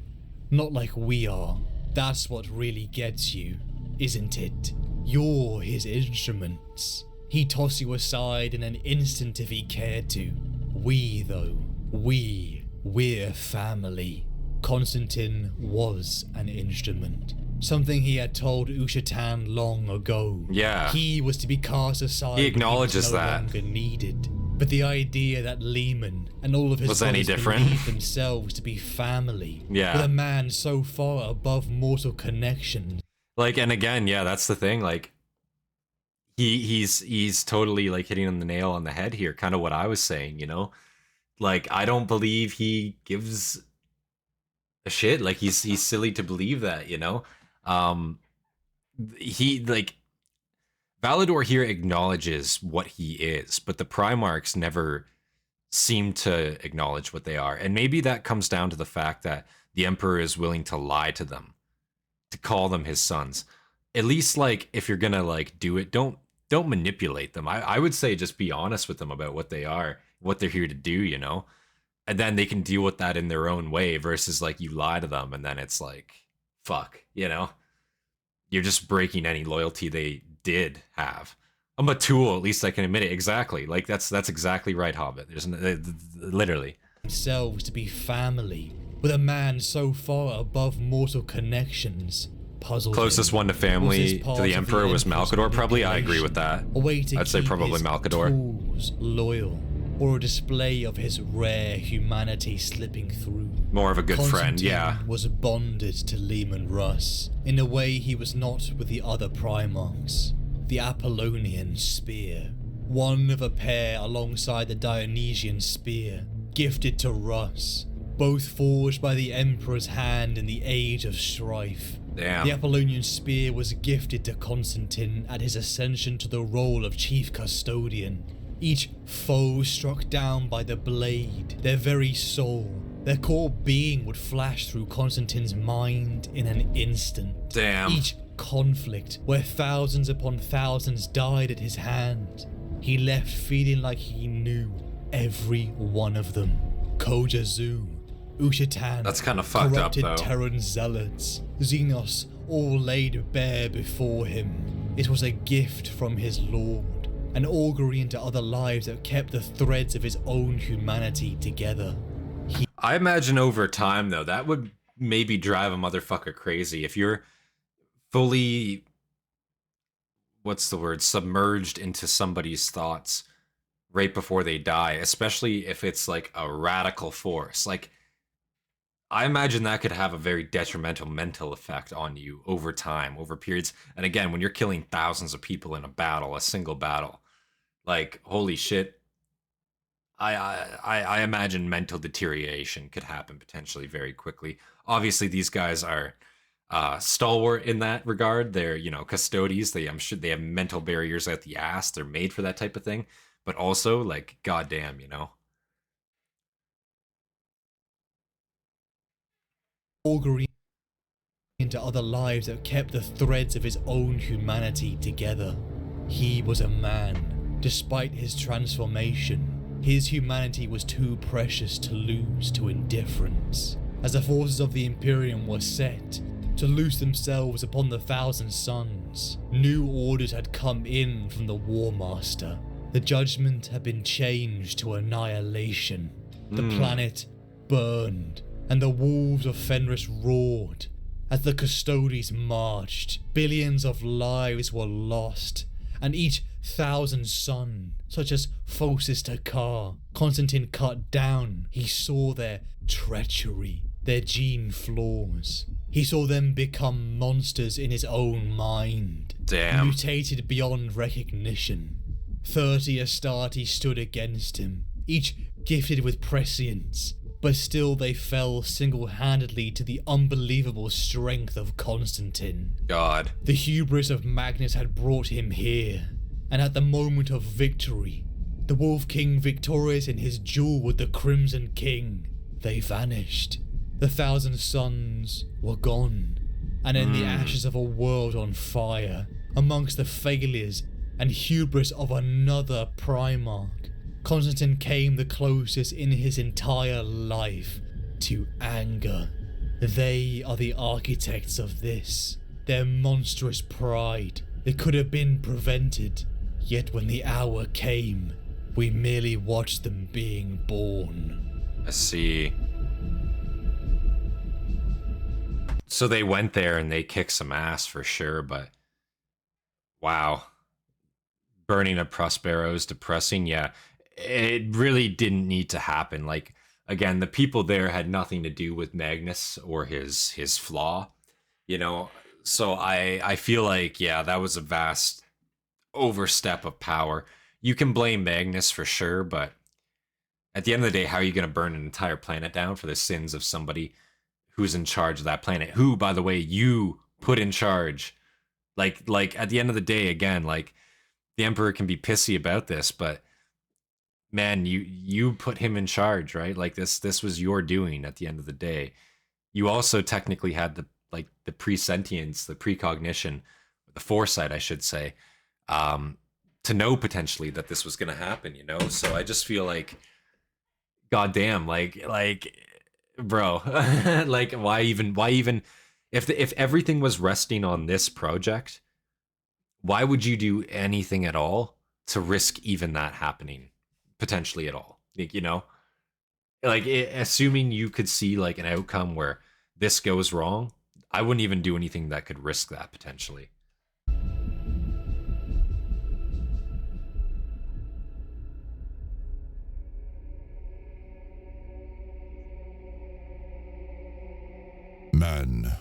Not like we are. That's what really gets you, isn't it? You're his instruments. He'd toss you aside in an instant if he cared to. We, though, we're family. Constantin was an instrument. Something he had told Ushatan long ago. Yeah. He was to be cast aside. He acknowledges that. No longer needed. But the idea that Leman and all of his was any different? Believed themselves to be family. Yeah. With a man so far above mortal connections. Like, and again, yeah, that's the thing. Like, he's totally like hitting on the nail on the head here. Kind of what I was saying, you know. Like, I don't believe he gives a shit. Like, he's silly to believe that, you know. He, like, Valdor here acknowledges what he is, but the Primarchs never seem to acknowledge what they are. And maybe that comes down to the fact that the Emperor is willing to lie to them, to call them his sons. At least, like, if you're gonna, like, do it, don't manipulate them. I would say just be honest with them about what they are, what they're here to do, you know? And then they can deal with that in their own way versus, like, you lie to them and then it's like, fuck, you know? You're just breaking any loyalty they did have. I'm a tool, at least I can admit it. Exactly. Like, that's exactly right, Hobbit. There's literally. Themselves to be family, with a man so far above mortal connections. Puzzled closest one to family to the Emperor was Malcador, probably. I agree with that. I'd say probably Malcador. Tools, loyal. or a display of his rare humanity slipping through. More of a good friend, yeah. Constantine was bonded to Leman Russ in a way he was not with the other primarchs. The Apollonian spear, one of a pair alongside the Dionysian spear, gifted to Russ, both forged by the Emperor's hand in the Age of Strife. Damn. The Apollonian spear was gifted to Constantine at his ascension to the role of Chief Custodian. Each foe struck down by the blade, their very soul, their core being would flash through Constantine's mind in an instant. Damn. Each conflict, where thousands upon thousands died at his hand, he left feeling like he knew every one of them. Kojazu, Ushatan, That's kind of fucked up, corrupted though. Terran zealots, Xenos, all laid bare before him. It was a gift from his lord, an augury into other lives that kept the threads of his own humanity together. I imagine over time, though, that would maybe drive a motherfucker crazy. If you're fully, what's the word, submerged into somebody's thoughts right before they die, especially if it's like a radical force. Like, I imagine that could have a very detrimental mental effect on you over time, over periods. And again, when you're killing thousands of people in a battle, a single battle, like, holy shit. I imagine mental deterioration could happen potentially very quickly. Obviously, these guys are stalwart in that regard. They're, you know, Custodies. I'm sure they have mental barriers out the ass. They're made for that type of thing. But also, like, goddamn, you know. Augury into other lives that kept the threads of his own humanity together. He was a man. Despite his transformation, his humanity was too precious to lose to indifference. As the forces of the Imperium were set to loose themselves upon the Thousand Suns, new orders had come in from the War Master. The judgment had been changed to annihilation. The planet burned, and the wolves of Fenris roared. As the Custodies marched, billions of lives were lost, and each thousand sun, such as Phocis Takar, Constantine cut down. He saw their treachery, their gene flaws. He saw them become monsters in his own mind. Damn. Mutated beyond recognition. 30 Astartes stood against him, each gifted with prescience, but still they fell single-handedly to the unbelievable strength of Constantine. God. The hubris of Magnus had brought him here, and at the moment of victory, the Wolf King victorious in his duel with the Crimson King, they vanished. The Thousand Suns were gone, and in the ashes of a world on fire, amongst the failures and hubris of another Primarch, Constantine came the closest in his entire life to anger. They are the architects of this, their monstrous pride. It could have been prevented, yet when the hour came, we merely watched them being born. I see. So they went there and they kicked some ass for sure, but wow. Burning of Prospero is depressing, yeah. It really didn't need to happen. Like, again, the people there had nothing to do with Magnus or his flaw, you know? So I feel like, yeah, that was a vast overstep of power. You can blame Magnus for sure, but at the end of the day, how are you going to burn an entire planet down for the sins of somebody who's in charge of that planet? Who, by the way, you put in charge. Like at the end of the day, again, like, the Emperor can be pissy about this, but man, you put him in charge, right? Like this was your doing at the end of the day. You also technically had the presentience, the precognition, the foresight, I should say, to know potentially that this was going to happen, you know? So I just feel like, goddamn, like, bro, like, why even, if everything was resting on this project, why would you do anything at all to risk even that happening, potentially at all? Like, you know, like, assuming you could see like an outcome where this goes wrong, I wouldn't even do anything that could risk that potentially. Men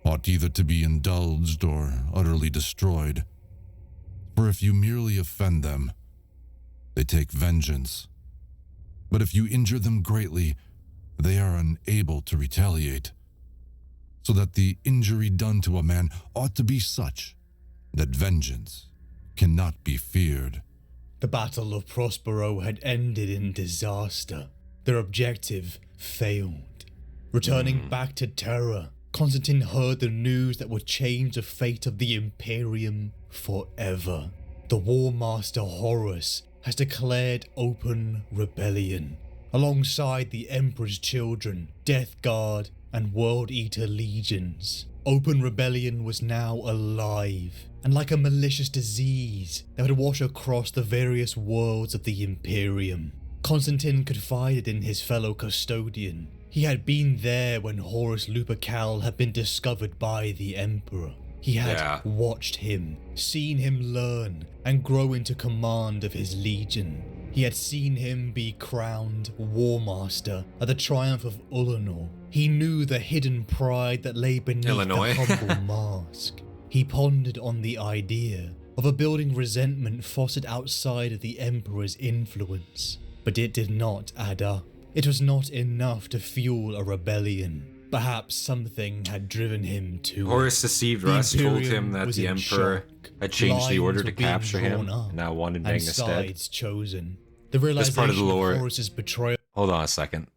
ought either to be indulged or utterly destroyed. For if you merely offend them, they take vengeance. But if you injure them greatly, they are unable to retaliate. So that the injury done to a man ought to be such that vengeance cannot be feared. The Battle of Prospero had ended in disaster. Their objective failed. Returning back to Terra, Constantin heard the news that would change the fate of the Imperium forever. The War Master Horus has declared open rebellion. Alongside the Emperor's children, Death Guard, and World Eater legions. Open rebellion was now alive, and like a malicious disease that would wash across the various worlds of the Imperium. Constantin confided in his fellow custodian. He had been there when Horus Lupercal had been discovered by the Emperor. He had watched him, seen him learn, and grow into command of his legion. He had seen him be crowned War Master at the triumph of Ullanor. He knew the hidden pride that lay beneath the humble mask. He pondered on the idea of a building resentment fostered outside of the Emperor's influence. But it did not add up. It was not enough to fuel a rebellion. Perhaps something had driven him to Horus deceived Russ, told him that the Emperor had changed the order to capture him, and now wanted Magnus dead. Chosen. The realization this part of the lore. Horus's betrayal. Hold on a second.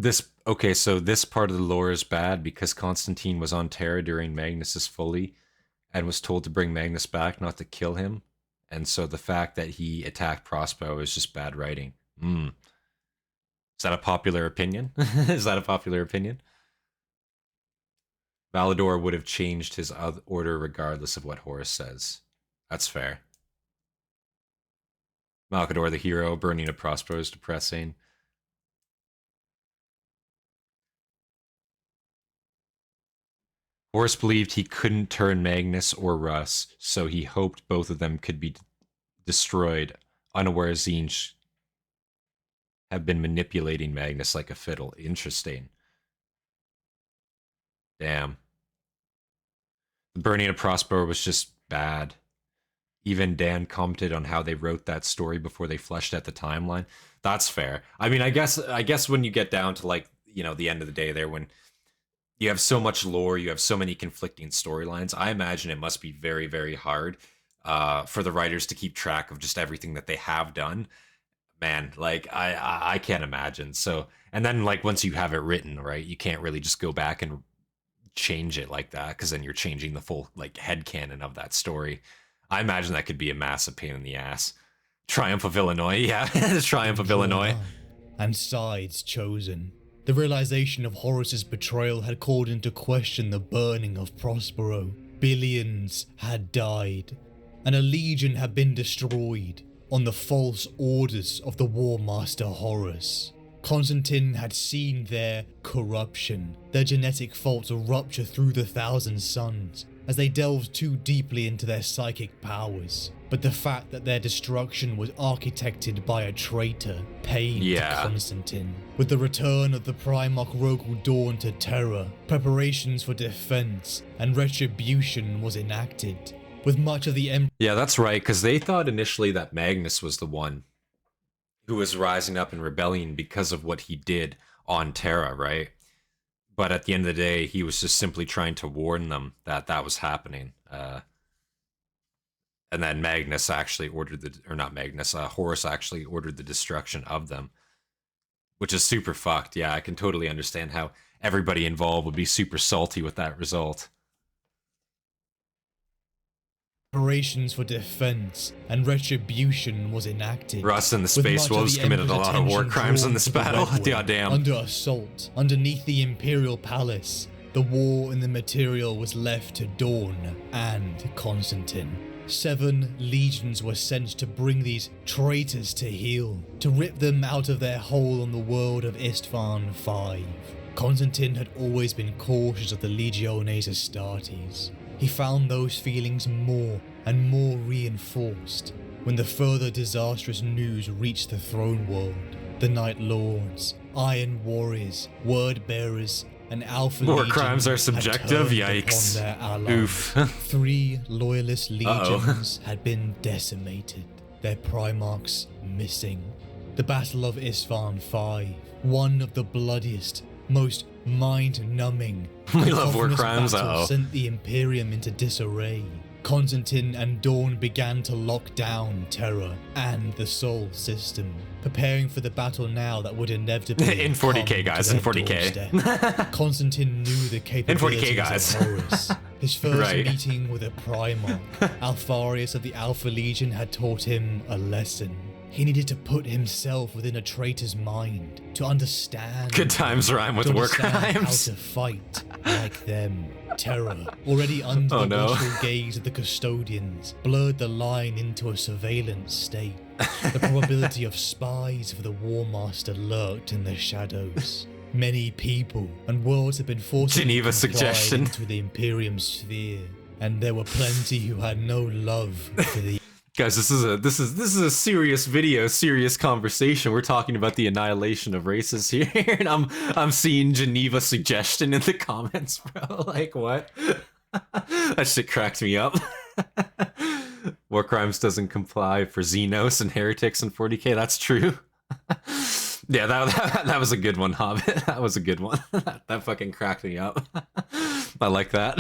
So this part of the lore is bad because Constantine was on Terra during Magnus's Folly and was told to bring Magnus back, not to kill him. And so the fact that he attacked Prospero is just bad writing. Is that a popular opinion? Is that a popular opinion? Valdor would have changed his order regardless of what Horus says. That's fair. Malcador the hero, burning a Prospero is depressing. Horus believed he couldn't turn Magnus or Russ, so he hoped both of them could be destroyed, unaware Zinj have been manipulating Magnus like a fiddle. Interesting. Damn. The burning of Prospero was just bad. Even Dan commented on how they wrote that story before they fleshed out the timeline. That's fair. I mean, I guess when you get down to, like, you know, the end of the day there, when you have so much lore, you have so many conflicting storylines, I imagine it must be very, very hard for the writers to keep track of just everything that they have done. Man, like, I can't imagine. So, and then, like, once you have it written, right, you can't really just go back and change it like that, because then you're changing the full, like, headcanon of that story. I imagine that could be a massive pain in the ass. Triumph of Illinois, yeah. Triumph of Illinois. And sides chosen. The realization of Horus's betrayal had called into question the burning of Prospero. Billions had died, and a legion had been destroyed on the false orders of the War Master Horus. Constantin had seen their corruption, their genetic faults rupture through the thousand suns as they delved too deeply into their psychic powers. But the fact that their destruction was architected by a traitor pained Constantin. With the return of the primarch Rogel Dawn to Terra, preparations for defense and retribution was enacted. With much of the Empire... Yeah, that's right, because they thought initially that Magnus was the one who was rising up in rebellion because of what he did on Terra, right? But at the end of the day, he was just simply trying to warn them that that was happening. And then Magnus actually ordered Horus actually ordered the destruction of them, which is super fucked. Yeah, I can totally understand how everybody involved would be super salty with that result. Preparations for defense and retribution was enacted. Russ and the Space Wolves committed a lot of war crimes in this battle. Damn. Under assault, underneath the Imperial Palace, the war in the material was left to Dawn and Constantin. 7 legions were sent to bring these traitors to heel, to rip them out of their hole on the world of Istvan 5. Constantin had always been cautious of the Legiones Astartes. He found those feelings more and more reinforced when the further disastrous news reached the throne world. The Night Lords, Iron Warriors, Word Bearers, An Alpha War Legion crimes are had subjective? turned Yikes. upon their allies. Oof. 3 loyalist Uh-oh. legions had been decimated, their primarchs missing. The Battle of Isfahan 5, one of the bloodiest, most mind-numbing, We love war cacophonous crimes, battles uh-oh. sent the Imperium into disarray. Constantin and Dawn began to lock down Terra and the Sol system, preparing for the battle now that would inevitably In 40K, come guys, to in their 40K. doorstep. Constantin knew the capabilities guys. of Horus. His first Right. meeting with a primarch, Alpharius of the Alpha Legion, had taught him a lesson. He needed to put himself within a traitor's mind to understand. Good times rhyme with to war understand crimes. How to fight like them. Terror, already under Oh, the no. watchful gaze of the Custodians, blurred the line into a surveillance state. The probability of spies for the War Master lurked in the shadows. Many people and worlds had been forcibly Geneva confined suggestion. into the Imperium sphere, and there were plenty who had no love for the Guys, this is a serious video, serious conversation. We're talking about the annihilation of races here, and I'm seeing Geneva suggestion in the comments, bro. Like, what? That shit cracked me up. War crimes doesn't comply for Xenos and heretics in 40K. That's true. Yeah, that was a good one, Hobbit. That was a good one. That fucking cracked me up. I like that.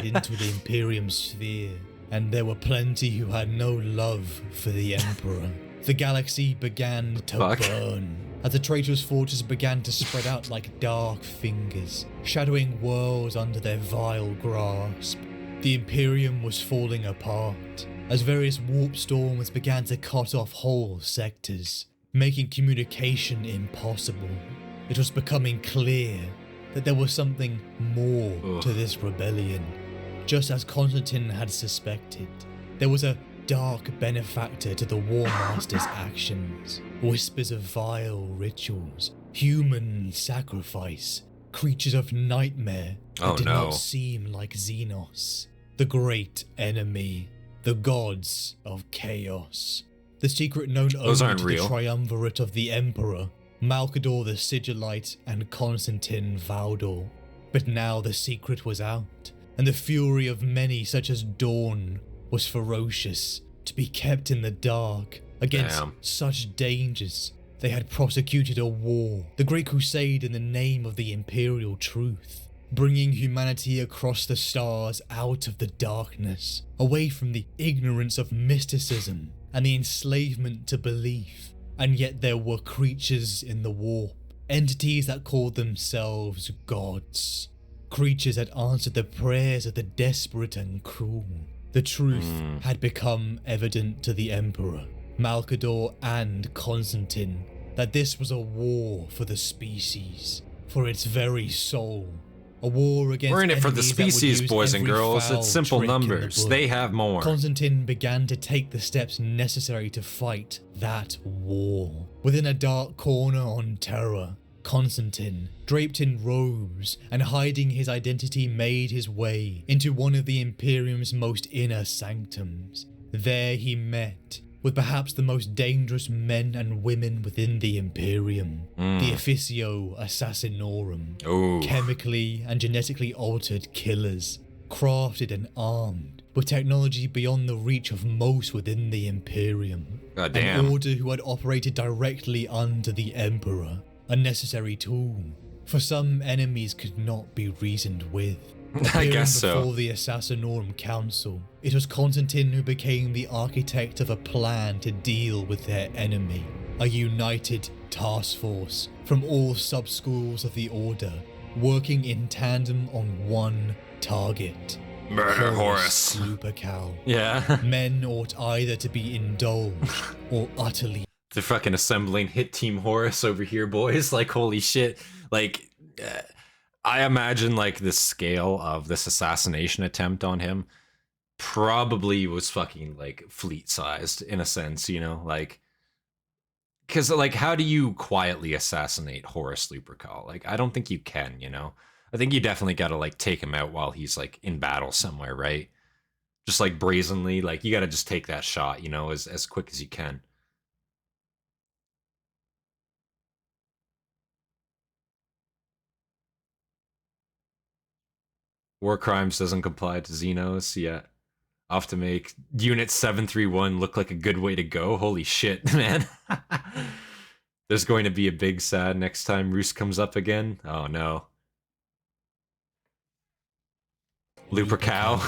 into the Imperium sphere, and there were plenty who had no love for the Emperor. The galaxy began to Fuck. burn as the traitorous forces began to spread out like dark fingers, shadowing worlds under their vile grasp. The Imperium was falling apart as various warp storms began to cut off whole sectors, making communication impossible. It was becoming clear that there was something more to this rebellion. Just as Constantin had suspected, there was a dark benefactor to the War Master's actions. Whispers of vile rituals, human sacrifice, creatures of nightmare that Oh, did no. not seem like Xenos. The great enemy, the gods of chaos. The secret known Those only aren't to real. the triumvirate of the Emperor, Malcador the Sigillite and Constantin Valdor. But now the secret was out, and the fury of many such as Dawn was ferocious. To be kept in the dark against Damn. such dangers, they had prosecuted a war, the Great Crusade in the name of the Imperial truth, bringing humanity across the stars out of the darkness, away from the ignorance of mysticism and the enslavement to belief. And yet there were creatures in the warp, entities that called themselves gods, creatures that answered the prayers of the desperate and cruel. The truth had become evident to the Emperor, Malcador and Constantin, that this was a war for the species, for its very soul. A war against We're in it for the enemies that would species, use boys and every girls. foul It's simple trick in the numbers. book. They have more. Constantin began to take the steps necessary to fight that war. Within a dark corner on Terra, Constantin, draped in robes and hiding his identity, made his way into one of the Imperium's most inner sanctums. There he met with perhaps the most dangerous men and women within the Imperium, the Officio Assassinorum, Ooh. chemically and genetically altered killers, crafted and armed with technology beyond the reach of most within the Imperium. God An damn. order who had operated directly under the Emperor, a necessary tool, for some enemies could not be reasoned with. I Appearing guess so. before the Assassinorum Council, it was Constantin who became the architect of a plan to deal with their enemy, a united task force from all sub-schools of the Order, working in tandem on one target. Murder Horus. Lupercal. Yeah. Men ought either to be indulged or utterly They're fucking assembling hit team Horus over here, boys. Like, holy shit. Like, I imagine, like, the scale of this assassination attempt on him probably was fucking, like, fleet-sized, in a sense, you know? Like, because, like, how do you quietly assassinate Horus Lupercal? Like, I don't think you can, you know? I think you definitely gotta, like, take him out while he's, like, in battle somewhere, right? Just, like, brazenly, like, you gotta just take that shot, you know, as quick as you can. War Crimes doesn't comply to Xenos yet. Off to make Unit 731 look like a good way to go. Holy shit, man. There's going to be a big sad next time Roos comes up again. Oh no. Lupercal.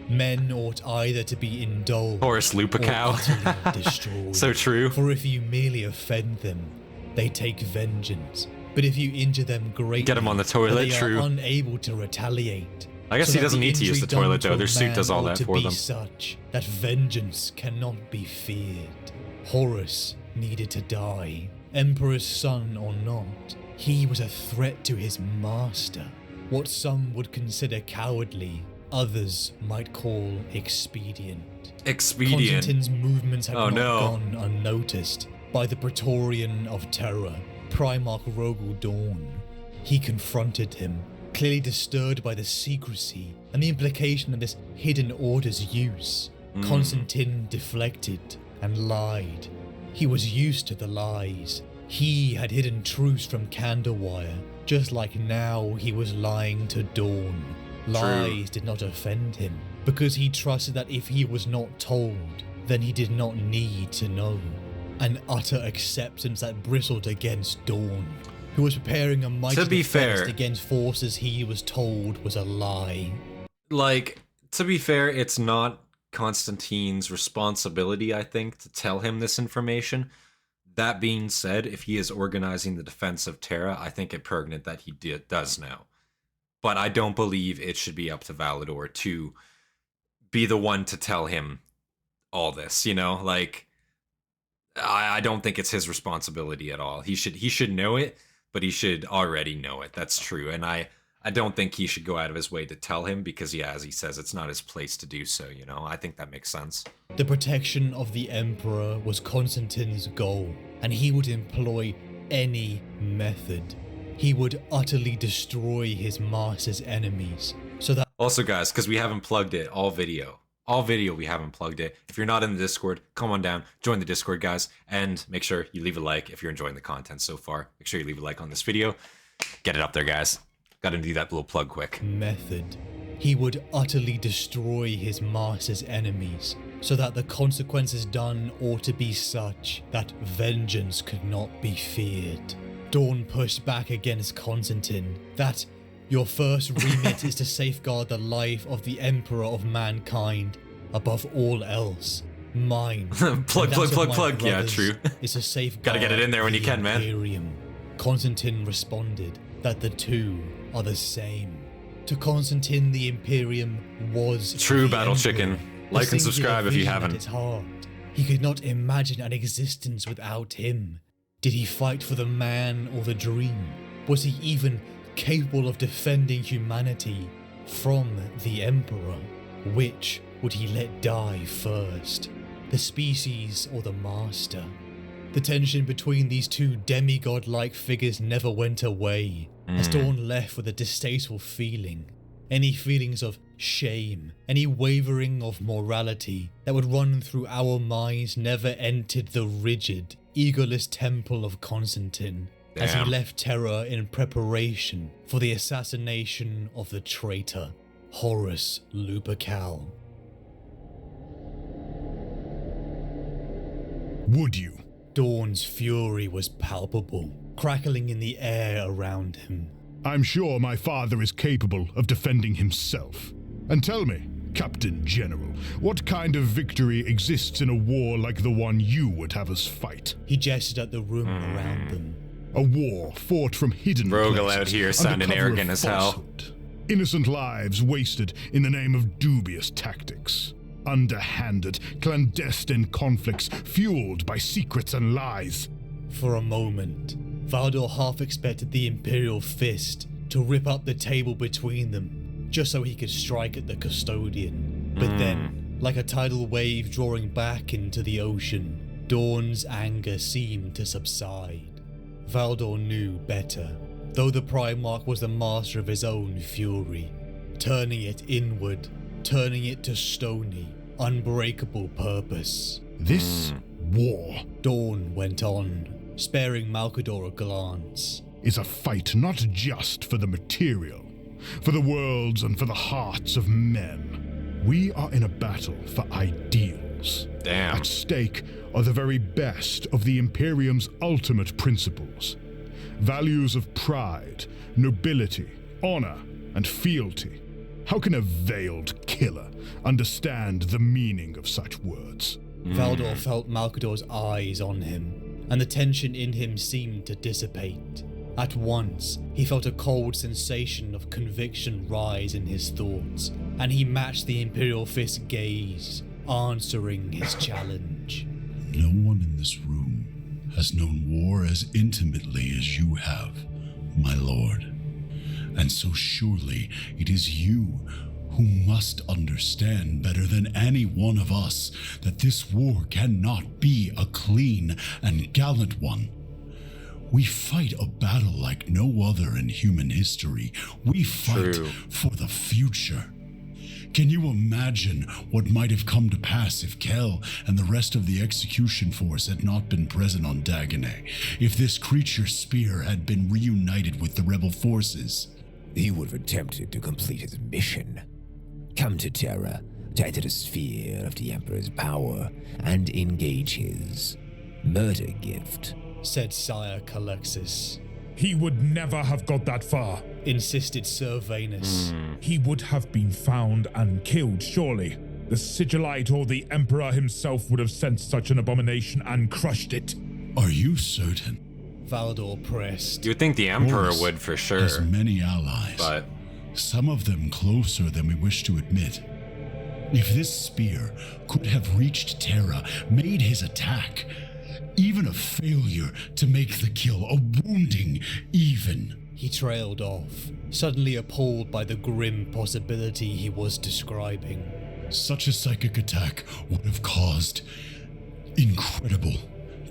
Men ought either to be indulged Horus or Lupercal. utterly destroyed. So true. For if you merely offend them, they take vengeance. But if you injure them greatly, Get him on the toilet, they true. are unable to retaliate. I guess So he that doesn't the need to use the injury done toilet to though. a Their suit man does all ought that to for be them. such that vengeance cannot be feared. Horus needed to die. Emperor's son or not, he was a threat to his master. What some would consider cowardly, others might call expedient. Expedient. Constantine's movements had Oh, not no. gone unnoticed by the Praetorian of Terra, Primarch Rogel Dawn. He confronted him, clearly disturbed by the secrecy and the implication of this hidden order's use. Constantine deflected and lied. He was used to the lies. He had hidden truths from Candlewire, just like now he was lying to Dawn. Lies did not offend him, because he trusted that if he was not told, then he did not need to know. An utter acceptance that bristled against Dawn, who was preparing a mighty To be defense fair- against forces he was told was a lie. Like, to be fair, it's not Constantine's responsibility, I think, to tell him this information. That being said, if he is organizing the defense of Terra, I think it pertinent that he does now. But I don't believe it should be up to Valdor to be the one to tell him all this, you know? Like, I don't think it's his responsibility at all. He should know it, but he should already know it. That's true. And I don't think he should go out of his way to tell him because, yeah, as he says, it's not his place to do so, you know? I think that makes sense. The protection of the Emperor was Constantine's goal, and he would employ any method. He would utterly destroy his master's enemies, so that Also, guys, because we haven't plugged it, all video we haven't plugged it. If you're not in the Discord, come on down, join the Discord, guys, and make sure you leave a like if you're enjoying the content so far. Make sure you leave a like on this video. Get it up there, guys. Gotta do that little plug quick. method, he would utterly destroy his master's enemies, so that the consequences done ought to be such that vengeance could not be feared. Dawn pushed back against Constantine that your first remit is to safeguard the life of the Emperor of mankind above all else. Mine. Plug. Yeah, true. Is to safeguard Gotta get it in there when you the can, man. Imperium. Constantine responded that the two are the same. To Constantine, the Imperium was True, the Battle Emperor, Chicken. the Like and singular subscribe if you vision haven't. at its heart. He could not imagine an existence without him. Did he fight for the man or the dream? Was he even capable of defending humanity from the Emperor? Which would he let die first? The species or the master? The tension between these two demigod-like figures never went away, as Dawn left with a distasteful feeling. Any feelings of shame, any wavering of morality that would run through our minds never entered the rigid, egoless temple of Constantine, as he Damn. left Terra in preparation for the assassination of the traitor, Horus Lupercal. Would you? Dawn's fury was palpable, crackling in the air around him. I'm sure my father is capable of defending himself. And tell me, Captain General, what kind of victory exists in a war like the one you would have us fight? He gestured at the room around them. A war fought from hidden Rogel places out here under sounding cover of arrogant as hell. falsehood. Innocent lives wasted in the name of dubious tactics. Underhanded, clandestine conflicts fueled by secrets and lies. For a moment, Valdor half expected the Imperial fist to rip up the table between them, just so he could strike at the Custodian. But then, like a tidal wave drawing back into the ocean, Dawn's anger seemed to subside. Valdor knew better, though the Primarch was the master of his own fury, turning it inward, turning it to stony, unbreakable purpose. This war Dawn went on, sparing Malkador a glance. is a fight not just for the material, for the worlds and for the hearts of men. We are in a battle for ideals. Damn. At stake are the very best of the Imperium's ultimate principles. Values of pride, nobility, honor, and fealty. How can a veiled killer understand the meaning of such words? Valdor felt Malcador's eyes on him, and the tension in him seemed to dissipate. At once, he felt a cold sensation of conviction rise in his thoughts, and he matched the Imperial Fist's gaze, answering his challenge. No one in this room has known war as intimately as you have, my lord. And so surely it is you who must understand better than any one of us that this war cannot be a clean and gallant one. We fight a battle like no other in human history. We fight for the future. Can you imagine what might have come to pass if Kell and the rest of the execution force had not been present on Dagonet? If this creature's spear had been reunited with the rebel forces? He would have attempted to complete his mission. Come to Terra, to enter the sphere of the Emperor's power, and engage his murder gift, said Sire Calexis. He would never have got that far, insisted Sir Venus. He would have been found and killed, surely. The Sigillite or the Emperor himself would have sensed such an abomination and crushed it. Are you certain? Valdor pressed. You would think the Emperor Horus would for sure. has many allies, but some of them closer than we wish to admit. If this spear could have reached Terra, made his attack, even a failure to make the kill, a wounding even. He trailed off, suddenly appalled by the grim possibility he was describing. Such a psychic attack would have caused incredible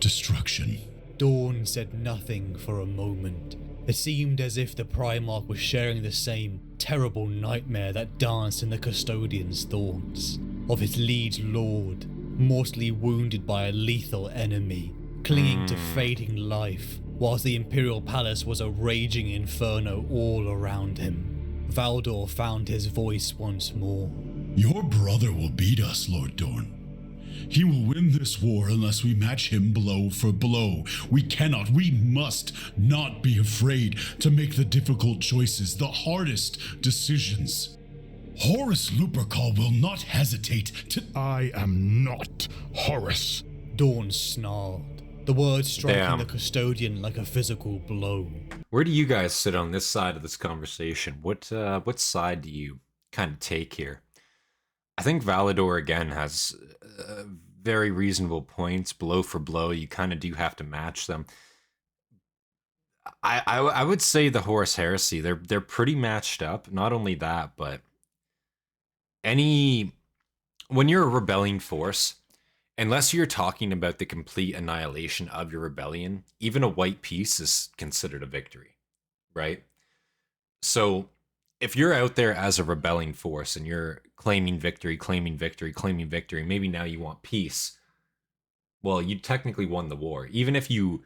destruction. Dawn said nothing for a moment. It seemed as if the Primarch was sharing the same terrible nightmare that danced in the Custodian's thoughts, of his liege lord, mortally wounded by a lethal enemy, clinging to fading life, whilst the Imperial Palace was a raging inferno all around him. Valdor found his voice once more. Your brother will beat us, Lord Dorn. He will win this war unless we match him blow for blow. We must not be afraid to make the difficult choices, the hardest decisions. Horus Lupercal will not hesitate to— I am not Horus. Dawn snarled, the words striking Damn. the Custodian like a physical blow. where do you guys sit on this side of this conversation? What side do you kind of take here? I think Valdor again has very reasonable points. Blow for blow, you kind of do have to match them. I would say the Horus Heresy, they're pretty matched up. Not only that, but when you're a rebelling force, unless you're talking about the complete annihilation of your rebellion, even a white peace is considered a victory, right? So if you're out there as a rebelling force and you're claiming victory, maybe now you want peace, well, you technically won the war. Even if you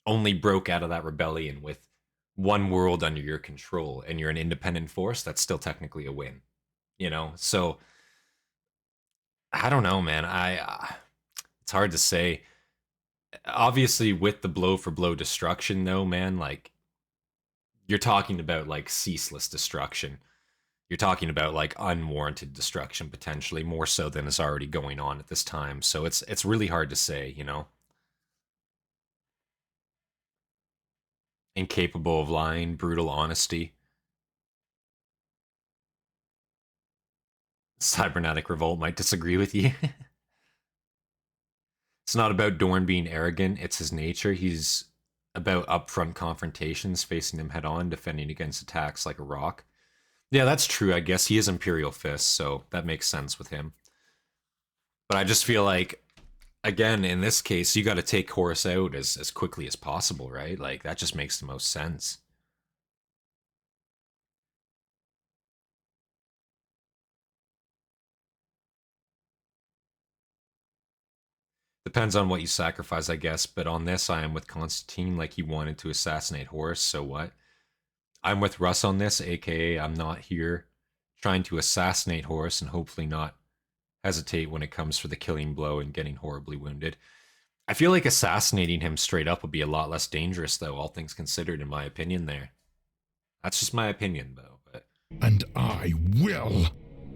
only broke out of that rebellion with one world under your control and you're an independent force, that's still technically a win, you know? So I don't know, man. It's hard to say. Obviously, with the blow for blow destruction, though, man, like, you're talking about like ceaseless destruction. You're talking about like unwarranted destruction, potentially more so than is already going on at this time. So it's really hard to say, you know. Incapable of lying, brutal honesty. Cybernetic Revolt might disagree with you. It's not about Dorn being arrogant, it's his nature. He's about upfront confrontations, facing them head on, defending against attacks like a rock. Yeah, that's true, I guess. He is Imperial Fist, so that makes sense with him. But I just feel like, again, in this case, you got to take Horus out as quickly as possible, right? Like, that just makes the most sense. Depends on what you sacrifice, I guess. But on this, I am with Constantine. Like, he wanted to assassinate Horus, so what? I'm with Russ on this, aka I'm not here trying to assassinate Horus and hopefully not hesitate when it comes for the killing blow and getting horribly wounded. I feel like assassinating him straight up would be a lot less dangerous, though, all things considered, in my opinion there. That's just my opinion, though. But And I will.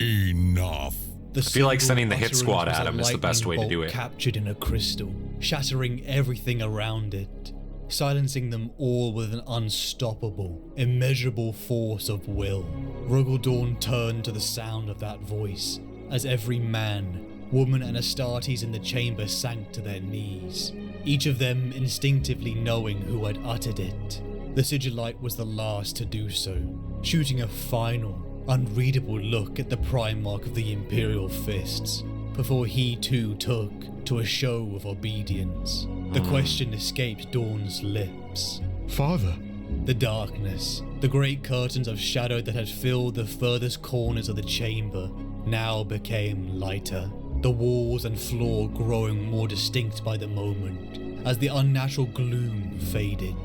Enough. The I feel like sending the hit utterance squad was at a him is the best way to lightning do bolt it. Captured in a crystal, shattering everything around it, silencing them all with an unstoppable, immeasurable force of will. Ruggeldorn turned to the sound of that voice, as every man, woman and Astartes in the chamber sank to their knees, each of them instinctively knowing who had uttered it. The Sigillite was the last to do so, shooting a final, unreadable look at the primarch of the Imperial Fists, before he too took to a show of obedience. The question escaped Dawn's lips. Father, The darkness, the great curtains of shadow that had filled the furthest corners of the chamber, now became lighter, the walls and floor growing more distinct by the moment, as the unnatural gloom faded.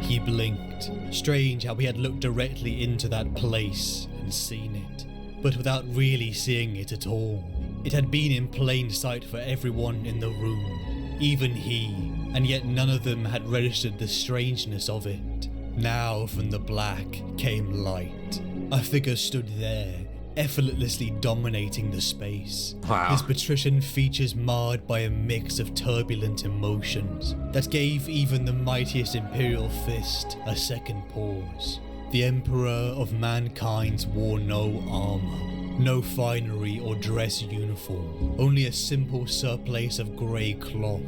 He blinked. Strange how he had looked directly into that place and seen it, but without really seeing it at all. It had been in plain sight for everyone in the room, even he, and yet none of them had registered the strangeness of it. Now from the black came light. A figure stood there, effortlessly dominating the space. Wow. His patrician features marred by a mix of turbulent emotions that gave even the mightiest Imperial fist a second pause. The Emperor of Mankind wore no armor, no finery or dress uniform, only a simple surplice of grey cloth,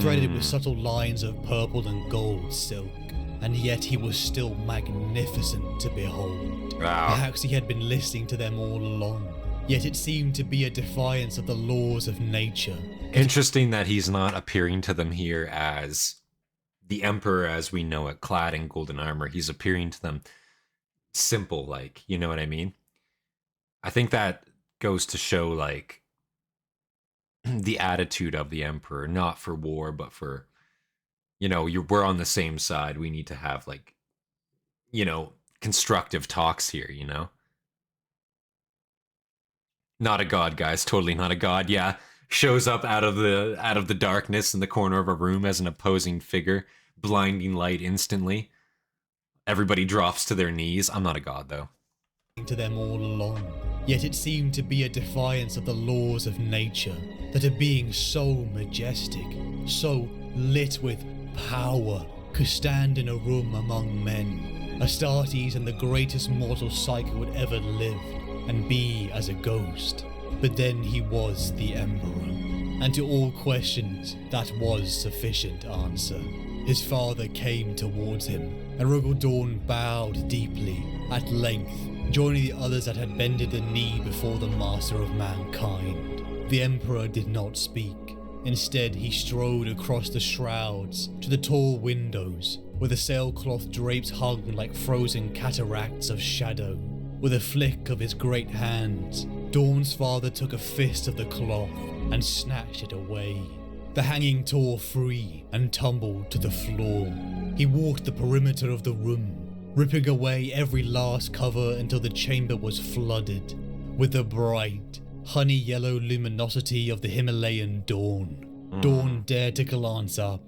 threaded with subtle lines of purple and gold silk. And yet he was still magnificent to behold. Wow. Perhaps he had been listening to them all along, yet it seemed to be a defiance of the laws of nature. Interesting that he's not appearing to them here as the Emperor as we know it, clad in golden armor. He's appearing to them simple, like, you know what I mean? I think that goes to show, like, the attitude of the Emperor, not for war, but for, you know, we're on the same side. We need to have, like, you know, constructive talks here, you know? Not a god, guys. Totally not a god. Yeah, shows up out of the darkness in the corner of a room as an opposing figure, blinding light instantly. Everybody drops to their knees. I'm not a god, though. To them all along, yet it seemed to be a defiance of the laws of nature, that a being so majestic, so lit with power, could stand in a room among men, Astartes and the greatest mortal psyche would ever live, and be as a ghost. But then he was the Emperor, and to all questions that was sufficient answer. His father came towards him, and Ruggeldorn bowed deeply, at length, joining the others that had bended the knee before the master of mankind. The Emperor did not speak. Instead, he strode across the shrouds to the tall windows, where the sailcloth drapes hung like frozen cataracts of shadow. With a flick of his great hands, Dawn's father took a fist of the cloth and snatched it away. The hanging tore free and tumbled to the floor. He walked the perimeter of the room, ripping away every last cover until the chamber was flooded with the bright, honey-yellow luminosity of the Himalayan dawn. Dawn dared to glance up,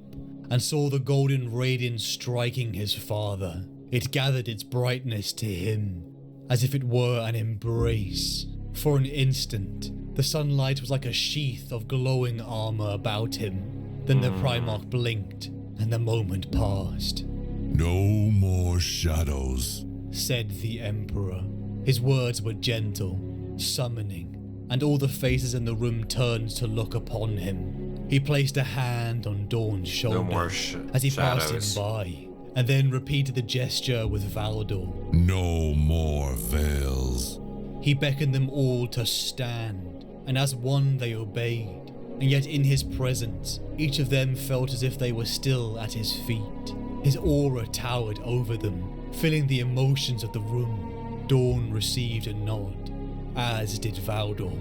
and saw the golden radiance striking his father. It gathered its brightness to him, as if it were an embrace. For an instant, the sunlight was like a sheath of glowing armor about him. Then the Primarch blinked, and the moment passed. No more shadows, Said the Emperor. His words were gentle, summoning, and all the faces in the room turned to look upon him. He placed a hand on Dawn's shoulder No more as he shadows. passed him by, and then repeated the gesture with Valdor. no more veils. He beckoned them all to stand, and as one they obeyed, and yet in his presence, each of them felt as if they were still at his feet. His aura towered over them, filling the emotions of the room. Dawn received a nod, as did Valdor.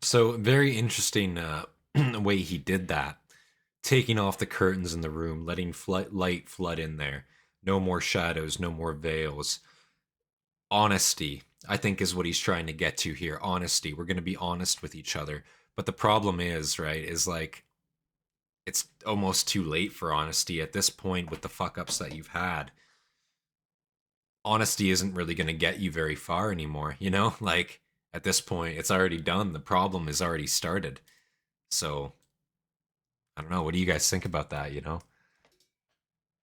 So, very interesting way he did that. Taking off the curtains in the room, letting light flood in there. No more shadows, no more veils. Honesty, I think, is what he's trying to get to here. Honesty. We're going to be honest with each other. But the problem is, right, is like, it's almost too late for honesty at this point with the fuck-ups that you've had. Honesty isn't really going to get you very far anymore, you know? Like, at this point, it's already done. The problem is already started. So, I don't know. What do you guys think about that, you know?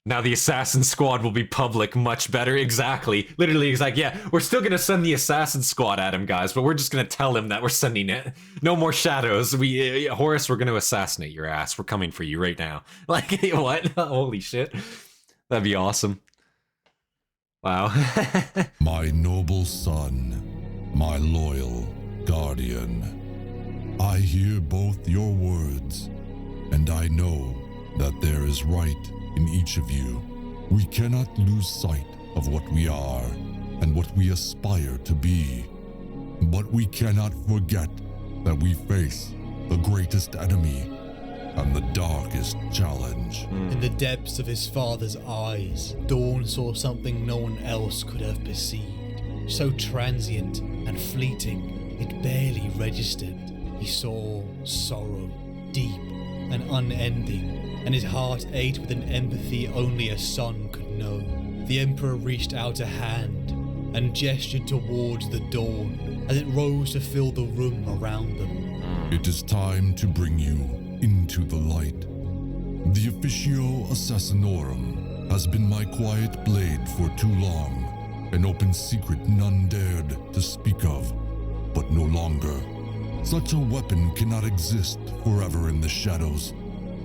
Now the assassin squad will be public, much better. Exactly. Literally, he's like, yeah, we're still gonna send the assassin squad at him, guys, but we're just gonna tell him that we're sending it. No more shadows. Horus, we're gonna assassinate your ass. We're coming for you right now. Like, what? Holy shit. That'd be awesome. Wow. My noble son, my loyal guardian, I hear both your words, and I know that there is right in each of you. We cannot lose sight of what we are and what we aspire to be. But we cannot forget that we face the greatest enemy and the darkest challenge. In the depths of his father's eyes, Dawn saw something no one else could have perceived. So transient and fleeting, it barely registered. He saw sorrow, deep and unending, and his heart ate with an empathy only a son could know. The Emperor reached out a hand and gestured towards the dawn as it rose to fill the room around them. It is time to bring you into the light. The Officio Assassinorum has been my quiet blade for too long, an open secret none dared to speak of, but no longer. Such a weapon cannot exist forever in the shadows,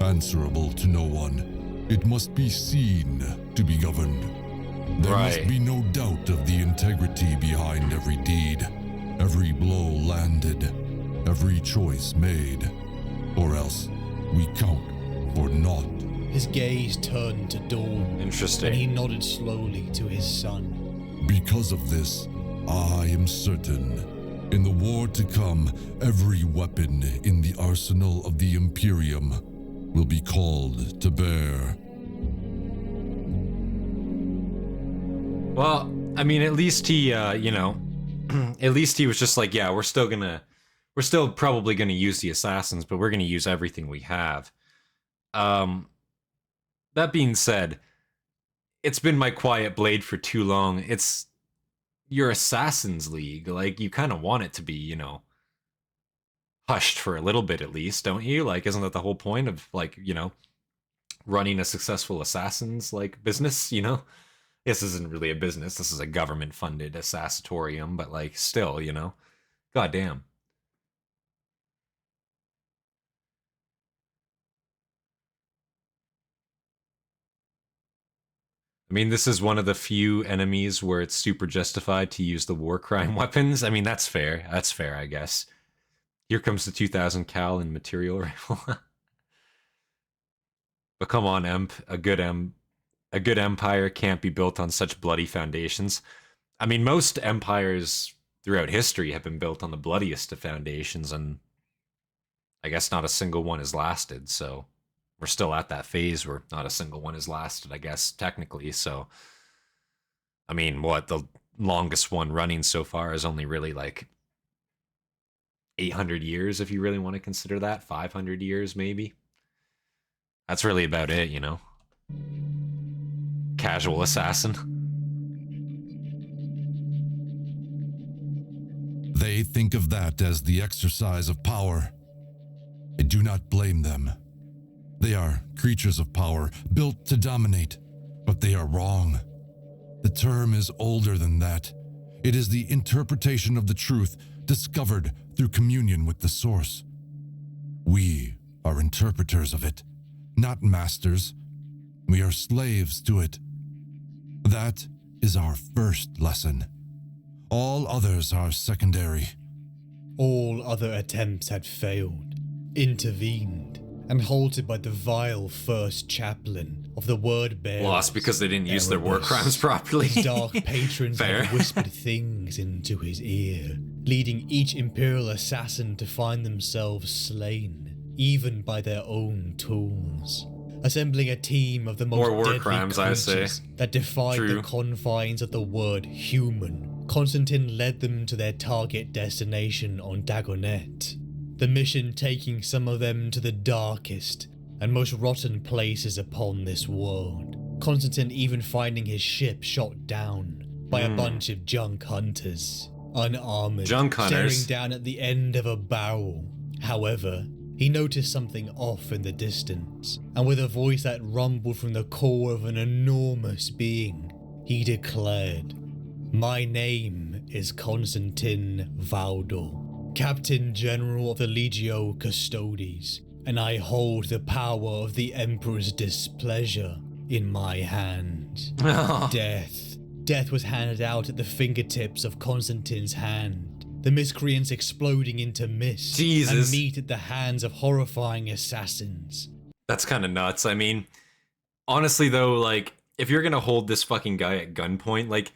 answerable to no one. It must be seen to be governed. There must be no doubt of the integrity behind every deed, every blow landed, every choice made, or else we count for naught. His gaze turned to Dawn. Interesting. And he nodded slowly to his son. Because of this, I am certain, in the war to come, every weapon in the arsenal of the Imperium will be called to bear. Well, I mean, at least he, you know, at least he was just like, yeah, we're still probably gonna use the assassins, but we're gonna use everything we have. That being said, it's been my quiet blade for too long. It's your Assassin's League. Like, you kind of want it to be, you know, hushed for a little bit at least, don't you? Like, isn't that the whole point of, like, you know, running a successful assassin's, like, business, you know? This isn't really a business. This is a government-funded assassinatorium, but, like, still, you know? Goddamn. I mean, this is one of the few enemies where it's super justified to use the war crime weapons. I mean, that's fair. That's fair, I guess. Here comes the 2000 cal and material rifle. But come on, Emp. A good empire can't be built on such bloody foundations. I mean, most empires throughout history have been built on the bloodiest of foundations, and I guess not a single one has lasted, so we're still at that phase where not a single one has lasted, I guess, technically, so I mean, what, the longest one running so far is only really like 800 years, if you really want to consider that. 500 years, maybe. That's really about it, you know? Casual assassin. They think of that as the exercise of power. I do not blame them. They are creatures of power, built to dominate, but they are wrong. The term is older than that. It is the interpretation of the truth discovered through communion with the source. We are interpreters of it, not masters. We are slaves to it. That is our first lesson. All others are secondary. All other attempts had failed, intervened, and halted by the vile first chaplain of the word bearers. Lost because they didn't use their war Erebus. crimes properly. His dark patrons Fair. had whispered things into his ear, leading each imperial assassin to find themselves slain, even by their own tools. assembling a team of the most More war deadly crimes, I say. creatures that defied True. the confines of the word human. Constantin led them to their target destination on Dagonet, the mission taking some of them to the darkest and most rotten places upon this world. Constantin even finding his ship shot down by a bunch of junk hunters, unarmored, Junk hunters. staring down at the end of a barrel. However, he noticed something off in the distance, and with a voice that rumbled from the core of an enormous being, he declared, "My name is Constantin Valdor, Captain General of the Legio Custodes, and I hold the power of the Emperor's displeasure in my hand." Death was handed out at the fingertips of Constantin's hand, the miscreants exploding into mist and meat at the hands of horrifying assassins. That's kind of nuts. I mean, honestly though, like, if you're gonna hold this fucking guy at gunpoint, like,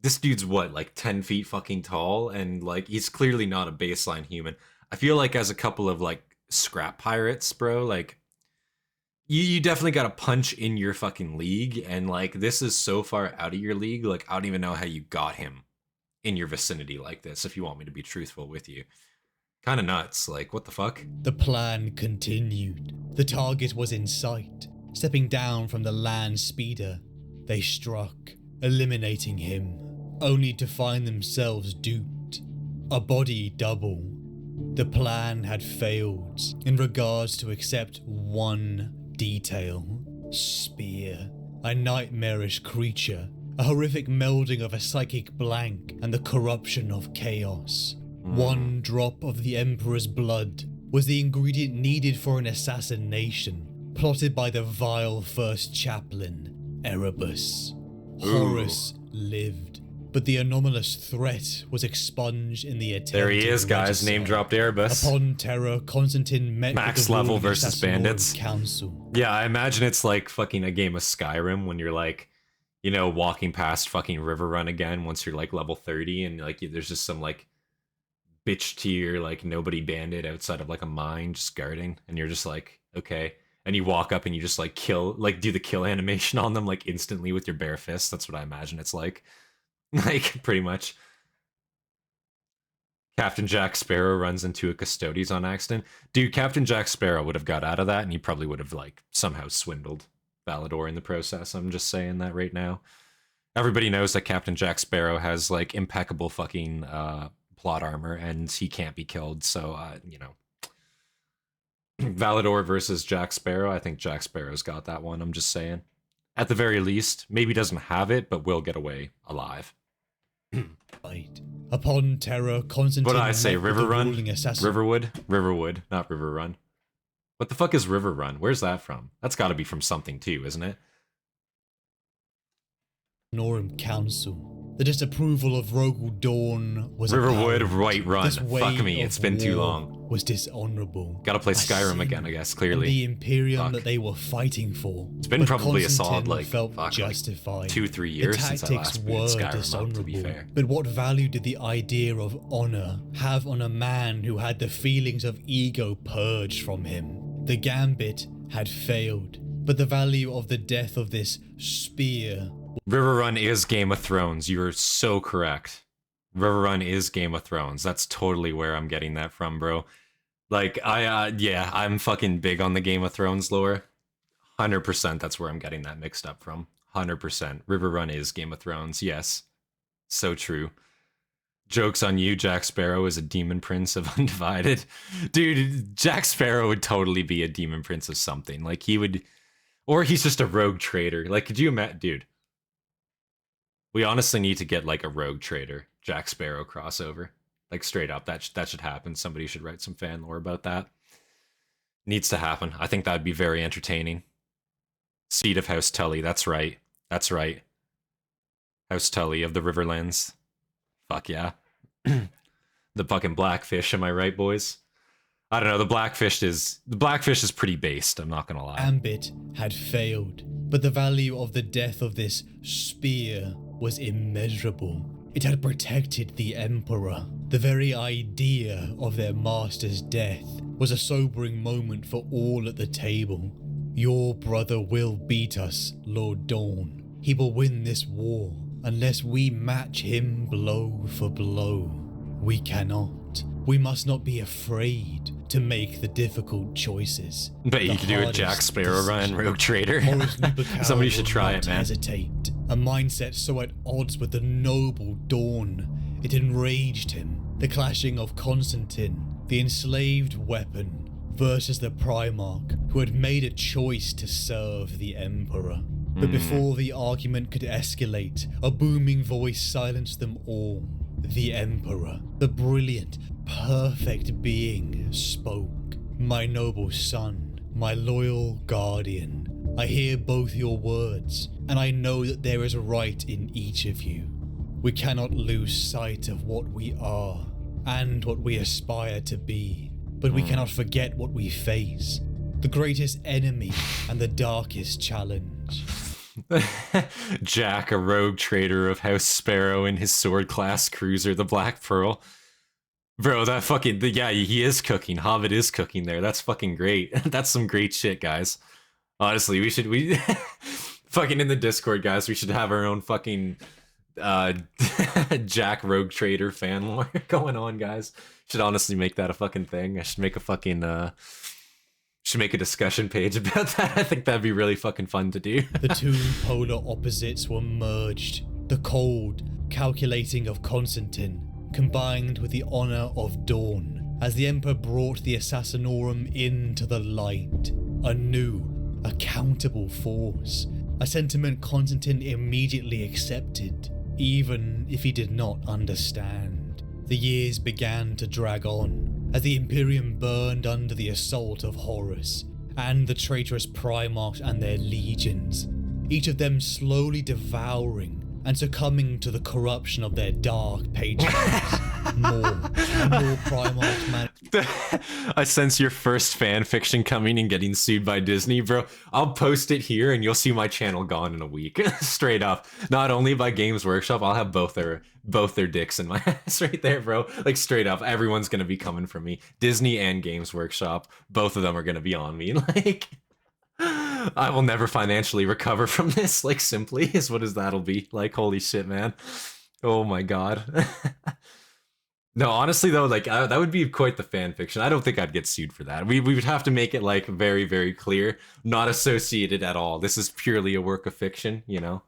this dude's what, like 10 feet fucking tall, and like, he's clearly not a baseline human. I feel like as a couple of like scrap pirates, bro, like, you definitely got a punch in your fucking league, and like, this is so far out of your league, like, I don't even know how you got him in your vicinity like this, if you want me to be truthful with you. Kind of nuts, like, what the fuck? The plan continued. The target was in sight. Stepping down from the land speeder, they struck, eliminating him, only to find themselves duped. A body double. The plan had failed in regards to accept one detail. Spear. A nightmarish creature. A horrific melding of a psychic blank and the corruption of chaos. One drop of the Emperor's blood was the ingredient needed for an assassination plotted by the vile first chaplain, Erebus. Horus lived, but the anomalous threat was expunged in the attempt. There he is, guys. regicide. Name dropped Erebus. Upon Terra, Constantin met Max with the level ruling versus Assassinorum bandits. Council. Yeah, I imagine it's like fucking a game of Skyrim when you're like, you know, walking past fucking River Run again once you're like level 30, and like there's just some like bitch tier like nobody bandit outside of like a mine just guarding, and you're just like, okay, and you walk up and you just like kill, like do the kill animation on them like instantly with your bare fist. That's what I imagine it's like. Like, pretty much. Captain Jack Sparrow runs into a Custodies on accident. Dude, Captain Jack Sparrow would have got out of that, and he probably would have like somehow swindled Valdor in the process. I'm just saying that right now. Everybody knows that Captain Jack Sparrow has like impeccable fucking plot armor, and he can't be killed. So, you know, Valdor versus Jack Sparrow. I think Jack Sparrow's got that one. I'm just saying. At the very least, maybe doesn't have it, but will get away alive. Upon Terra, Constantin. What did I say? River Run? Riverwood? Riverwood, not River Run. What the fuck is River Run? Where's that from? That's got to be from something too, isn't it? Assassinorum Council. The disapproval of Rogel Dawn was Riverwood, apparent. White Run. This way Fuck me, of it's been too war long. Was dishonorable. Gotta play A Skyrim sin again, I guess, in clearly. The Imperium Fuck. that they were fighting for. It's been But probably a solid, Constantin like, felt fuck, justified. like 2-3 years the since I tactics last were played Skyrim, dishonorable. to be fair. But what value did the idea of honor have on a man who had the feelings of ego purged from him? The gambit had failed, but the value of the death of this spear. River Run is Game of Thrones. You're so correct. River Run is Game of Thrones. That's totally where I'm getting that from, bro. Like, yeah, I'm fucking big on the Game of Thrones lore. 100% that's where I'm getting that mixed up from. 100%. River Run is Game of Thrones, yes. So true. Joke's on you, Jack Sparrow is a demon prince of Undivided. Dude, Jack Sparrow would totally be a demon prince of something. Like, he would... Or he's just a rogue trader. Like, could you imagine... Dude. We honestly need to get, like, a rogue trader, Jack Sparrow crossover. Like, straight up, that should happen. Somebody should write some fan lore about that. Needs to happen. I think that would be very entertaining. Seed of House Tully, that's right. That's right. House Tully of the Riverlands. Fuck yeah. The fucking Blackfish, am I right, boys? I don't know, the Blackfish is pretty based, I'm not gonna lie. Ambit had failed, but the value of the death of this spear was immeasurable. It had protected the Emperor. The very idea of their master's death was a sobering moment for all at the table. Your brother will beat us, Lord Dawn. He will win this war unless we match him blow for blow. We cannot. We must not be afraid to make the difficult choices. Bet you could do a Jack Sparrow run, Rogue Trader. Somebody should try it, man. Hesitate. A mindset so at odds with the noble Dawn, it enraged him. The clashing of Constantin, the enslaved weapon, versus the Primarch, who had made a choice to serve the Emperor. But before the argument could escalate, a booming voice silenced them all. The Emperor, the brilliant, perfect being, spoke. My noble son, my loyal guardian, I hear both your words, and I know that there is right in each of you. We cannot lose sight of what we are, and what we aspire to be, but we cannot forget what we face. The greatest enemy and the darkest challenge. Jack, a rogue trader of House Sparrow in his sword-class cruiser, the Black Pearl. Bro, that fucking... Yeah, he is cooking. Hobbit is cooking there. That's fucking great. That's some great shit, guys. Honestly, we fucking in the Discord, guys, we should have our own fucking Jack Rogue Trader fan lore going on, guys. Should honestly make that a fucking thing. I should make a fucking should make a discussion page about that. I think that'd be really fucking fun to do. The two polar opposites were merged. The cold, calculating of Constantin, combined with the honor of Dawn, as the Emperor brought the Assassinorum into the light. A new, accountable force. A sentiment Constantin immediately accepted, even if he did not understand. The years began to drag on, as the Imperium burned under the assault of Horus, and the traitorous Primarchs and their legions, each of them slowly devouring and succumbing to the corruption of their dark patrons. More and more Primarchs I sense your first fan fiction coming and getting sued by Disney, bro. I'll post it here and you'll see my channel gone in a week. Straight up. Not only by Games Workshop, I'll have both their dicks in my ass right there, bro. Like straight up, everyone's gonna be coming for me. Disney and Games Workshop, both of them are gonna be on me. Like, I will never financially recover from this, like, simply is what that'll be. Like, holy shit, man. Oh my god. No, honestly though, like, that would be quite the fan fiction. I don't think I'd get sued for that. We would have to make it, like, very, very clear, not associated at all. This is purely a work of fiction, you know?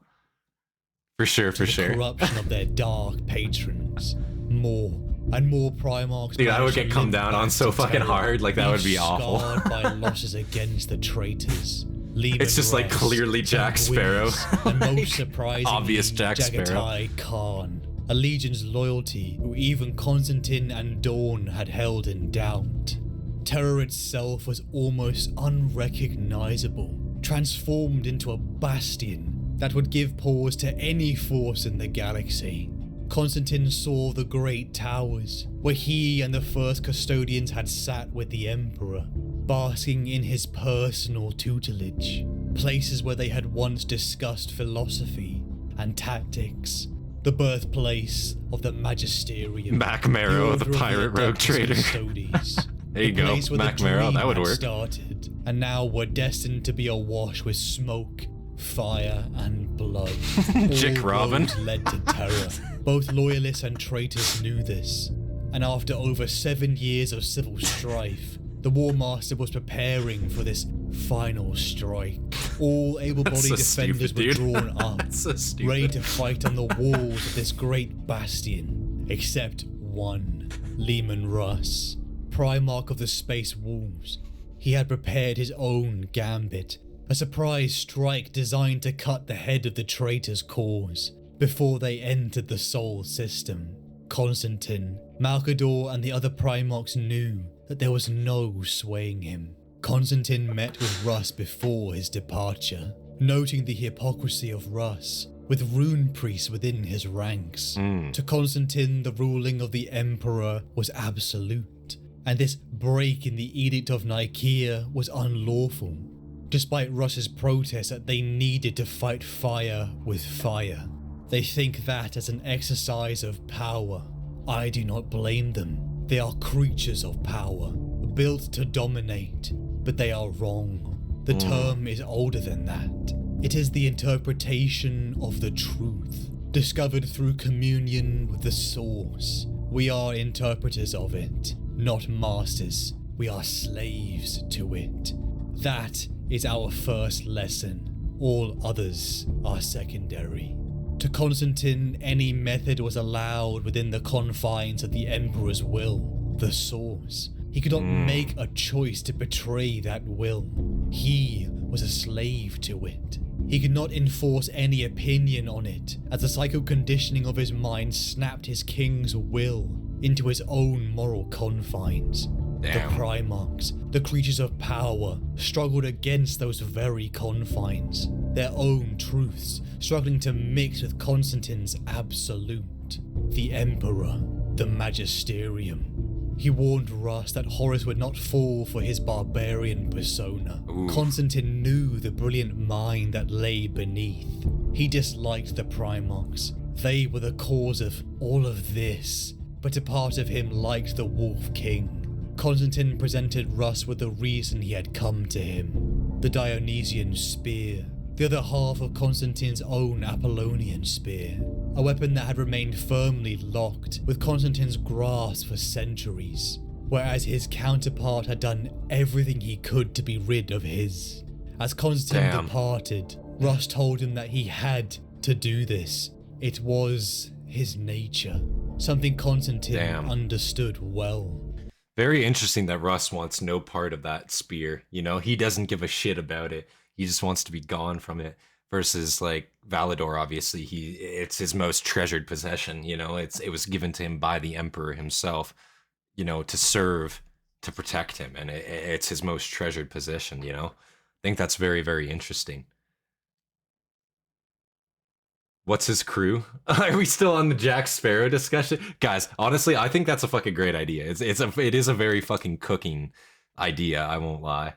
For sure, for sure. Corruption of their dark patrons. More and more Primarchs. Dude, I would get come down on so fucking hard. Like, that would be awful. Scarred by losses against the traitors. It's just like clearly Jack Sparrow. And most surprisingly, obvious Jack Sparrow. Jagatai Khan. A legion's loyalty, who even Constantin and Dawn had held in doubt. Terra itself was almost unrecognizable, transformed into a bastion that would give pause to any force in the galaxy. Constantin saw the great towers, where he and the first custodians had sat with the Emperor, basking in his personal tutelage, places where they had once discussed philosophy and tactics. The birthplace of the Magisterium. MacMarrow, the pirate rogue trader. Custodies. There you go, MacMarrow, that would work. Started, and now were destined to be awash with smoke, fire, and blood. Jick Robin. Led to terror. Both loyalists and traitors knew this, and after over 7 years of civil strife, the War Master was preparing for this final strike. All able-bodied defenders were drawn up, ready to fight on the walls of this great bastion, except one, Leman Russ, Primarch of the Space Wolves. He had prepared his own gambit, a surprise strike designed to cut the head of the traitor's cause before they entered the Sol system. Constantin, Malcador, and the other Primarchs knew that there was no swaying him. Constantin met with Russ before his departure, noting the hypocrisy of Russ, with rune priests within his ranks. To Constantin, the ruling of the Emperor was absolute, and this break in the Edict of Nicaea was unlawful, despite Russ's protest that they needed to fight fire with fire. They think that as an exercise of power. I do not blame them. They are creatures of power, built to dominate, but they are wrong. The term is older than that. It is the interpretation of the truth, discovered through communion with the source. We are interpreters of it, not masters. We are slaves to it. That is our first lesson. All others are secondary. To Constantin, any method was allowed within the confines of the Emperor's will, the source. He could not make a choice to betray that will. He was a slave to it. He could not enforce any opinion on it, as the psycho-conditioning of his mind snapped his king's will into his own moral confines. Damn. The primarchs, the creatures of power, struggled against those very confines, their own truths struggling to mix with Constantin's absolute. The Emperor, the Magisterium. He warned Russ that Horus would not fall for his barbarian persona. Ooh. Constantin knew the brilliant mind that lay beneath. He disliked the Primarchs. They were the cause of all of this, but a part of him liked the Wolf King. Constantin presented Russ with the reason he had come to him. The Dionysian spear, the other half of Constantin's own Apollonian spear. A weapon that had remained firmly locked with Constantin's grasp for centuries, whereas his counterpart had done everything he could to be rid of his. As Constantin departed, Russ told him that he had to do this. It was his nature, something Constantin understood well. Very interesting that Russ wants no part of that spear. You know, he doesn't give a shit about it. He just wants to be gone from it. Versus like Valdor, obviously, it's his most treasured possession. You know, it was given to him by the Emperor himself. You know, to serve, to protect him, and it's his most treasured possession. You know, I think that's very, very interesting. What's his crew? Are we still on the Jack Sparrow discussion? Guys, honestly, I think that's a fucking great idea. It is a very fucking cooking idea, I won't lie.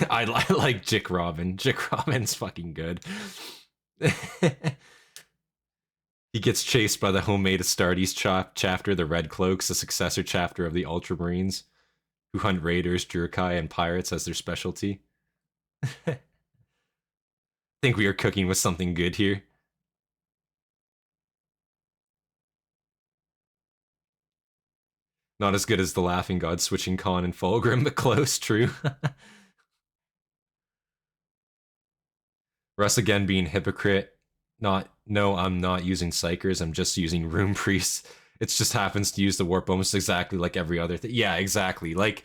I like Jick Robin. Jick Robin's fucking good. He gets chased by the homemade Astartes chapter, the Red Cloaks, the successor chapter of the Ultramarines, who hunt raiders, Drukai, and pirates as their specialty. Think we are cooking with something good here. Not as good as the Laughing God switching Khan and Fulgrim, but close, true. Russ again being hypocrite. No, I'm not using Psychers, I'm just using Rune Priests. It just happens to use the warp almost exactly like every other thing. Yeah, exactly. Like,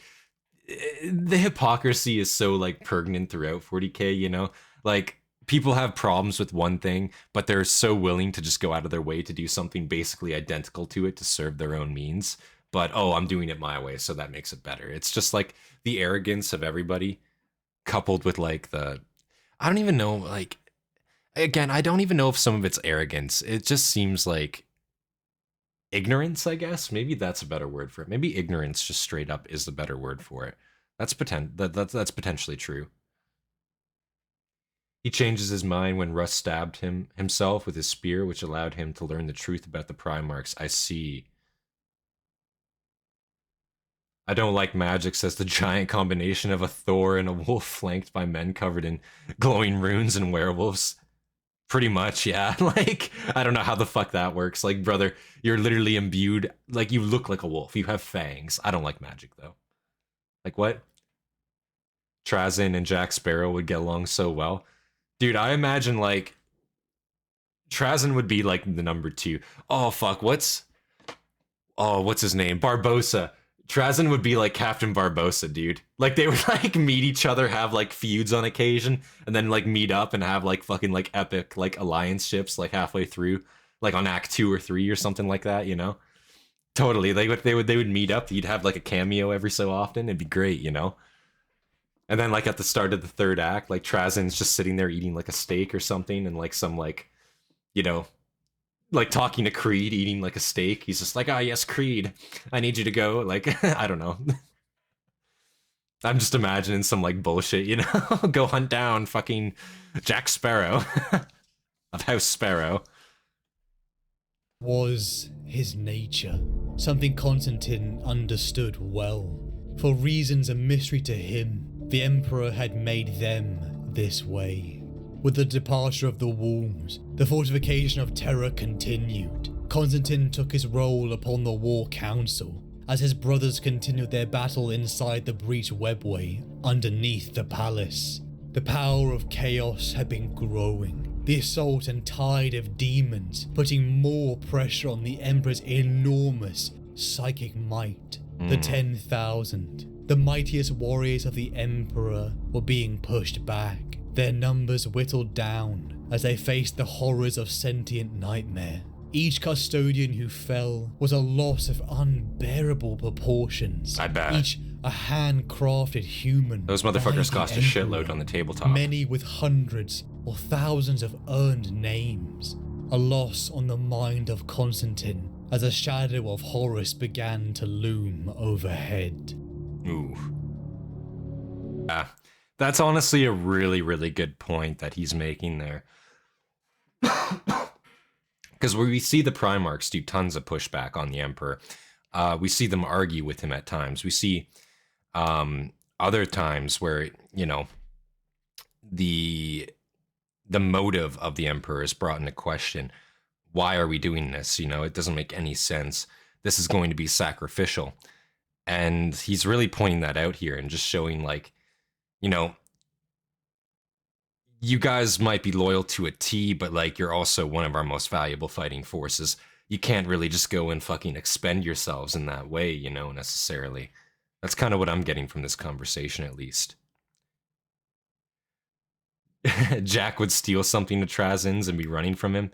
the hypocrisy is so, like, pregnant throughout 40k, you know? Like, people have problems with one thing, but they're so willing to just go out of their way to do something basically identical to it to serve their own means. But, oh, I'm doing it my way, so that makes it better. It's just, like, the arrogance of everybody, coupled with, like, I don't even know, like, again, I don't even know if some of it's arrogance. It just seems like ignorance, I guess. Maybe that's a better word for it. Maybe ignorance just straight up is the better word for it. That's potentially true. He changes his mind when Russ stabbed himself with his spear, which allowed him to learn the truth about the Primarchs. I see. I don't like magic, says the giant combination of a Thor and a wolf flanked by men covered in glowing runes and werewolves. Pretty much, yeah. Like, I don't know how the fuck that works. Like, brother, you're literally imbued. Like, you look like a wolf. You have fangs. I don't like magic, though. Like, what? Trazyn and Jack Sparrow would get along so well. Dude, I imagine, like, Trazyn would be, like, the number 2. Oh, fuck, what's his name? Barbossa. Trazyn would be, like, Captain Barbossa, dude. Like, they would, like, meet each other, have, like, feuds on occasion, and then, like, meet up and have, like, fucking, like, epic, like, alliance ships, like, halfway through. Like, on Act 2 or 3 or something like that, you know? Totally. They would meet up. You'd have, like, a cameo every so often. It'd be great, you know? And then, like, at the start of the third act, like, Trazyn's just sitting there eating, like, a steak or something, and, like, some, like, you know, like, talking to Creed, eating, like, a steak. He's just like, ah, yes, Creed, I need you to go. Like, I don't know. I'm just imagining some, like, bullshit, you know? Go hunt down fucking Jack Sparrow of House Sparrow. Was his nature, something Constantin understood well. For reasons a mystery to him, The Emperor had made them this way. With the departure of the walls, the fortification of Terra continued. Constantin took his role upon the War Council, as his brothers continued their battle inside the breached webway underneath the palace. The power of chaos had been growing, the assault and tide of demons putting more pressure on the Emperor's enormous psychic might. The 10,000, the mightiest warriors of the Emperor, were being pushed back, their numbers whittled down as they faced the horrors of sentient nightmare. Each custodian who fell was a loss of unbearable proportions. I bet. Each a handcrafted human. Those motherfuckers cost a shitload on the tabletop. Many with hundreds or thousands of earned names. A loss on the mind of Constantin as a shadow of Horus began to loom overhead. Ooh. Yeah, that's honestly a really, really good point that he's making there. Because we see the Primarchs do tons of pushback on the Emperor. We see them argue with him at times. We see other times where, you know, the motive of the Emperor is brought into question. Why are we doing this? You know, it doesn't make any sense. This is going to be sacrificial. And he's really pointing that out here and just showing, like, you know, you guys might be loyal to a T, but, like, you're also one of our most valuable fighting forces. You can't really just go and fucking expend yourselves in that way, you know, necessarily. That's kind of what I'm getting from this conversation, at least. Jack would steal something to Trazin's and be running from him.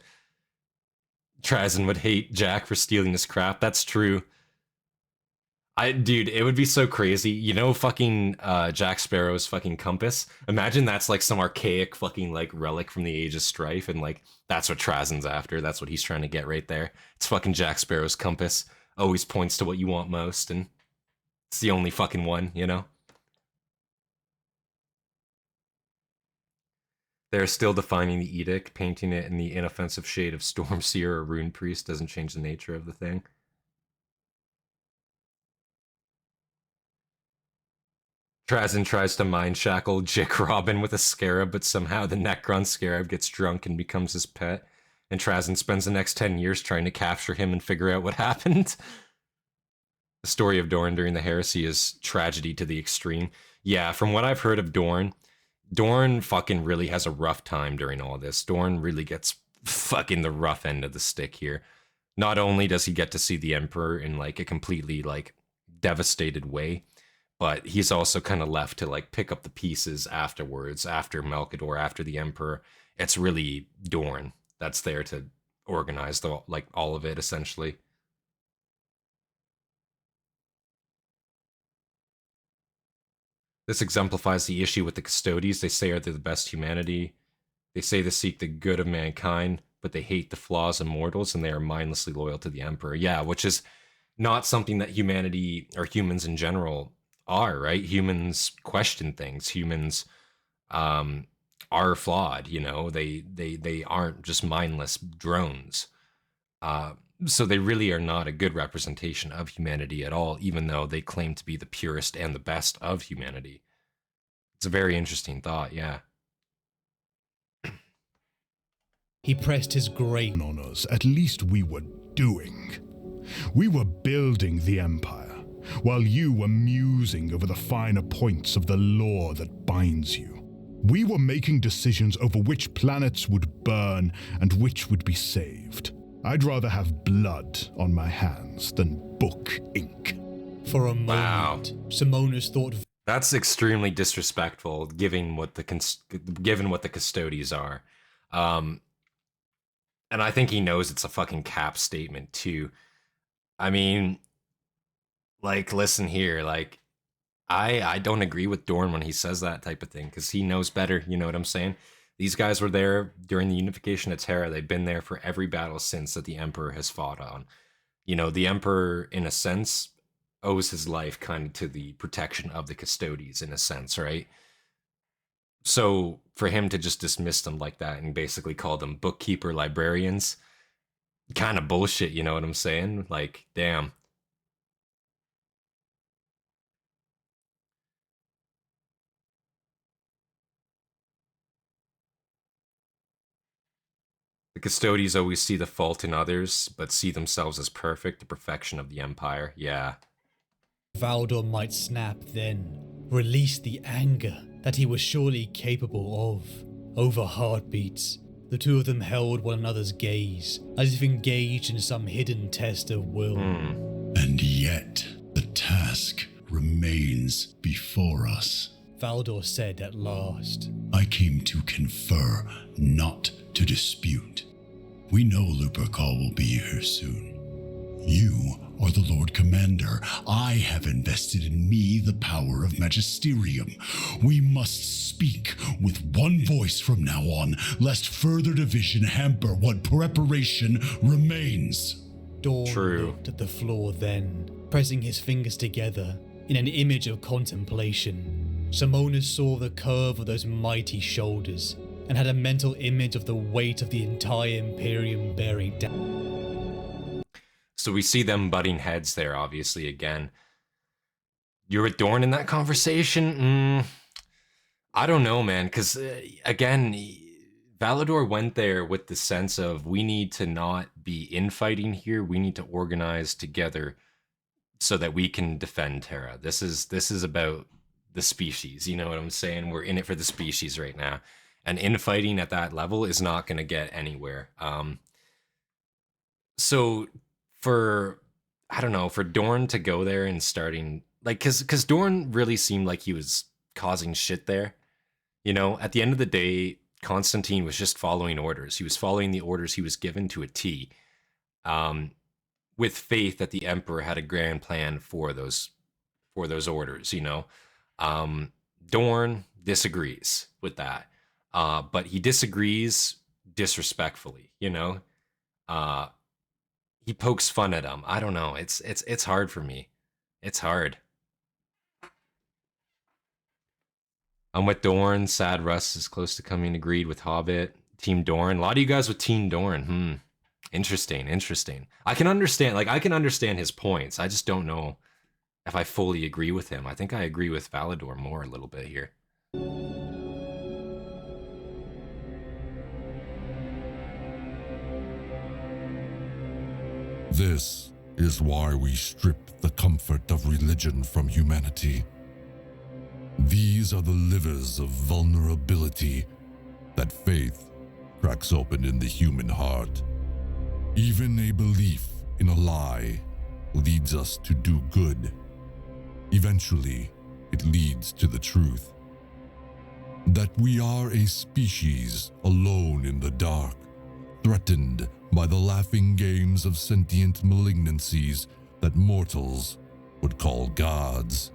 Trazin would hate Jack for stealing his crap. That's true. Dude, it would be so crazy. You know, fucking Jack Sparrow's fucking compass? Imagine that's like some archaic fucking like relic from the Age of Strife, and like that's what Trazin's after. That's what he's trying to get right there. It's fucking Jack Sparrow's compass. Always points to what you want most, and it's the only fucking one, you know? They're still defining the edict. Painting it in the inoffensive shade of Stormseer or Rune Priest doesn't change the nature of the thing. Trazin tries to mind shackle Jick Robin with a scarab, but somehow the Necron scarab gets drunk and becomes his pet, and Trazin spends the next 10 years trying to capture him and figure out what happened. The story of Dorn during the Heresy is tragedy to the extreme. Yeah, from what I've heard of Dorn fucking really has a rough time during all this. Dorn really gets fucking the rough end of the stick here. Not only does he get to see the Emperor in like a completely like devastated way, but he's also kind of left to like pick up the pieces afterwards, after Melchidor, after the Emperor. It's really Dorn that's there to organize the like all of it, essentially. This exemplifies the issue with the Custodies. They say they're the best humanity. They say they seek the good of mankind, but they hate the flaws of mortals, and they are mindlessly loyal to the Emperor. Yeah, which is not something that humanity or humans in general are, right? Humans question things. Humans are flawed, you know? They aren't just mindless drones. So they really are not a good representation of humanity at all, even though they claim to be the purest and the best of humanity. It's a very interesting thought, yeah. He pressed his great on us. At least we were doing. We were building the Empire, while you were musing over the finer points of the law that binds you. We were making decisions over which planets would burn and which would be saved. I'd rather have blood on my hands than book ink. For a moment, Simonas thought... That's extremely disrespectful, given what the Custodies are. And I think he knows it's a fucking cap statement, too. I mean, like, listen here, like, I don't agree with Dorn when he says that type of thing, because he knows better, you know what I'm saying? These guys were there during the Unification of Terra. They've been there for every battle since that the Emperor has fought on. You know, the Emperor, in a sense, owes his life kind of to the protection of the Custodies, in a sense, right? So for him to just dismiss them like that and basically call them bookkeeper librarians, kind of bullshit, you know what I'm saying? Like, damn. The Custodies always see the fault in others, but see themselves as perfect, the perfection of the Empire. Yeah. Valdor might snap then, release the anger that he was surely capable of. Over heartbeats, the two of them held one another's gaze, as if engaged in some hidden test of will. And yet, the task remains before us. Valdor said at last. I came to confer, not to dispute. We know Lupercal will be here soon. You are the Lord Commander. I have invested in me the power of Magisterium. We must speak with one voice from now on, lest further division hamper what preparation remains. Dawn True. looked at the floor then, pressing his fingers together in an image of contemplation. Simona saw the curve of those mighty shoulders and had a mental image of the weight of the entire Imperium bearing down. So we see them butting heads there, obviously, again. You're with Dorn in that conversation? I don't know, man, because, again, Valdor went there with the sense of, we need to not be infighting here, we need to organize together so that we can defend Terra. This is about the species, you know what I'm saying? We're in it for the species right now. And infighting at that level is not going to get anywhere. So for, I don't know, for Dorn to go there and starting, like, because Dorn really seemed like he was causing shit there. You know, at the end of the day, Constantine was just following orders. He was following the orders he was given to a T, with faith that the Emperor had a grand plan for those orders, you know. Dorn disagrees with that, but he disagrees disrespectfully, you know. He pokes fun at him. I don't know. It's hard for me. It's hard. I'm with Dorn. Sad Russ is close to coming agreed with Hobbit. Team Dorn. A lot of you guys with Team Dorn. Interesting. I can understand his points. I just don't know if I fully agree with him. I think I agree with Valdor more a little bit here. This is why we strip the comfort of religion from humanity. These are the livers of vulnerability that faith cracks open in the human heart. Even a belief in a lie leads us to do good. Eventually, it leads to the truth. That we are a species alone in the dark, threatened by the laughing games of sentient malignancies that mortals would call gods.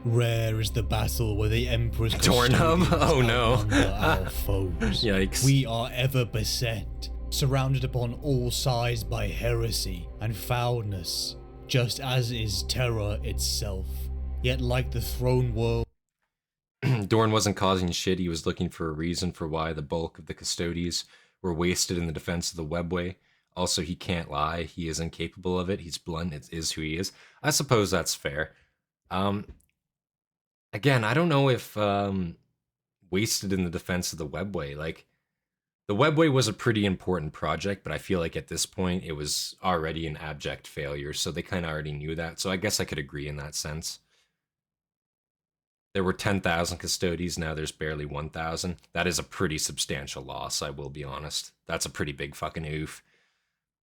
Rare is the battle where the Emperor's Doorknob? custodians Oh no. outnumber our foes. Yikes. We are ever beset, surrounded upon all sides by heresy and foulness, just as is Terra itself. Yet like the throne world, Dorn wasn't causing shit. He was looking for a reason for why the bulk of the Custodies were wasted in the defense of the webway. Also, he can't lie. He is incapable of it. He's blunt. It is who he is. I suppose that's fair. Again, I don't know if wasted in the defense of the webway. Like, the webway was a pretty important project, but I feel like at this point it was already an abject failure, so they kind of already knew that. So I guess I could agree in that sense. There were 10,000 Custodies, now there's barely 1,000. That is a pretty substantial loss, I will be honest. That's a pretty big fucking oof.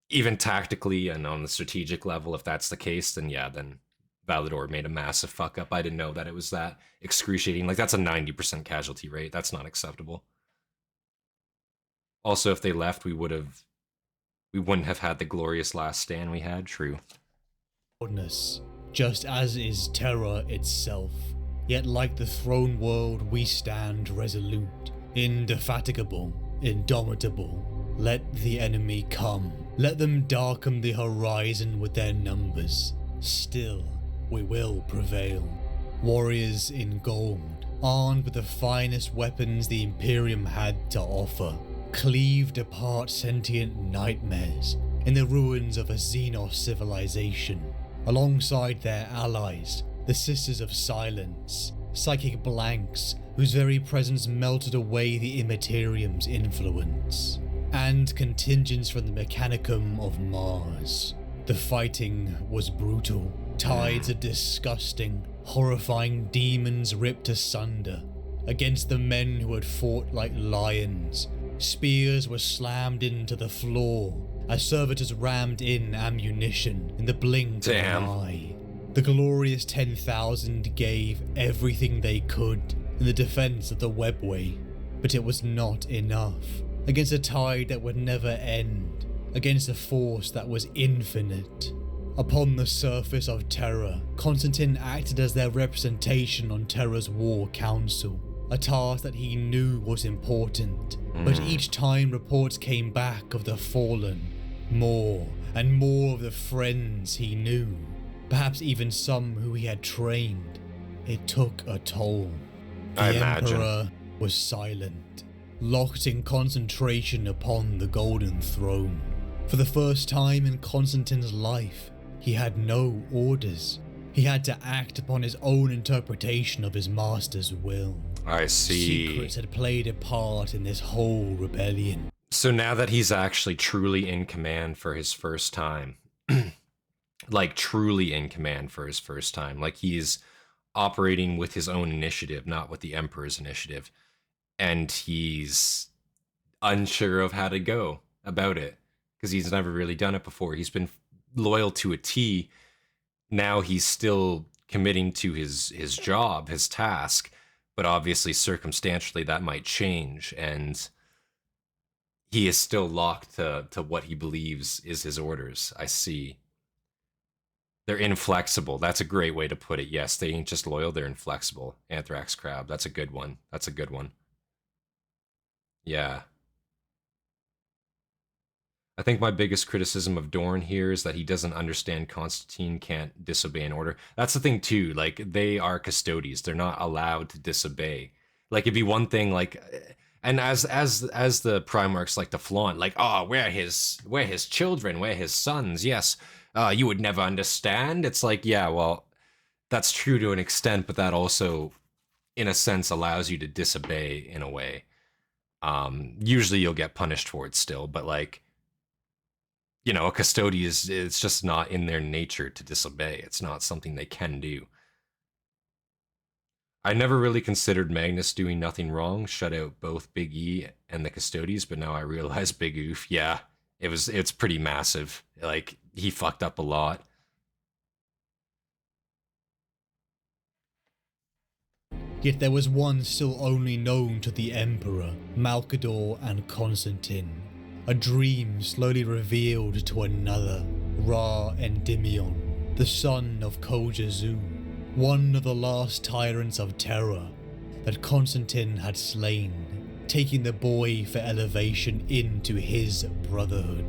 Even tactically and on the strategic level, if that's the case, then yeah, then Valdor made a massive fuck up. I didn't know that it was that excruciating. Like, that's a 90% casualty rate. That's not acceptable. Also, if they left, we wouldn't have had the glorious last stand we had. True. just as is Terra itself. Yet like the throne world, we stand resolute, indefatigable, indomitable. Let the enemy come. Let them darken the horizon with their numbers. Still, we will prevail. Warriors in gold, armed with the finest weapons the Imperium had to offer, cleaved apart sentient nightmares in the ruins of a Xenos civilization, alongside their allies, the Sisters of Silence, psychic blanks whose very presence melted away the Immaterium's influence. and contingents from the Mechanicum of Mars. The fighting was brutal. Tides of disgusting, horrifying demons ripped asunder against the men who had fought like lions. Spears were slammed into the floor as servitors rammed in ammunition in the blink of an eye. The glorious 10,000 gave everything they could in the defense of the webway, but it was not enough. Against a tide that would never end, against a force that was infinite. Upon the surface of Terra, Constantin acted as their representation on Terra's war council, a task that he knew was important, but each time reports came back of the fallen, more and more of the friends he knew, perhaps even some who he had trained, it took a toll. The Emperor was silent, locked in concentration upon the Golden Throne. For the first time in Constantin's life, he had no orders. He had to act upon his own interpretation of his master's will. I see. Secrets had played a part in this whole rebellion. So now that he's actually truly in command for his first time, like truly in command for his first time, like he's operating with his own initiative, not with the Emperor's initiative, and he's unsure of how to go about it because he's never really done it before. He's been loyal to a T. Now he's still committing to his job, his task, but obviously circumstantially that might change, and he is still locked to what he believes is his orders. I see. They're inflexible. That's a great way to put it. Yes, they ain't just loyal, they're inflexible. Anthrax Crab. That's a good one. That's a good one. Yeah. I think my biggest criticism of Dorn here is that he doesn't understand Constantine can't disobey an order. That's the thing too, like they are Custodies. They're not allowed to disobey. Like it'd be one thing like, and as the Primarchs like to flaunt, like, oh, we're his children, we're his sons, yes. You would never understand. It's like, yeah, well, that's true to an extent, but that also, in a sense, allows you to disobey in a way. Usually you'll get punished for it still, but like, you know, a Custody it's just not in their nature to disobey. It's not something they can do. I never really considered Magnus doing nothing wrong, shut out both Big E and the Custodies, but now I realize Big Oof, yeah, it's pretty massive. Like, he fucked up a lot. Yet there was one still only known to the Emperor, Malcador and Constantine. A dream slowly revealed to another, Ra Endymion, the son of Kojazu, one of the last tyrants of Terra that Constantine had slain, taking the boy for elevation into his brotherhood.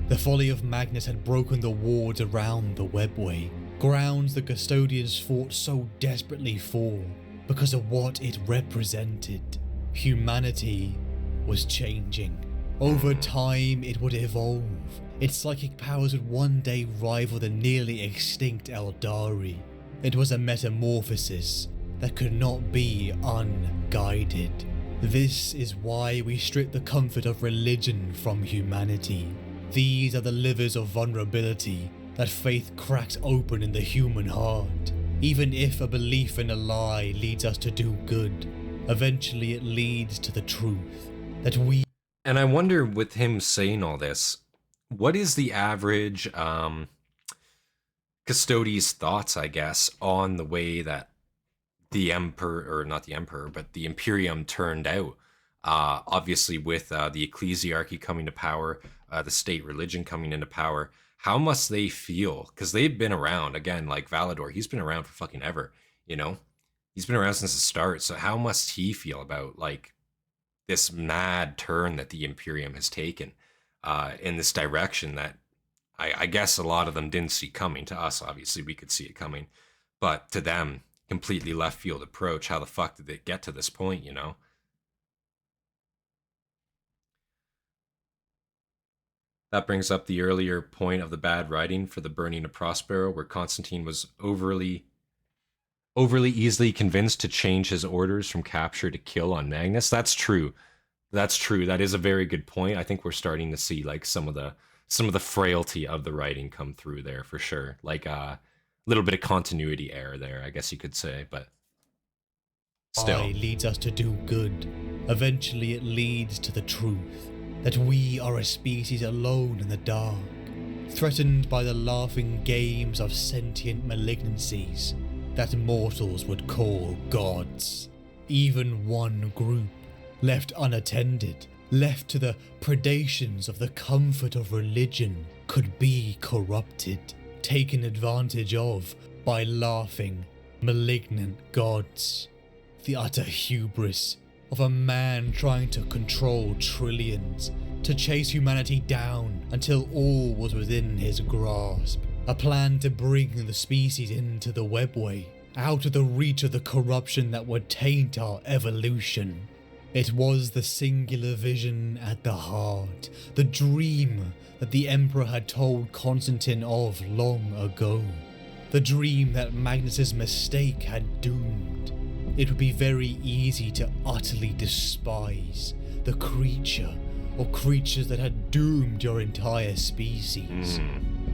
The folly of Magnus had broken the wards around the webway, grounds the Custodians fought so desperately for, because of what it represented. Humanity was changing. Over time, it would evolve. Its psychic powers would one day rival the nearly extinct Eldari. It was a metamorphosis that could not be unguided. This is why we strip the comfort of religion from humanity. These are the livers of vulnerability that faith cracks open in the human heart. Even if a belief in a lie leads us to do good, eventually it leads to the truth that we... And I wonder, with him saying all this, what is the average Custodies' thoughts, I guess, on the way that the Emperor, or not the Emperor, but the Imperium turned out? Obviously, with the ecclesiarchy coming to power, the state religion coming into power, how must they feel? Because they've been around, again, like Valdor, he's been around for fucking ever, you know? He's been around since the start, so how must he feel about, like, this mad turn that the Imperium has taken in this direction that I guess a lot of them didn't see coming. To us, obviously, we could see it coming. But to them, completely left field approach. How the fuck did it get to this point, you know? That brings up the earlier point of the bad writing for the burning of Prospero, where Constantine was overly easily convinced to change his orders from capture to kill on Magnus. That's true. That's true. That is a very good point. I think we're starting to see like some of the frailty of the writing come through there for sure. Like a little bit of continuity error there, I guess you could say, but still. Lie leads us to do good. Eventually it leads to the truth, that we are a species alone in the dark, threatened by the laughing games of sentient malignancies that mortals would call gods. Even one group, left unattended, left to the predations of the comfort of religion, could be corrupted, taken advantage of by laughing, malignant gods. The utter hubris of a man trying to control trillions, to chase humanity down until all was within his grasp. A plan to bring the species into the webway, out of the reach of the corruption that would taint our evolution. It was the singular vision at the heart, the dream that the Emperor had told Constantin of long ago. The dream that Magnus's mistake had doomed. It would be very easy to utterly despise the creature or creatures that had doomed your entire species.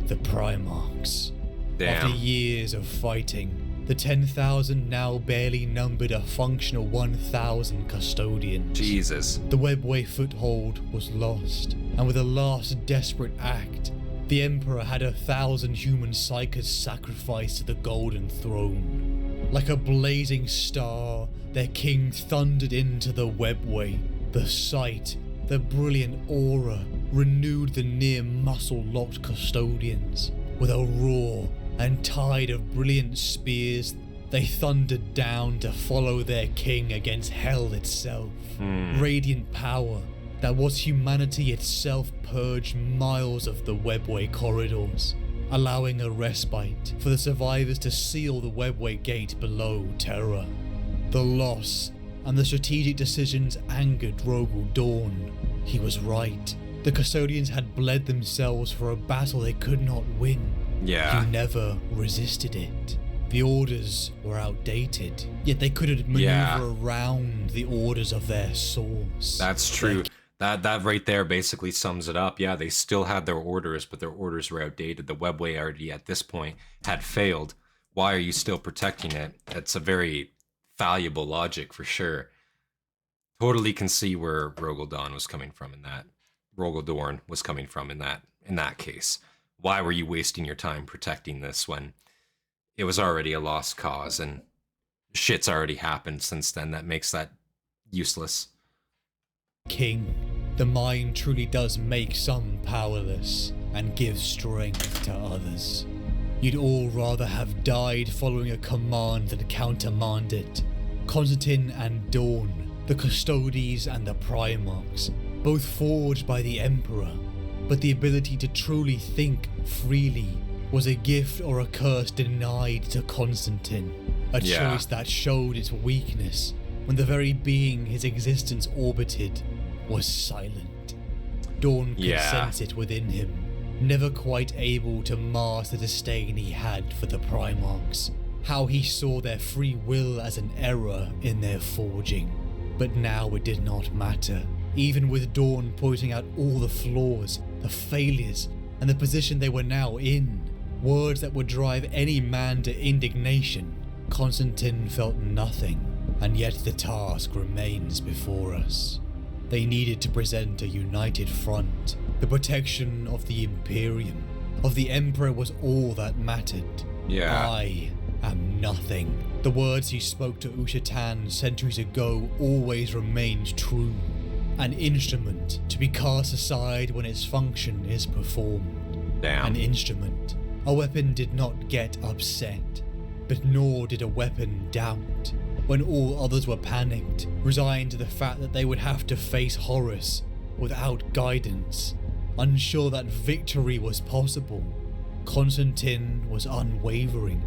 The primarchs. Damn. After years of fighting, the 10,000 now barely numbered a functional 1,000 custodians. Jesus. The webway foothold was lost, and with a last desperate act, the Emperor had 1,000 human psychers sacrificed to the Golden Throne. Like a blazing star, their king thundered into the webway. The sight, the brilliant aura, renewed the near muscle-locked custodians. With a roar and tide of brilliant spears, they thundered down to follow their king against hell itself. Radiant power that was humanity itself purged miles of the webway corridors, allowing a respite for the survivors to seal the webway gate below Terra. The loss and the strategic decisions angered Rogal Dorn. He was right. The Custodians had bled themselves for a battle they could not win. Yeah. You never resisted it. The orders were outdated, yet they couldn't maneuver around the orders of their source. That's true. That right there basically sums it up. Yeah, they still had their orders, but their orders were outdated. The webway already at this point had failed. Why are you still protecting it? That's a very valuable logic for sure. Totally can see where Rogal Dorn was coming from in that. Rogal Dorn was coming from in that case. Why were you wasting your time protecting this when it was already a lost cause and shit's already happened since then that makes that useless? King, the mind truly does make some powerless and give strength to others. You'd all rather have died following a command than countermand it. Constantin and Dorn, the Custodies and the Primarchs, both forged by the Emperor, but the ability to truly think freely was a gift or a curse denied to Constantin. A choice that showed its weakness when the very being his existence orbited was silent. Dorn could sense it within him, never quite able to mask the disdain he had for the Primarchs, how he saw their free will as an error in their forging. But now it did not matter. Even with Dorn pointing out all the flaws, the failures, and the position they were now in, words that would drive any man to indignation, Constantin felt nothing, and yet the task remains before us. They needed to present a united front. The protection of the Imperium, of the Emperor was all that mattered. I am nothing. The words he spoke to Ushatan centuries ago always remained true. An instrument to be cast aside when its function is performed. Damn. An instrument. A weapon did not get upset, but nor did a weapon doubt. When all others were panicked, resigned to the fact that they would have to face Horus without guidance, unsure that victory was possible, Constantin was unwavering.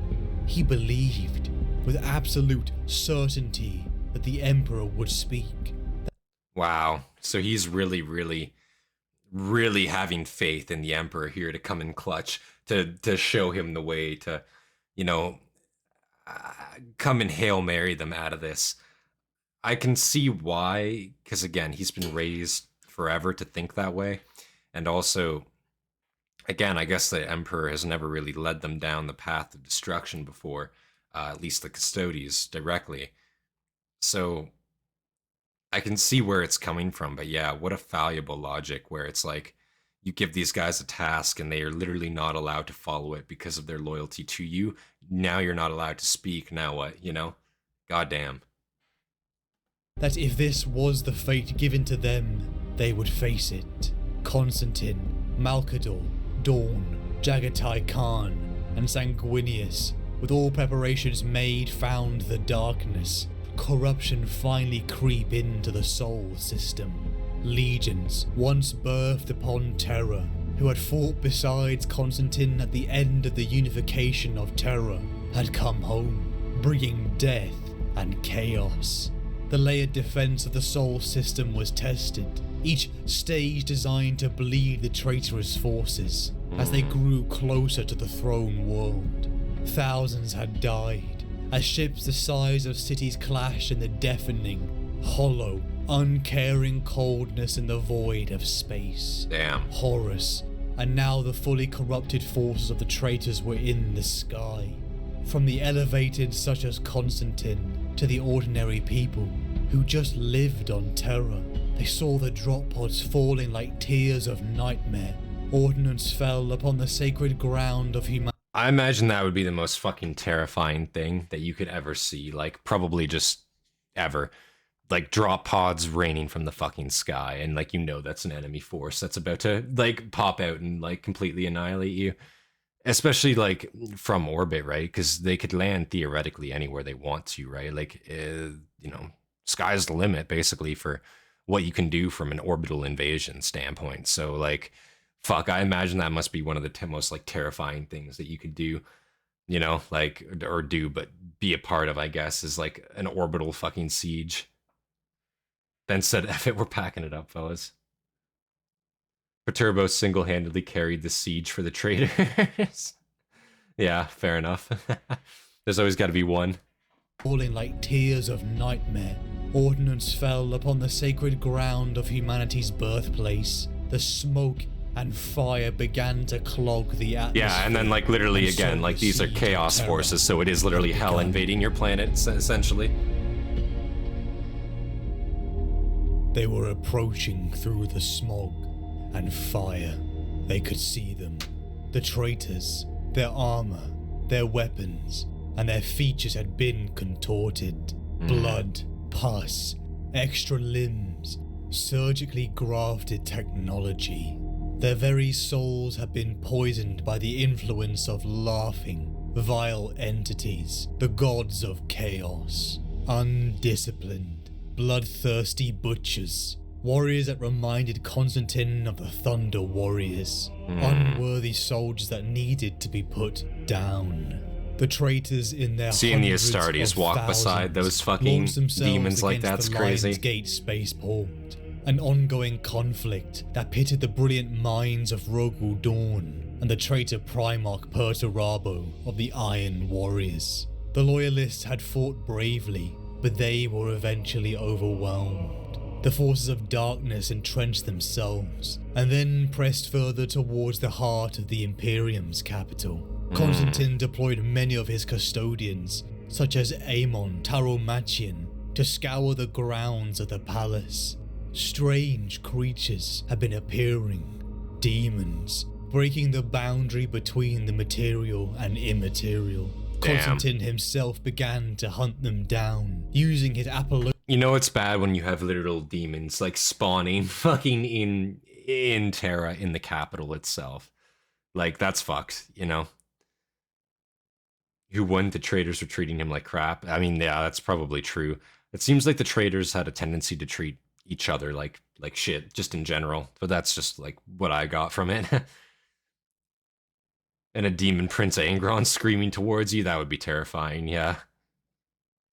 He believed, with absolute certainty, that the Emperor would speak. Wow. So he's really, really, really having faith in the Emperor here to come in clutch, to show him the way, to, you know, come and Hail Mary them out of this. I can see why, because again, he's been raised forever to think that way. And also, again, I guess the Emperor has never really led them down the path of destruction before, at least the Custodies directly. So I can see where it's coming from, but yeah, what a fallible logic where it's like, you give these guys a task and they are literally not allowed to follow it because of their loyalty to you. Now you're not allowed to speak. Now what, you know? Goddamn. That if this was the fate given to them, they would face it. Constantin, Malkador, Dawn, Jagatai Khan, and Sanguinius, with all preparations made, found the darkness. Corruption finally creep into the soul system. Legions, once birthed upon Terra, who had fought besides Constantin at the end of the unification of Terra, had come home, bringing death and chaos. The layered defense of the soul system was tested, each stage designed to bleed the traitorous forces as they grew closer to the throne world. Thousands had died, as ships the size of cities clashed in the deafening, hollow, uncaring coldness in the void of space. Damn. Horus, and now the fully corrupted forces of the traitors were in the sky. From the elevated such as Constantin to the ordinary people who just lived on Terra, they saw the drop pods falling like tears of nightmare. Ordnance fell upon the sacred ground of humanity. I imagine that would be the most fucking terrifying thing that you could ever see. Like, probably just ever. Like, drop pods raining from the fucking sky, and like, you know, that's an enemy force that's about to like pop out and like completely annihilate you, especially like from orbit, right? Because they could land theoretically anywhere they want to, right? Like, you know, sky's the limit basically for what you can do from an orbital invasion standpoint. So like, fuck, I imagine that must be one of the most like terrifying things that you could do, you know, like, or do, but be a part of, I guess, is like an orbital fucking siege. Then said, F it, we're packing it up, fellas. Perturbo single-handedly carried the siege for the traitors. Yeah, fair enough. There's always got to be one. Falling like tears of nightmare, ordnance fell upon the sacred ground of humanity's birthplace. The smoke and fire began to clog the atmosphere. Yeah, and then like literally again, like these are chaos forces, so it is literally hell invading your planet, essentially. They were approaching through the smog and fire. They could see them. The traitors, their armor, their weapons, and their features had been contorted. Blood, pus, extra limbs, surgically grafted technology. Their very souls had been poisoned by the influence of laughing, vile entities, the gods of chaos. Undisciplined, bloodthirsty butchers, warriors that reminded Constantin of the Thunder Warriors, unworthy soldiers that needed to be put down. The traitors in their seeing the hundreds Astartes of walk thousands beside those fucking launched themselves demons like against that's the crazy. Lion's Gate spaceport, an ongoing conflict that pitted the brilliant minds of Rogul Dawn and the traitor primarch Perturabo of the Iron Warriors. The loyalists had fought bravely, but they were eventually overwhelmed. The forces of darkness entrenched themselves, and then pressed further towards the heart of the Imperium's capital. Constantin deployed many of his custodians, such as Aemon Taromachian, to scour the grounds of the palace. Strange creatures had been appearing, demons, breaking the boundary between the material and immaterial. Damn. Constantin himself began to hunt them down, using his Apollonian. You know it's bad when you have literal demons like spawning fucking in Terra, in the capital itself. Like, that's fucked, you know? Who won? The traitors were treating him like crap. I mean, yeah, that's probably true. It seems like the traitors had a tendency to treat each other like shit, just in general. But that's just like what I got from it. And a demon Prince Angron screaming towards you, that would be terrifying, yeah.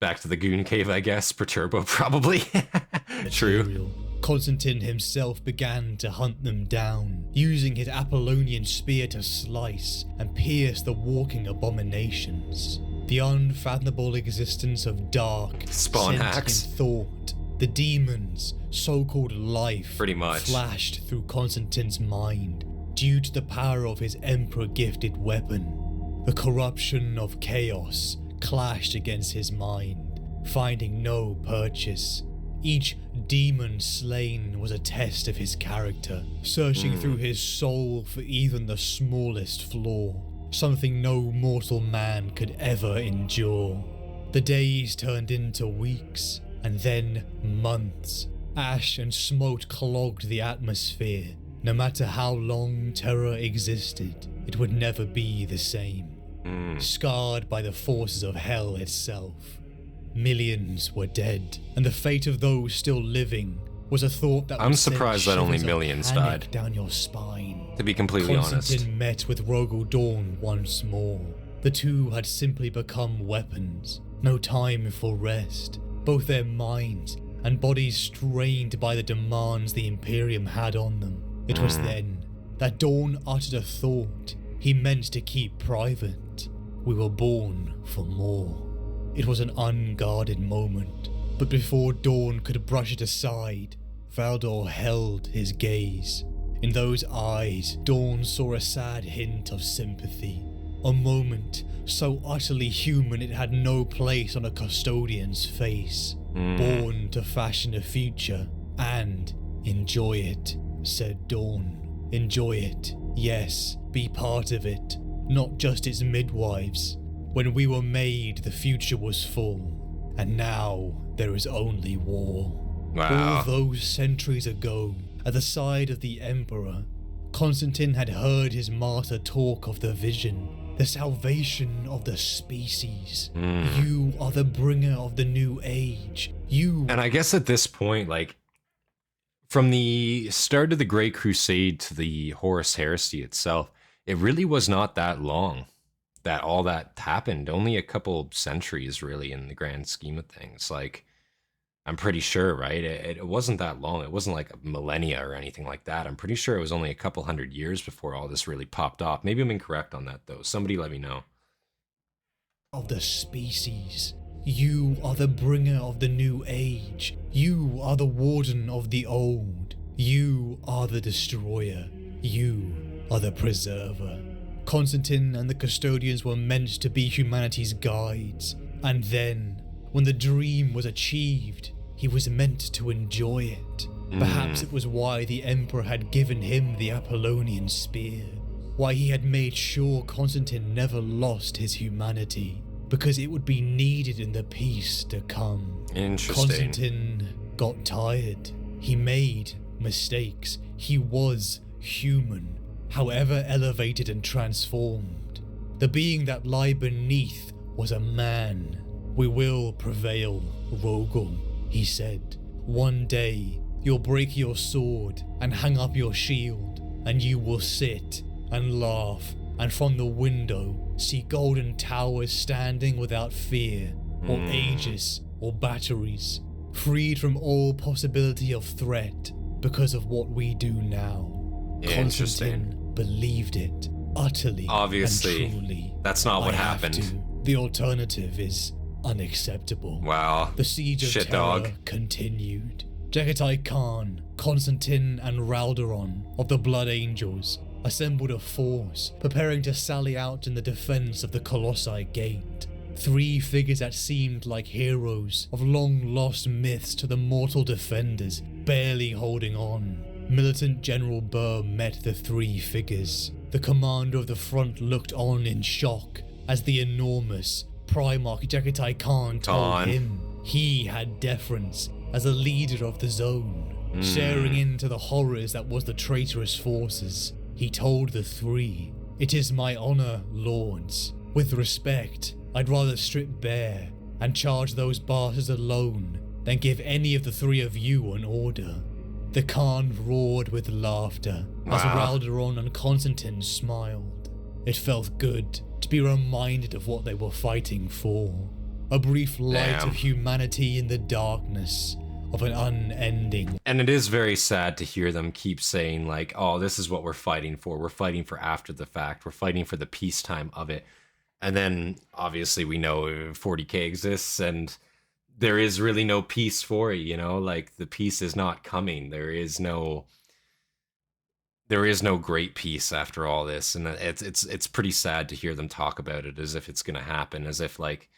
Back to the Goon Cave, I guess. Perturbo, probably. True. Constantin himself began to hunt them down, using his Apollonian spear to slice and pierce the walking abominations. The unfathomable existence of dark, Spawn sentient hacks. thought. The demons, so-called life, Pretty much. flashed through Constantin's mind due to the power of his emperor-gifted weapon. The corruption of chaos clashed against his mind, finding no purchase. Each demon slain was a test of his character, searching through his soul for even the smallest flaw, something no mortal man could ever endure. The days turned into weeks, and then months. Ash and smoke clogged the atmosphere. No matter how long Terra existed, it would never be the same. Scarred by the forces of hell itself. Millions were dead, and the fate of those still living was a thought that I'm would send surprised that only shivers of millions panic died. down your spine. To be completely honest. Constantin met with Rogel Dawn once more. The two had simply become weapons. No time for rest. Both their minds and bodies strained by the demands the Imperium had on them. It was then that Dawn uttered a thought he meant to keep private. We were born for more. It was an unguarded moment, but before Dawn could brush it aside, Valdor held his gaze. In those eyes, Dawn saw a sad hint of sympathy. A moment so utterly human it had no place on a custodian's face. Born to fashion a future and enjoy it, said Dawn. Enjoy it, yes, be part of it, not just its midwives. When we were made, the future was full, and now there is only war. Wow. All those centuries ago, at the side of the Emperor, Constantin had heard his martyr talk of the vision, the salvation of the species. You are the bringer of the new age. You... And I guess at this point, like, from the start of the Great Crusade to the Horus Heresy itself, it really was not that long that all that happened. Only a couple centuries, really, in the grand scheme of things. Like, I'm pretty sure, right? It wasn't that long. It wasn't like a millennia or anything like that. I'm pretty sure it was only a couple hundred years before all this really popped off. Maybe I'm incorrect on that, though. Somebody let me know. Of the species. You are the bringer of the new age. You are the warden of the old. You are the destroyer. You are the preserver. Constantin and the Custodians were meant to be humanity's guides. And then, when the dream was achieved, he was meant to enjoy it. Perhaps it was why the Emperor had given him the Apollonian spear. Why he had made sure Constantin never lost his humanity. Because it would be needed in the peace to come. Interesting. Constantin got tired. He made mistakes. He was human, however elevated and transformed. The being that lay beneath was a man. We will prevail, Rogel, he said. One day, you'll break your sword and hang up your shield, and you will sit and laugh, and from the window see golden towers standing without fear, or aegis, or batteries, freed from all possibility of threat because of what we do now. Interesting. Constantin believed it, utterly Obviously, and truly. that's not what I have happened. to. The alternative is unacceptable. Wow. The siege of Shit, Terra dog. continued. Jagatai Khan, Constantin and Raldoron of the Blood Angels assembled a force, preparing to sally out in the defense of the Colossi Gate. 3 figures that seemed like heroes of long-lost myths to the mortal defenders, barely holding on. Militant General Burr met the 3 figures. The commander of the front looked on in shock as the enormous Primarch Jagatai Khan told him he had deference as a leader of the zone, sharing into the horrors that was the traitorous forces. He told the 3, "It is my honor, lords. With respect, I'd rather strip bare and charge those bastards alone than give any of the 3 of you an order." The Khan roared with laughter as Raldoron and Constantin smiled. It felt good to be reminded of what they were fighting for. A brief light of humanity in the darkness of an unending. And it is very sad to hear them keep saying, like, oh, this is what we're fighting for. We're fighting for after the fact. We're fighting for the peacetime of it. And then obviously we know 40k exists, and there is really no peace for it, you know? Like, the peace is not coming. There is no great peace after all this, and it's pretty sad to hear them talk about it as if it's gonna happen, as if, like,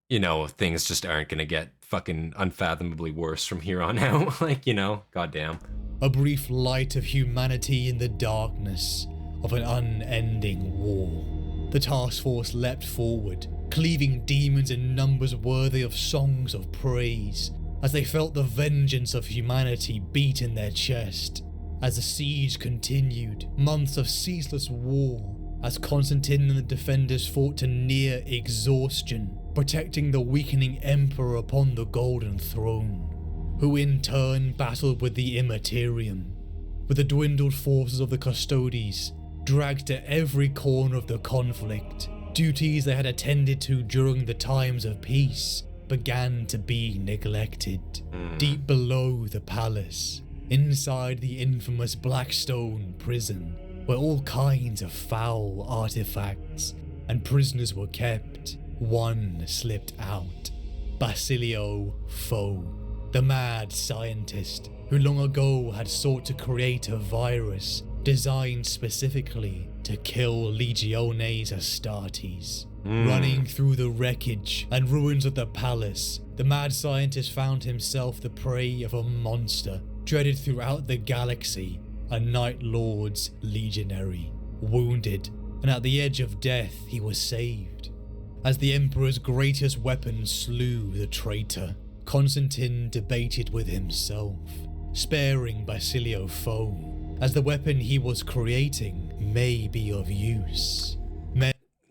you know, things just aren't gonna get fucking unfathomably worse from here on out. Like, you know, goddamn. A brief light of humanity in the darkness of an unending war. The task force leapt forward, cleaving demons in numbers worthy of songs of praise, as they felt the vengeance of humanity beat in their chest. As the siege continued, months of ceaseless war, as Constantin and the defenders fought to near exhaustion, protecting the weakening emperor upon the golden throne, who in turn battled with the Imperium, with the dwindled forces of the Custodies, dragged to every corner of the conflict. Duties they had attended to during the times of peace began to be neglected. Deep below the palace, inside the infamous Blackstone prison, where all kinds of foul artifacts and prisoners were kept, one slipped out. Basilio Foe, the mad scientist who long ago had sought to create a virus designed specifically to kill Legiones Astartes. Running through the wreckage and ruins of the palace, the mad scientist found himself the prey of a monster dreaded throughout the galaxy, a Night Lord's legionary. Wounded and at the edge of death, he was saved. As the Emperor's greatest weapon slew the traitor, Constantin debated with himself, sparing Basilio Foe, as the weapon he was creating may be of use.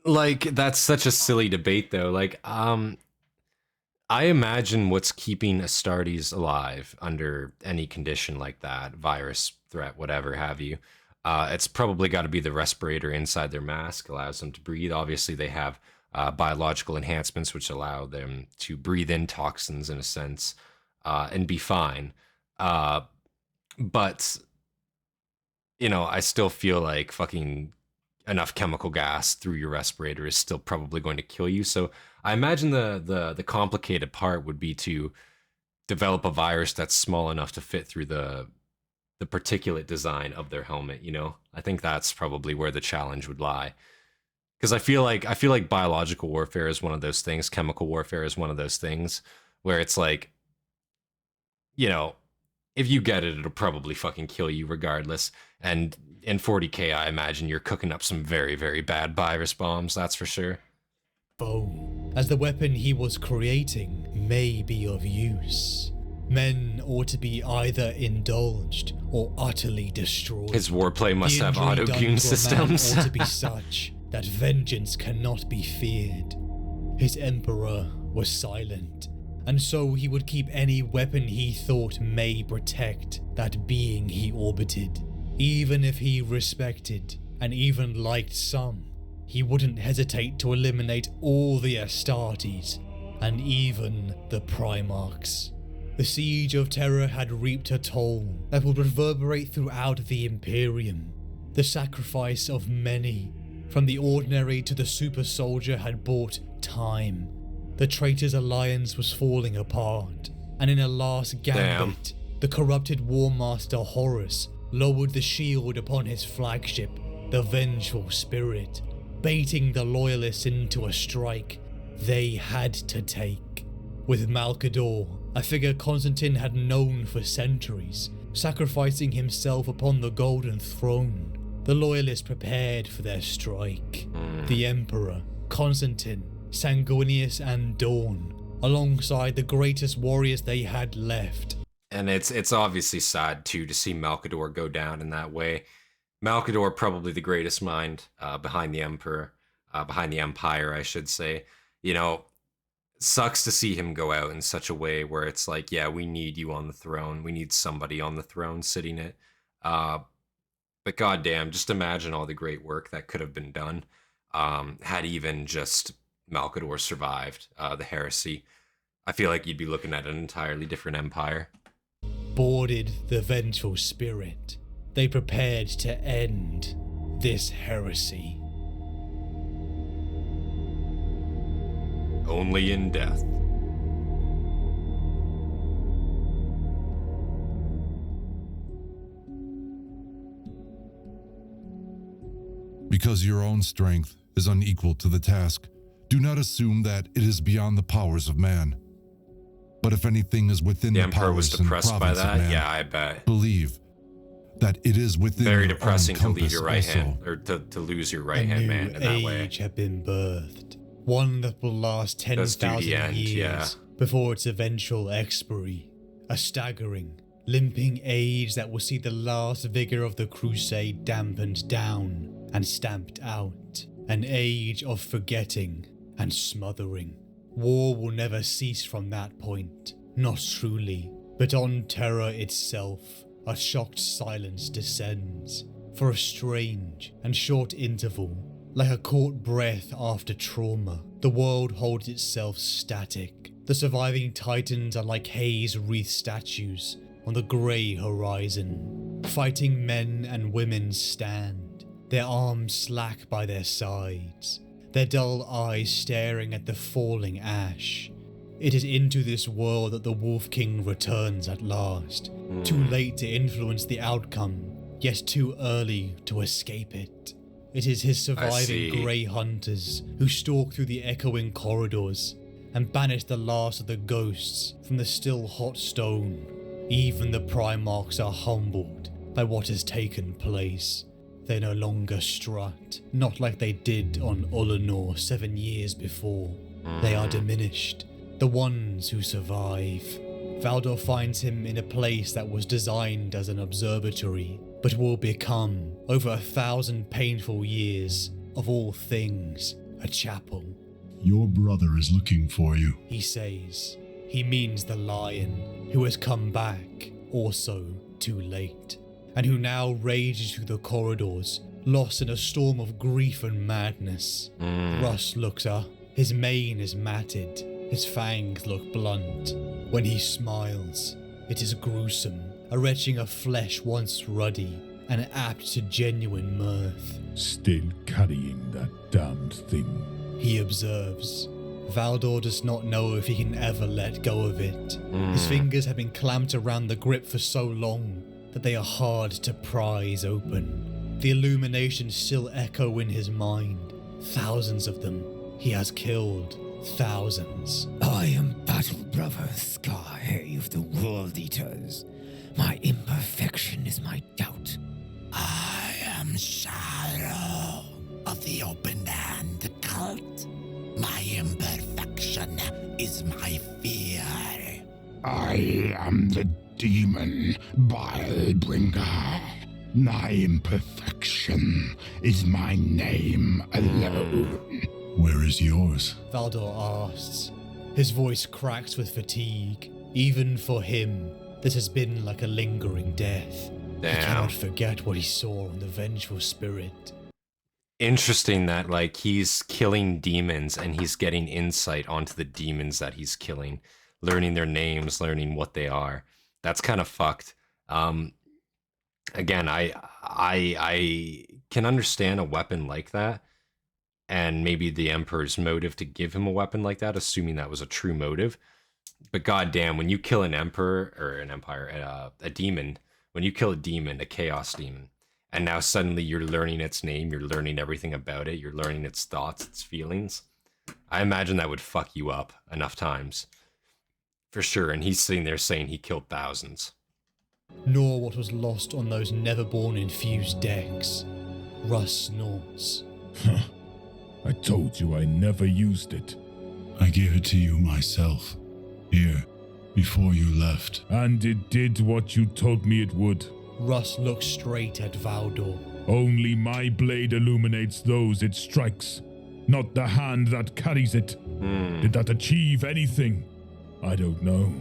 Like, that's such a silly debate, though. Like, I imagine what's keeping Astartes alive under any condition like that, virus, threat, whatever have you. It's probably got to be the respirator inside their mask, allows them to breathe. Obviously, they have biological enhancements which allow them to breathe in toxins, in a sense, and be fine. But, you know, I still feel like fucking enough chemical gas through your respirator is still probably going to kill you. So I imagine the complicated part would be to develop a virus that's small enough to fit through the particulate design of their helmet, you know? I think that's probably where the challenge would lie. Because I feel like biological warfare is one of those things, chemical warfare is one of those things where it's like, you know, if you get it, it'll probably fucking kill you regardless. And in 40k, I imagine you're cooking up some very, very bad virus bombs, that's for sure. Foe, as the weapon he was creating may be of use. Men ought to be either indulged or utterly destroyed. His warplay must have auto-goon systems. Ought to be such that vengeance cannot be feared. His emperor was silent, and so he would keep any weapon he thought may protect that being he orbited. Even if he respected and even liked some, he wouldn't hesitate to eliminate all the Astartes and even the primarchs. The siege of Terra had reaped a toll that would reverberate throughout the Imperium. The sacrifice of many, from the ordinary to the super soldier, had bought time. The traitor's alliance was falling apart, and in a last gambit, the corrupted War Master Horus lowered the shield upon his flagship, the Vengeful Spirit, baiting the loyalists into a strike they had to take. With Malcador, a figure Constantin had known for centuries, sacrificing himself upon the Golden Throne, the loyalists prepared for their strike. The Emperor, Constantin, Sanguinius and Dawn, alongside the greatest warriors they had left. And it's obviously sad, too, to see Malcador go down in that way. Malcador, probably the greatest mind behind the Emperor, behind the Empire, I should say. You know, sucks to see him go out in such a way where it's like, yeah, we need you on the throne. We need somebody on the throne sitting it. But goddamn, just imagine all the great work that could have been done had even just Malcador survived the heresy. I feel like you'd be looking at an entirely different empire. Boarded the Vengeful Spirit, they prepared to end this heresy. Only in death. Because your own strength is unequal to the task, do not assume that it is beyond the powers of man. But if anything is within The the Emperor was powers and depressed by province of that? man, Yeah, I bet. believe that it is within Very your depressing own to leave compass your right also. hand, or to lose your A right hand new man in that way. age had been birthed. One that will last Does do the 10,000 end, years yeah. before its eventual expiry. A staggering, limping age that will see the last vigor of the crusade dampened down and stamped out. An age of forgetting and smothering. War will never cease from that point. Not truly, but on Terra itself, a shocked silence descends. For a strange and short interval, like a caught breath after trauma, the world holds itself static. The surviving titans are like haze-wreathed statues on the grey horizon. Fighting men and women stand, their arms slack by their sides, their dull eyes staring at the falling ash. It is into this world that the Wolf King returns at last, too late to influence the outcome, yet too early to escape it. It is his surviving see. grey hunters who stalk through the echoing corridors and banish the last of the ghosts from the still hot stone. Even the primarchs are humbled by what has taken place. They no longer strut, not like they did on Ullanor 7 years before. They are diminished, the ones who survive. Valdor finds him in a place that was designed as an observatory, but will become, over 1,000 painful years, of all things, a chapel. Your brother is looking for you. He says. He means the lion, who has come back, also too late, and who now rages through the corridors, lost in a storm of grief and madness. Russ looks up. His mane is matted, his fangs look blunt. When he smiles, it is gruesome, a retching of flesh once ruddy, and apt to genuine mirth. Still carrying that damned thing. He observes. Valdor does not know if he can ever let go of it. His fingers have been clamped around the grip for so long that they are hard to prise open. The illuminations still echo in his mind. Thousands of them. He has killed thousands. I am Battle Brother Sky of the World Eaters. My imperfection is my doubt. I am Shadow of the Open Hand Cult. My imperfection is my fear. I am the demon Bilebringer. My imperfection is my name alone. Where is yours? Valdor asks. His voice cracks with fatigue. Even for him, this has been like a lingering death. He cannot forget what he saw on the vengeful spirit. Interesting that, like, he's killing demons and he's getting insight onto the demons that he's killing, learning their names, learning what they are. That's kind of fucked. Again, I can understand a weapon like that, and maybe the Emperor's motive to give him a weapon like that, assuming that was a true motive. But goddamn, when you kill an emperor or an empire, a demon, when you kill a demon, a chaos demon, and now suddenly you're learning its name, you're learning everything about it, you're learning its thoughts, its feelings, I imagine that would fuck you up enough times. For sure, and he's sitting there saying he killed thousands. Nor what was lost on those never-born infused decks. Russ snorts. I told you I never used it. I gave it to you myself. Here, before you left. And it did what you told me it would. Russ looks straight at Valdor. Only my blade illuminates those it strikes, not the hand that carries it. Did that achieve anything? I don't know.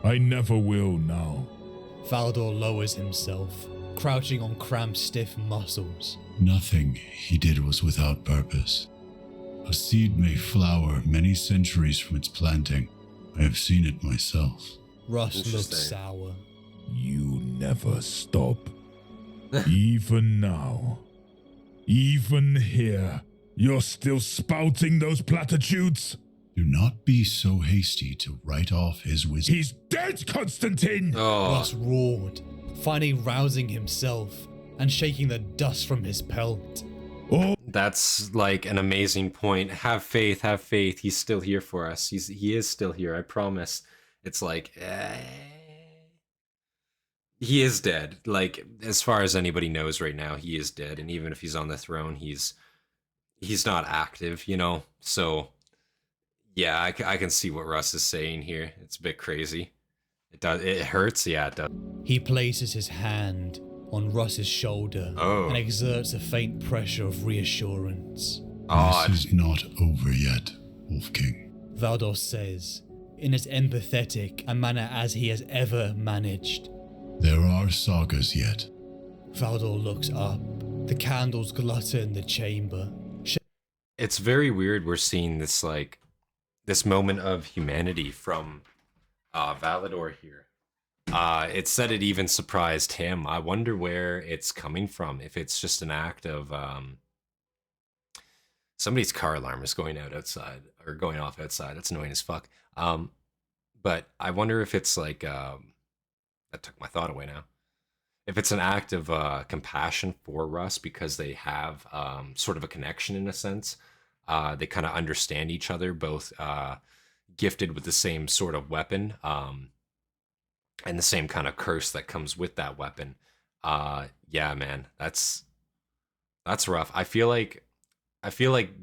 I never will now. Valdor lowers himself, crouching on cramped, stiff muscles. Nothing he did was without purpose. A seed may flower many centuries from its planting. I have seen it myself. Russ looks sour. You never stop. Even now. Even here. You're still spouting those platitudes? Do not be so hasty to write off his wisdom. He's dead, Constantin! Oh, Russ roared, finally rousing himself and shaking the dust from his pelt. that's like an amazing point. Have faith, have faith. He's still here for us. He is still here, I promise. It's like, he is dead. Like, as far as anybody knows right now, he is dead. And even if he's on the throne, he's not active, you know? So, yeah, I can see what Russ is saying here. It's a bit crazy. It hurts, yeah, it does. He places his hand on Russ's shoulder and exerts a faint pressure of reassurance. This is not over yet, Wolf King. Valdor says, in as empathetic a manner as he has ever managed. There are sagas yet. Valdor looks up. The candles glutter in the chamber. It's very weird we're seeing this, like, this moment of humanity from Valdor here. It said it even surprised him. I wonder where it's coming from. If it's just an act of somebody's car alarm is going out outside or going off outside. That's annoying as fuck. But I wonder if it's like that took my thought away now. If it's an act of compassion for Russ because they have sort of a connection in a sense. They kind of understand each other, both gifted with the same sort of weapon and the same kind of curse that comes with that weapon. Yeah, man, that's rough. I feel like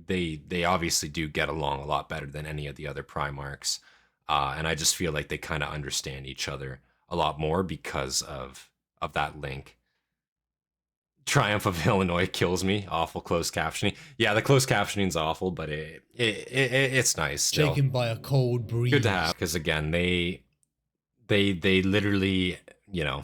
they obviously do get along a lot better than any of the other Primarchs, and I just feel like they kind of understand each other a lot more because of that link. Triumph of Illinois kills me. Awful closed captioning. Yeah, the closed captioning's awful, but it's nice still. Shaken by a cold breeze. Good to have, because again, they literally, you know,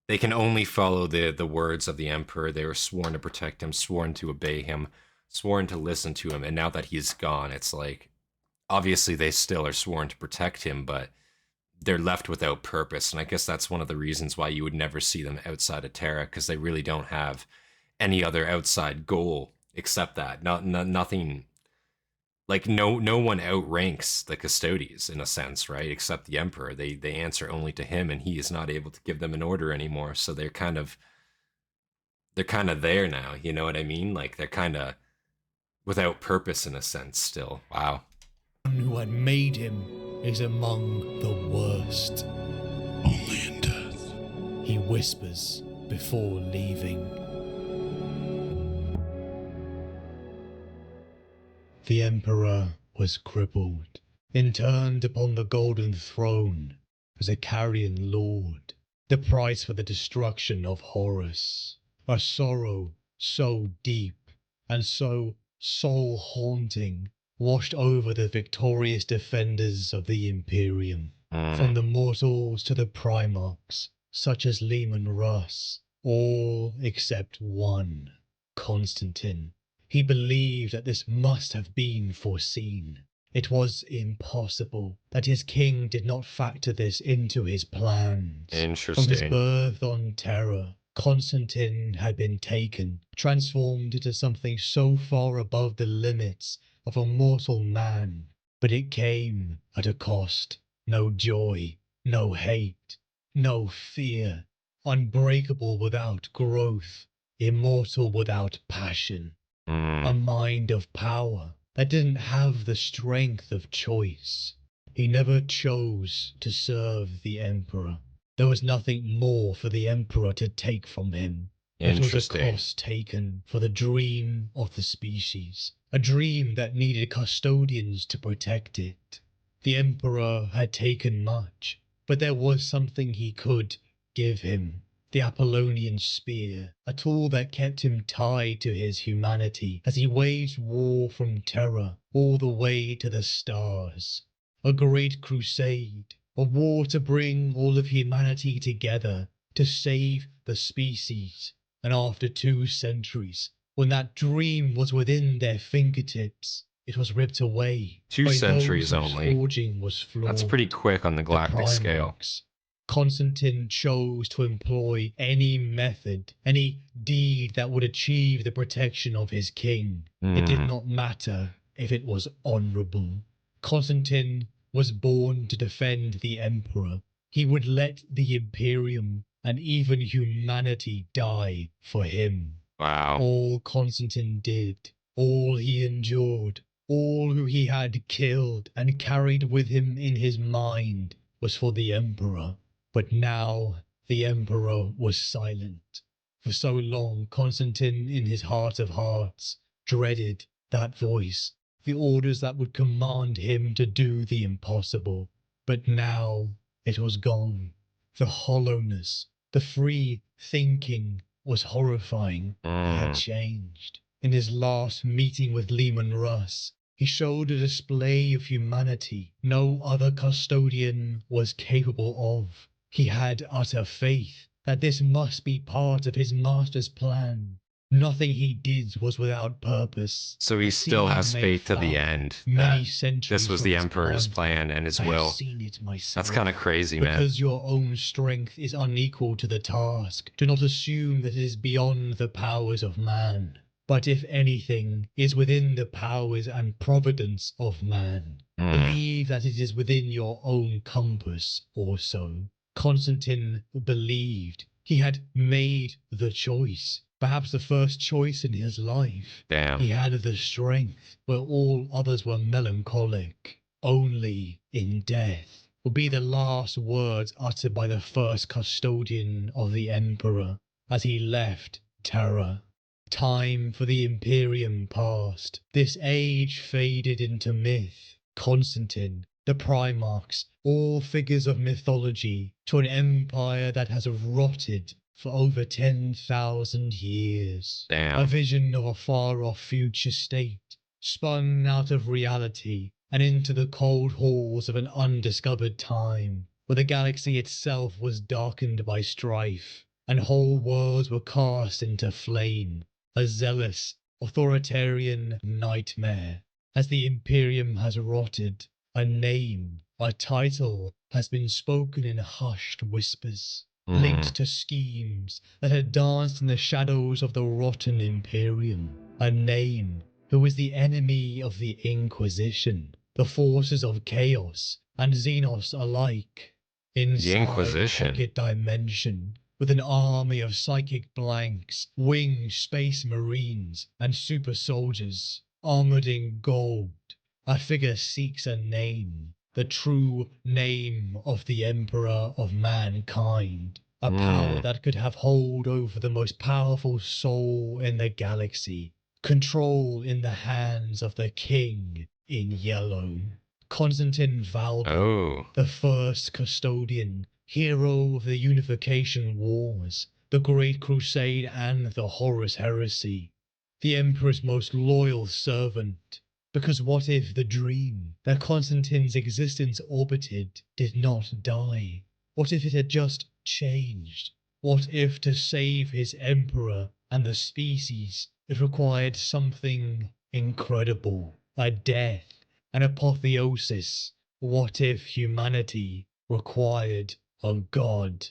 they can only follow the words of the Emperor. They were sworn to protect him, sworn to obey him, sworn to listen to him, and now that he's gone, it's like, obviously they still are sworn to protect him, but they're left without purpose. And I guess that's one of the reasons why you would never see them outside of Terra, because they really don't have any other outside goal except that. Nothing, like no one outranks the Custodies in a sense, right? Except the Emperor. They answer only to him, and he is not able to give them an order anymore. So they're kind of there now, you know what I mean? Like they're kind of without purpose in a sense still. Wow. Who had made him is among the worst. Only in death. He whispers before leaving. The Emperor was crippled, interned upon the golden throne as a carrion lord, the price for the destruction of Horus, a sorrow so deep and so soul-haunting washed over the victorious defenders of the Imperium, from the mortals to the Primarchs, such as Leman Russ, all except one, Constantin. He believed that this must have been foreseen. It was impossible that his king did not factor this into his plans. Interesting. From his birth on Terra, Constantin had been taken, transformed into something so far above the limits of a mortal man, but it came at a cost. No joy, no hate, no fear, unbreakable without growth, immortal without passion. A mind of power that didn't have the strength of choice. He never chose to serve the Emperor. There was nothing more for the Emperor to take from him. It was a cost taken for the dream of the species, a dream that needed custodians to protect it. The Emperor had taken much, but there was something he could give him. The Apollonian spear, a tool that kept him tied to his humanity as he waged war from Terra all the way to the stars. A great crusade, a war to bring all of humanity together, to save the species. And after 2 centuries, when that dream was within their fingertips, it was ripped away. 2 centuries those whose only. forging was flawed. That's pretty quick on the galactic scale. Primarchs. Constantin chose to employ any method, any deed that would achieve the protection of his king. It did not matter if it was honorable. Constantin was born to defend the Emperor. He would let the Imperium and even humanity die for him. Wow. All Constantin did, all he endured, all who he had killed and carried with him in his mind was for the Emperor. But now the Emperor was silent. For so long, Constantin, in his heart of hearts, dreaded that voice, the orders that would command him to do the impossible. But now it was gone. The hollowness, the free thinking was horrifying. He had changed. In his last meeting with Leman Russ, he showed a display of humanity no other custodian was capable of. He had utter faith that this must be part of his master's plan. Nothing he did was without purpose. So he still has faith to the end. Many That centuries this was from the his Emperor's plan. plan and his I have will. seen it myself. That's kind of crazy, man. Because your own strength is unequal to the task, do not assume that it is beyond the powers of man. But if anything is within the powers and providence of man, believe that it is within your own compass also. Constantin believed he had made the choice, perhaps the first choice in his life. Damn. He had the strength where all others were melancholic. Only in death would be the last words uttered by the first custodian of the Emperor as he left Terra. Time for the Imperium passed. This age faded into myth. Constantin, the primarchs, all figures of mythology, to an empire that has rotted for over 10,000 years. Damn. A vision of a far-off future state, spun out of reality and into the cold halls of an undiscovered time, where the galaxy itself was darkened by strife, and whole worlds were cast into flame. A zealous, authoritarian nightmare. As the Imperium has rotted, a name, a title has been spoken in hushed whispers, linked to schemes that had danced in the shadows of the rotten Imperium. A name who is the enemy of the Inquisition, the forces of chaos and Xenos alike. Inside The Inquisition. a pocket dimension, with an army of psychic blanks, winged space marines, and super soldiers, armored in gold, a figure seeks a name, the true name of the Emperor of mankind, a power that could have hold over the most powerful soul in the galaxy, control in the hands of the King in Yellow. Constantin Valdor, the first custodian, hero of the Unification Wars, the Great Crusade and the Horus Heresy, the Emperor's most loyal servant. Because what if the dream that Constantin's existence orbited did not die? What if it had just changed? What if to save his Emperor and the species it required something incredible, a death, an apotheosis? What if humanity required a god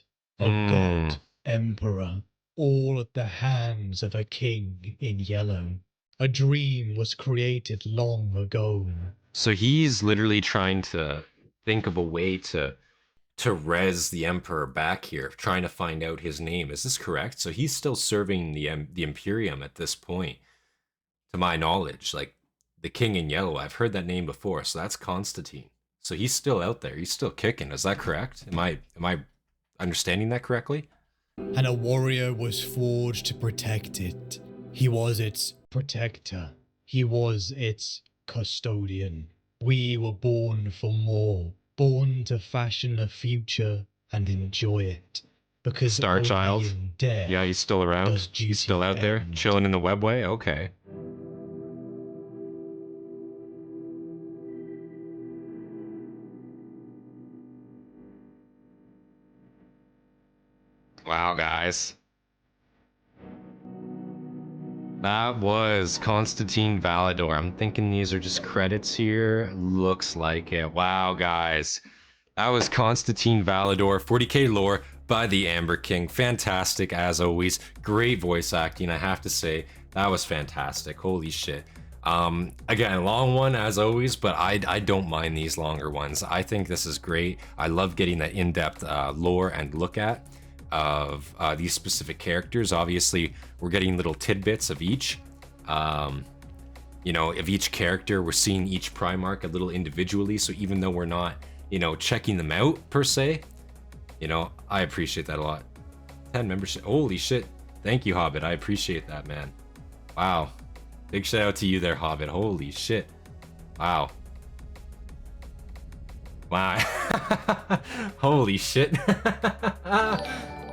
emperor, all at the hands of a king in yellow? A dream was created long ago. So he's literally trying to think of a way to res the Emperor back here, trying to find out his name. Is this correct? So he's still serving the Imperium at this point, to my knowledge. Like the King in Yellow, I've heard that name before. So that's Constantine. So he's still out there. He's still kicking. Is that correct? Am I understanding that correctly? And a warrior was forged to protect it. He was its protector. He was its custodian. We were born for more, born to fashion a future and enjoy it. Because Star Child. only in death Yeah, he's still around. does duty He's still out there, end. chilling in the webway. Okay. Wow, guys. That was Constantin Valdor. I'm thinking these are just credits here. Looks like it. Wow, guys. That was Constantin Valdor, 40k lore by the Amber King. Fantastic as always. Great voice acting, I have to say. That was fantastic. Holy shit. Again, long one as always, but I don't mind these longer ones. I think this is great. I love getting that in-depth lore and look at of these specific characters. Obviously, we're getting little tidbits of each. You know, of each character, we're seeing each Primarch a little individually, so even though we're not, you know, checking them out per se, you know, I appreciate that a lot. 10 membership, holy shit. Thank you, Hobbit, I appreciate that, man. Wow. Big shout out to you there, Hobbit, holy shit. Wow. Wow. Holy shit.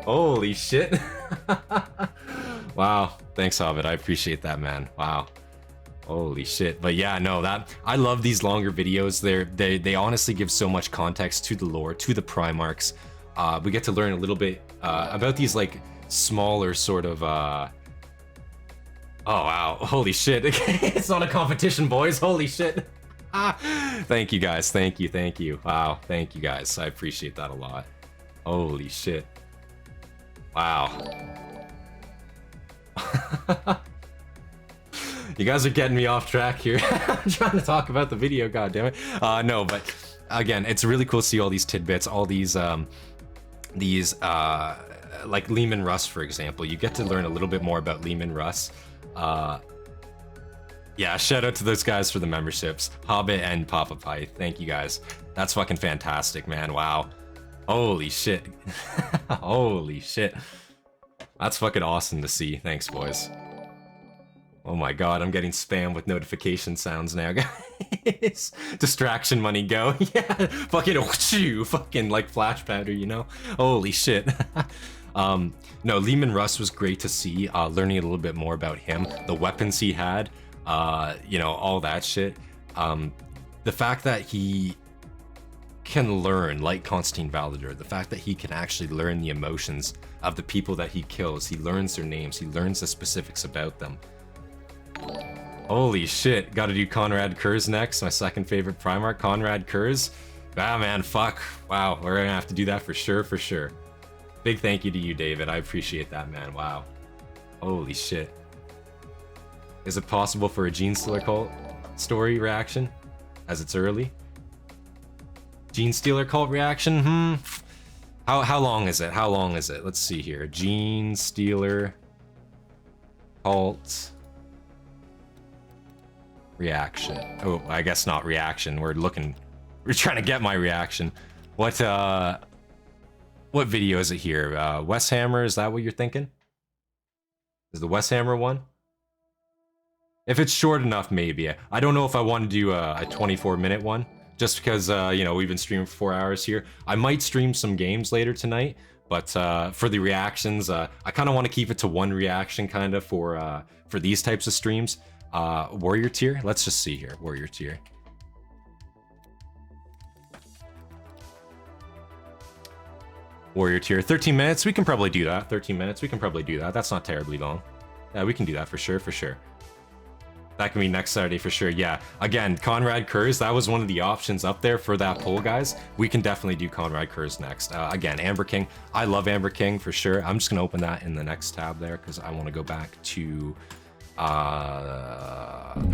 Holy shit. Wow, thanks, Hobbit, I appreciate that, man. Wow. Holy shit. But yeah, no, that I love these longer videos. They honestly give so much context to the lore, to the Primarchs. We get to learn a little bit about these like smaller sort of oh wow, holy shit. It's not a competition, boys. Holy shit. Thank you guys, thank you. Wow, thank you guys, I appreciate that a lot. Holy shit. Wow. You guys are getting me off track here. I'm trying to talk about the video, goddammit. No, but again, it's really cool to see all these tidbits, all these like Leman Russ, for example. You get to learn a little bit more about Leman Russ. Yeah, shout out to those guys for the memberships, Hobbit and Papa Pyth. Thank you guys. That's fucking fantastic, man. Wow. Holy shit. Holy shit. That's fucking awesome to see. Thanks, boys. Oh my god, I'm getting spam with notification sounds now, guys. Distraction money, go. Yeah, fucking like flash powder, you know? Holy shit. No, Leman Russ was great to see, learning a little bit more about him, the weapons he had, you know, all that shit. The fact that he can learn, like Constantin Valdor, the fact that he can actually learn the emotions of the people that he kills, he learns their names, he learns the specifics about them. Holy shit, gotta do Conrad Kurz next, my second favorite Primarch, Conrad Kurz. Ah man, fuck, wow, we're gonna have to do that for sure, for sure. Big thank you to you, David, I appreciate that, man, wow. Holy shit. Is it possible for a Gene Stealer cult story reaction, as it's early? Gene Stealer cult reaction, How long is it, how long is it? Let's see here, Gene Stealer cult reaction. Oh, I guess not reaction. We're trying to get my reaction. What video is it here? West Hammer, is that what you're thinking? Is the West Hammer one? If it's short enough, maybe. I don't know if I want to do a 24-minute one, just because, you know, we've been streaming for 4 hours here. I might stream some games later tonight, but for the reactions, I kind of want to keep it to one reaction, kind of, for these types of streams. Warrior tier? Let's just see here. Warrior tier. Warrior tier. 13 minutes. We can probably do that. 13 minutes. We can probably do that. That's not terribly long. Yeah, we can do that for sure. For sure. That can be next Saturday for sure. Yeah. Again, Conrad Kurz. That was one of the options up there for that poll, guys. We can definitely do Conrad Kurz next. Again, Amber King. I love Amber King for sure. I'm just going to open that in the next tab there because I want to go back to the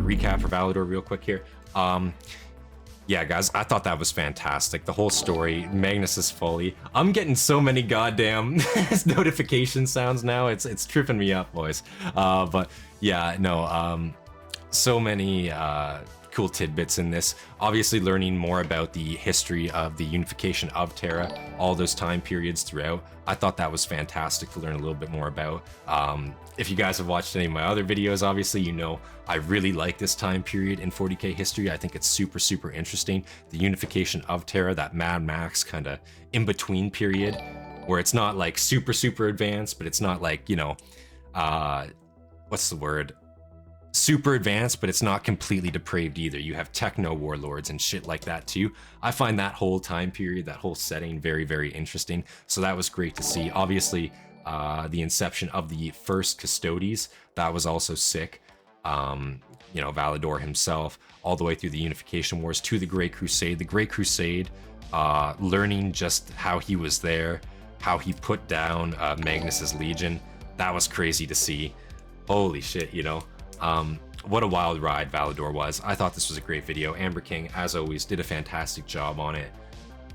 recap for Valdor real quick here. Yeah, guys, I thought that was fantastic. The whole story, Magnus's folly. I'm getting so many goddamn notification sounds now. It's tripping me up, boys. But yeah, no, so many cool tidbits in this. Obviously learning more about the history of the unification of Terra, all those time periods throughout. I thought that was fantastic to learn a little bit more about. If you guys have watched any of my other videos, obviously, you know I really like this time period in 40k history. I think it's super, super interesting. The unification of Terra, that Mad Max kind of in-between period, where it's not like super, super advanced, but it's not like, you know, what's the word? Super advanced, but it's not completely depraved either. You have techno warlords and shit like that too. I find that whole time period, that whole setting very, very interesting. So that was great to see. Obviously, the inception of the first Custodies, that was also sick. You know, Valdor himself, all the way through the Unification Wars to the Great Crusade. The Great Crusade, learning just how he was there, how he put down Magnus's Legion. That was crazy to see. Holy shit, you know. what a wild ride Valdor was. I thought this was a great video. Amber King, as always, did a fantastic job on it.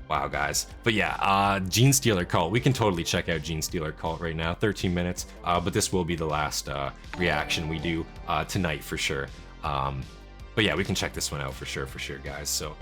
Wow, guys. But yeah, Gene Stealer Cult. We can totally check out Gene Stealer Cult right now. 13 minutes. But this will be the last reaction we do tonight for sure. But yeah, we can check this one out for sure, guys. So